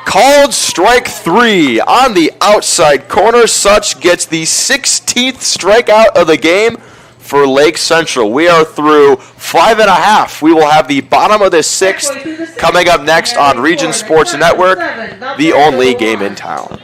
Speaker 6: Called strike 3 on the outside corner. Such gets the 16th strikeout of the game for Lake Central. We are through 5.5. We will have the bottom of the 6th coming up next on Region Sports Network, the only game in town.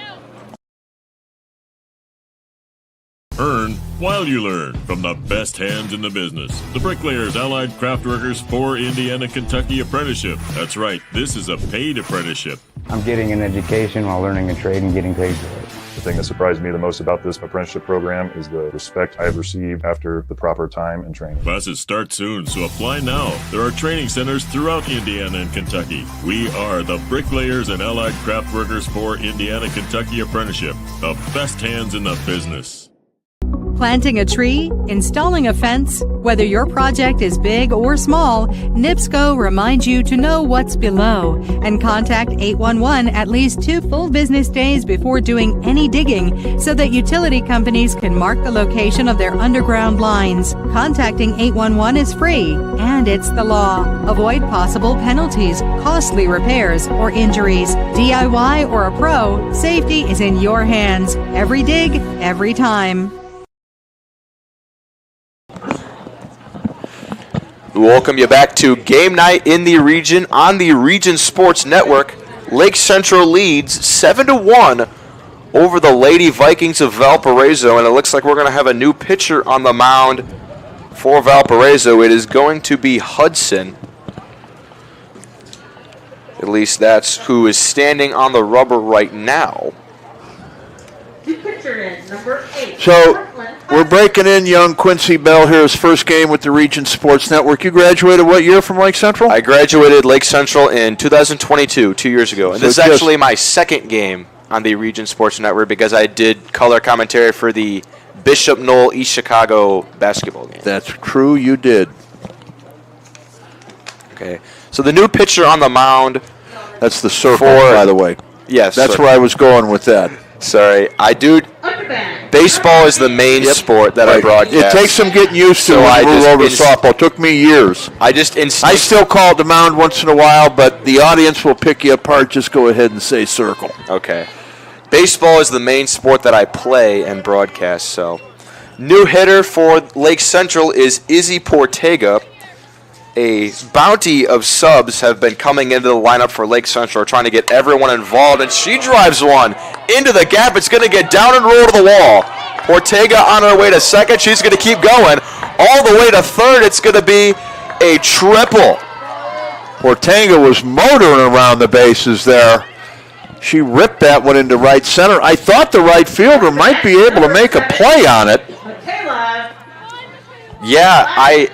Speaker 13: Earn while you learn from the best hands in the business. The Bricklayers Allied Craftworkers for Indiana Kentucky Apprenticeship. That's right, this is a paid apprenticeship.
Speaker 14: I'm getting an education while learning a trade and getting paid for it.
Speaker 15: The thing that surprised me the most about this apprenticeship program is the respect I have received after the proper time and training.
Speaker 13: Classes start soon, so apply now. There are training centers throughout Indiana and Kentucky. We are the Bricklayers and Allied Craftworkers for Indiana Kentucky Apprenticeship. The best hands in the business.
Speaker 16: Planting a tree, installing a fence, whether your project is big or small, NIPSCO reminds you to know what's below and contact 811 at least 2 full business days before doing any digging so that utility companies can mark the location of their underground lines. Contacting 811 is free and it's the law. Avoid possible penalties, costly repairs, or injuries. DIY or a pro, safety is in your hands. Every dig, every time.
Speaker 6: We welcome you back to Game Night in the Region on the Region Sports Network. Lake Central leads 7-1 over the Lady Vikings of Valparaiso, and it looks like we're going to have a new pitcher on the mound for Valparaiso. It is going to be Hudson. At least that's who is standing on the rubber right now.
Speaker 1: So we're breaking in young Quincy Bell here, his first game with the Region Sports Network. You graduated what year from Lake Central?
Speaker 6: I graduated Lake Central in 2022, 2 years ago. And
Speaker 1: So
Speaker 6: this is actually my second game on the Region Sports Network because I did color commentary for the Bishop Knoll East Chicago basketball game.
Speaker 1: That's true, you did.
Speaker 6: Okay, so the new pitcher on the mound.
Speaker 1: That's the circle, by the way.
Speaker 6: Yes.
Speaker 1: That's where I was going with that.
Speaker 6: Sorry, I do. Baseball is the main sport that I broadcast.
Speaker 1: It takes some getting used to
Speaker 6: So
Speaker 1: when
Speaker 6: I
Speaker 1: you move
Speaker 6: just
Speaker 1: over to softball. It took me years.
Speaker 6: I
Speaker 1: still call it the mound once in a while, but the audience will pick you apart. Just go ahead and say circle.
Speaker 6: Okay. Baseball is the main sport that I play and broadcast. So, new hitter for Lake Central is Izzy Portega. A bounty of subs have been coming into the lineup for Lake Central, trying to get everyone involved, and she drives one into the gap. It's going to get down and roll to the wall. Portega on her way to second. She's going to keep going all the way to third. It's going to be a triple.
Speaker 1: Ortega was motoring around the bases there. She ripped that one into right center. I thought the right fielder might be able to make a play on it.
Speaker 6: Yeah, I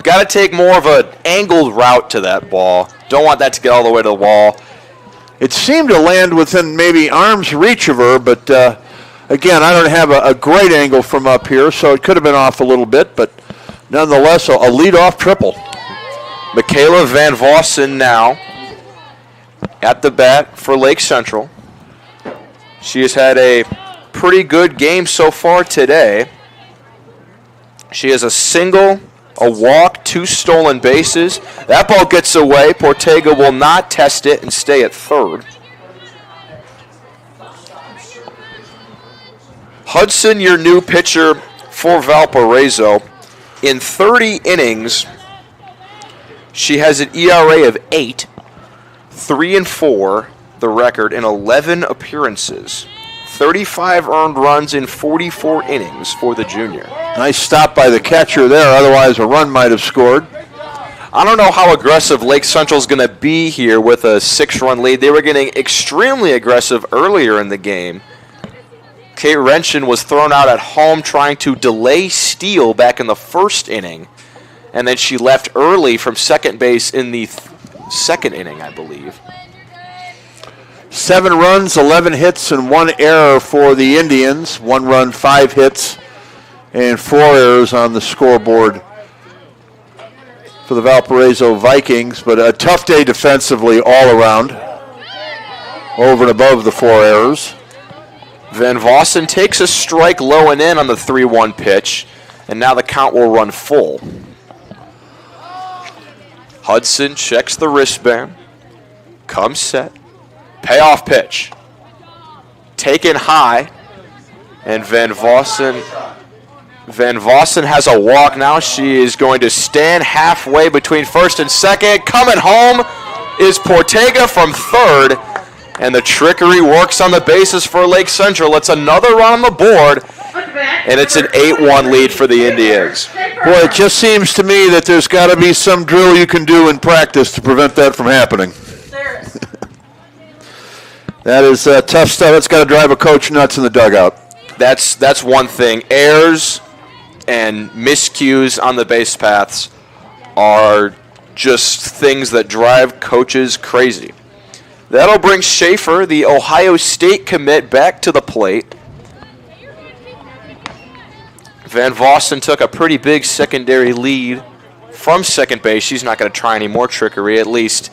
Speaker 6: got to take more of an angled route to that ball. Don't want that to get all the way to the wall.
Speaker 1: It seemed to land within maybe arm's reach of her, but again, I don't have a great angle from up here, so it could have been off a little bit, but nonetheless, a leadoff triple.
Speaker 6: Michaela Van Vossen now at the bat for Lake Central. She has had a pretty good game so far today. She has a single, a walk, 2 stolen bases. That ball gets away. Ortega will not test it and stay at third. Hudson, your new pitcher for Valparaiso. In 30 innings, she has an ERA of 8, 3-4, the record, in 11 appearances. 35 earned runs in 44 innings for the junior.
Speaker 1: Nice stop by the catcher there, otherwise a run might have scored.
Speaker 6: I don't know how aggressive Lake Central's going to be here with a 6-run lead. They were getting extremely aggressive earlier in the game. Kate Renshin was thrown out at home trying to delay steal back in the first inning, and then she left early from second base in the second inning, I believe.
Speaker 1: 7 runs, 11 hits, and 1 error for the Indians. 1 run, 5 hits, and 4 errors on the scoreboard for the Valparaiso Vikings. But a tough day defensively all around, over and above the 4 errors.
Speaker 6: Van Vossen takes a strike low and in on the 3-1 pitch, and now the count will run full. Hudson checks the wristband, comes set. Payoff pitch. Taken high. And Van Vossen has a walk now. She is going to stand halfway between first and second. Coming home is Ortega from third. And the trickery works on the bases for Lake Central. It's another run on the board. And it's an 8-1 lead for the Indians.
Speaker 1: Boy, it just seems to me that there's got to be some drill you can do in practice to prevent that from happening. That is tough stuff. That's got to drive a coach nuts in the dugout.
Speaker 6: That's one thing. Errors and miscues on the base paths are just things that drive coaches crazy. That'll bring Schaefer, the Ohio State commit, back to the plate. Van Vossen took a pretty big secondary lead from second base. She's not going to try any more trickery, at least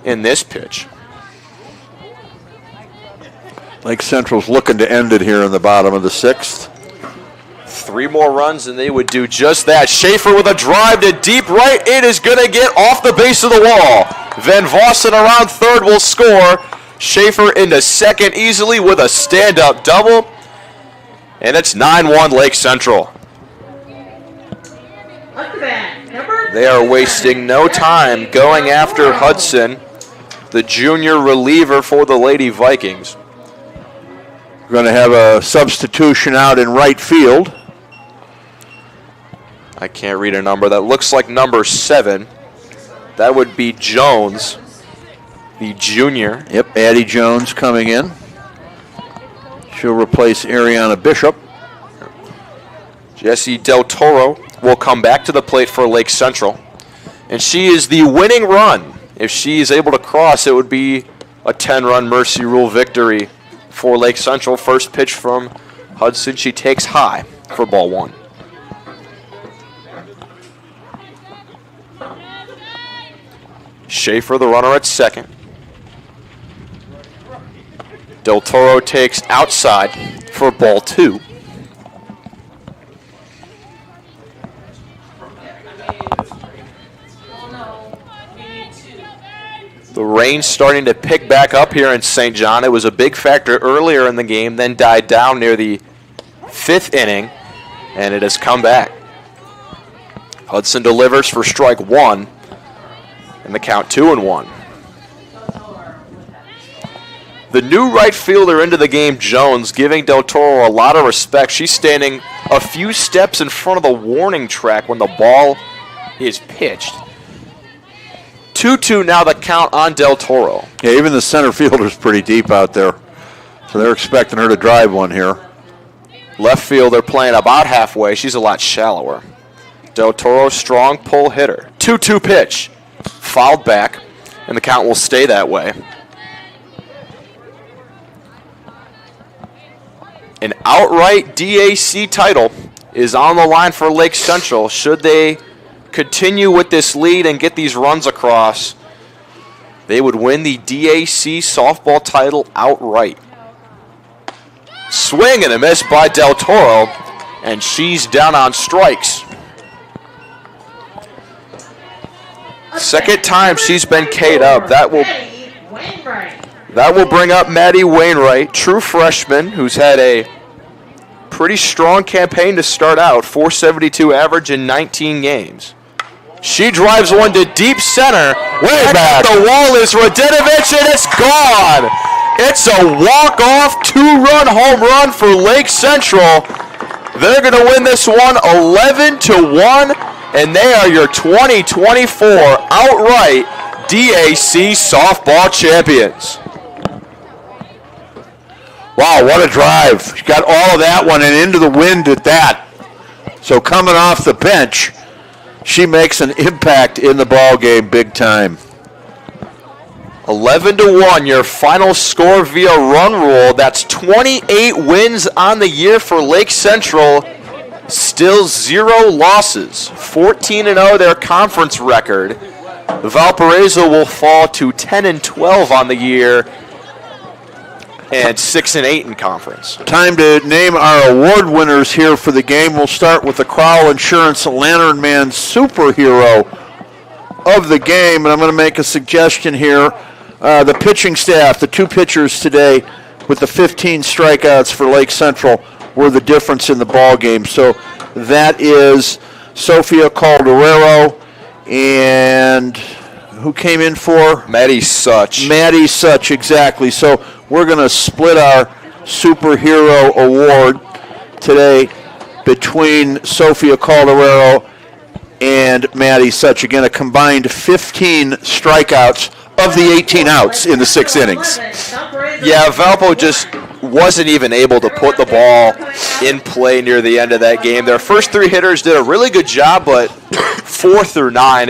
Speaker 6: in this pitch.
Speaker 1: Lake Central's looking to end it here in the bottom of the 6th.
Speaker 6: 3 more runs and they would do just that. Schaefer with a drive to deep right. It is going to get off the base of the wall. Van Vossen around third will score. Schaefer into second easily with a stand-up double. And it's 9-1 Lake Central. They are wasting no time going after Hudson, the junior reliever for the Lady Vikings.
Speaker 1: We're going to have a substitution out in right field.
Speaker 6: I can't read a number. That looks like number 7. That would be Jones, the junior.
Speaker 1: Yep, Addie Jones coming in. She'll replace Ariana Bishop.
Speaker 6: Jessie Del Toro will come back to the plate for Lake Central. And she is the winning run. If she is able to cross, it would be a 10-run Mercy Rule victory for Lake Central. First pitch from Hudson. She takes high for ball 1. Schaefer, the runner at second. Del Toro takes outside for ball 2. The rain's starting to pick back up here in St. John. It was a big factor earlier in the game, then died down near the 5th inning, and it has come back. Hudson delivers for strike 1, and the count 2-1. The new right fielder into the game, Jones, giving Del Toro a lot of respect. She's standing a few steps in front of the warning track when the ball is pitched. 2-2 now the count on Del Toro.
Speaker 1: Yeah, even the center fielder's pretty deep out there. So they're expecting her to drive one here.
Speaker 6: Left field, they're playing about halfway. She's a lot shallower. Del Toro, strong pull hitter. 2-2 pitch. Fouled back, and the count will stay that way. An outright DAC title is on the line for Lake Central. Should they continue with this lead and get these runs across, they would win the DAC softball title outright. Swing and a miss by Del Toro, and she's down on strikes. Second time she's been K'd up. That will bring up Maddie Wainwright, true freshman, who's had a pretty strong campaign to start out, 472 average in 19 games. She drives one to deep center. Way back. The wall is Radinovich, and it's gone. It's a walk-off two-run home run for Lake Central. They're going to win this one 11-1, and they are your 2024 outright DAC softball champions.
Speaker 1: Wow, what a drive. She got all of that one and into the wind at that. So coming off the bench, she makes an impact in the ball game big time.
Speaker 6: 11-1, your final score via run rule. That's 28 wins on the year for Lake Central. Still 0 losses. 14-0 their conference record. Valparaiso will fall to 10-12 on the year and 6-8 in conference.
Speaker 1: Time to name our award winners here for the game. We'll start with the Crowell Insurance Lantern Man superhero of the game, and I'm going to make a suggestion here. The pitching staff, the 2 pitchers today with the 15 strikeouts for Lake Central were the difference in the ball game. So that is Sophia Calderero and who came in for?
Speaker 6: Maddie Such.
Speaker 1: Maddie Such, exactly. So we're going to split our superhero award today between Sophia Calderero and Maddie Such. Again, a combined 15 strikeouts of the 18 outs in the 6 innings.
Speaker 6: Yeah, Valpo just wasn't even able to put the ball in play near the end of that game. Their first 3 hitters did a really good job, but 4 through 9,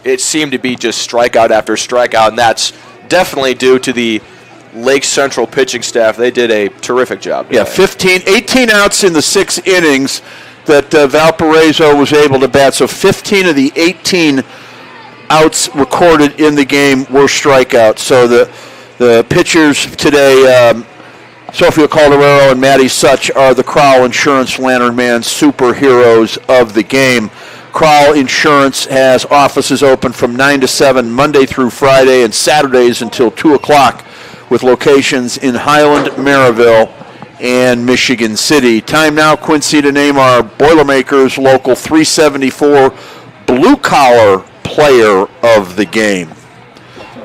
Speaker 6: it seemed to be just strikeout after strikeout, and that's definitely due to the Lake Central pitching staff. They did a terrific job today.
Speaker 1: Yeah, 18 outs in the 6 innings that Valparaiso was able to bat. So 15 of the 18 outs recorded in the game were strikeouts. So the pitchers today, Sophia Calderero and Maddie Such, are the Crowell Insurance Lantern Man superheroes of the game. Crowell Insurance has offices open from 9 to 7 Monday through Friday and Saturdays until 2 o'clock with locations in Highland, Maryville, and Michigan City. Time now, Quincy, to name our Boilermakers Local 374 blue-collar player of the game.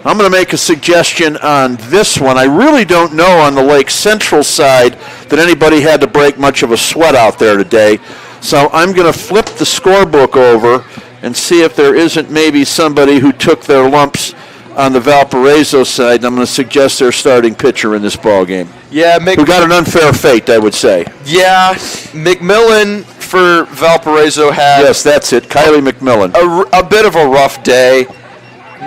Speaker 1: I'm going to make a suggestion on this one. I really don't know on the Lake Central side that anybody had to break much of a sweat out there today. So I'm going to flip the scorebook over and see if there isn't maybe somebody who took their lumps on the Valparaiso side. And I'm going to suggest their starting pitcher in this ball game.
Speaker 6: Yeah,
Speaker 1: who got an unfair fate, I would say.
Speaker 6: Yeah, McMillan for Valparaiso had...
Speaker 1: Yes, that's it, Kylie McMillan.
Speaker 6: A bit of a rough day.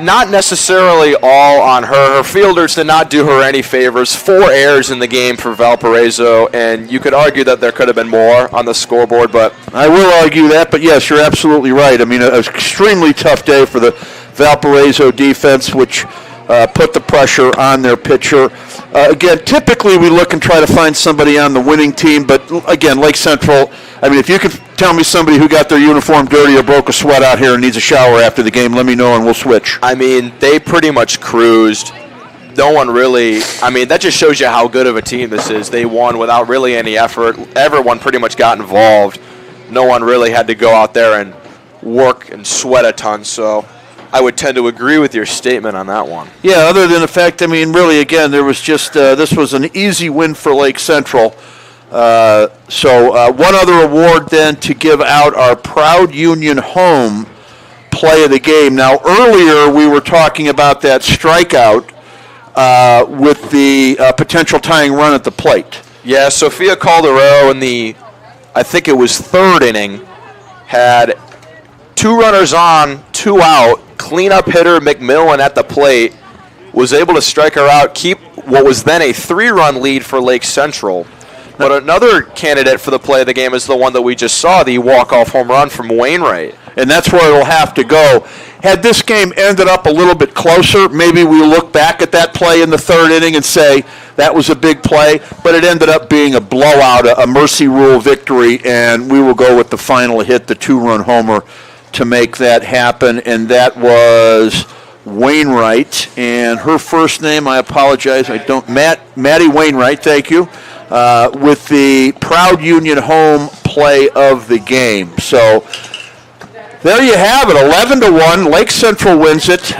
Speaker 6: Not necessarily all on her. Her fielders did not do her any favors. 4 errors in the game for Valparaiso, and you could argue that there could have been more on the scoreboard, but...
Speaker 1: I will argue that, but yes, you're absolutely right. I mean, an extremely tough day for the Valparaiso defense, which put the pressure on their pitcher. Again, typically we look and try to find somebody on the winning team, but again, Lake Central, I mean, if you could tell me somebody who got their uniform dirty or broke a sweat out here and needs a shower after the game, let me know and we'll switch.
Speaker 6: I mean, they pretty much cruised. No one really, I mean, that just shows you how good of a team this is. They won without really any effort. Everyone pretty much got involved. No one really had to go out there and work and sweat a ton, so I would tend to agree with your statement on that one.
Speaker 1: Yeah, other than the fact, I mean, really, again, there was just, this was an easy win for Lake Central. So one other award then to give out, our Proud Union Home play of the game. Now, earlier we were talking about that strikeout with the potential tying run at the plate.
Speaker 6: Yeah, Sofia Calderero in the, I think it was third inning, had 2 runners on, 2 out, cleanup hitter McMillan at the plate, was able to strike her out, keep what was then a 3-run lead for Lake Central. But another candidate for the play of the game is the one that we just saw, the walk-off home run from Wainwright.
Speaker 1: And that's where it'll have to go. Had this game ended up a little bit closer, maybe we look back at that play in the third inning and say that was a big play, but it ended up being a blowout, a mercy rule victory, and we will go with the final hit, the 2-run homer, to make that happen, and that was Wainwright, and her first name, I apologize, I don't, Maddie Wainwright, thank you, with the Proud Union home play of the game. So there you have it, 11-1. Lake Central wins it.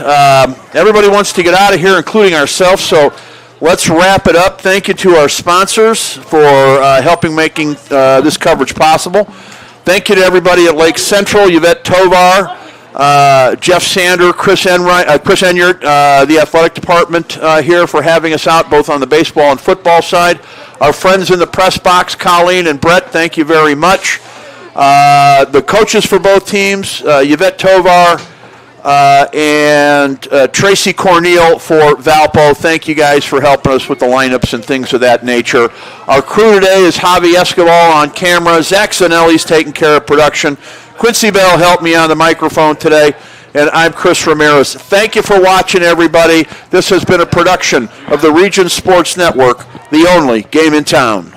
Speaker 1: Everybody wants to get out of here, including ourselves, so let's wrap it up. Thank you to our sponsors for helping making this coverage possible. Thank you to everybody at Lake Central, Yvette Tovar, Jeff Sander, Chris Enyart, the athletic department here for having us out both on the baseball and football side. Our friends in the press box, Colleen and Brett, thank you very much. The coaches for both teams, Yvette Tovar and Tracy Cornell for Valpo. Thank you guys for helping us with the lineups and things of that nature. Our crew today is Javi Escobar on camera. Zach Zanelli's taking care of production. Quincy Bell helped me on the microphone today. And I'm Chris Ramirez. Thank you for watching, everybody. This has been a production of the Region Sports Network, the only game in town.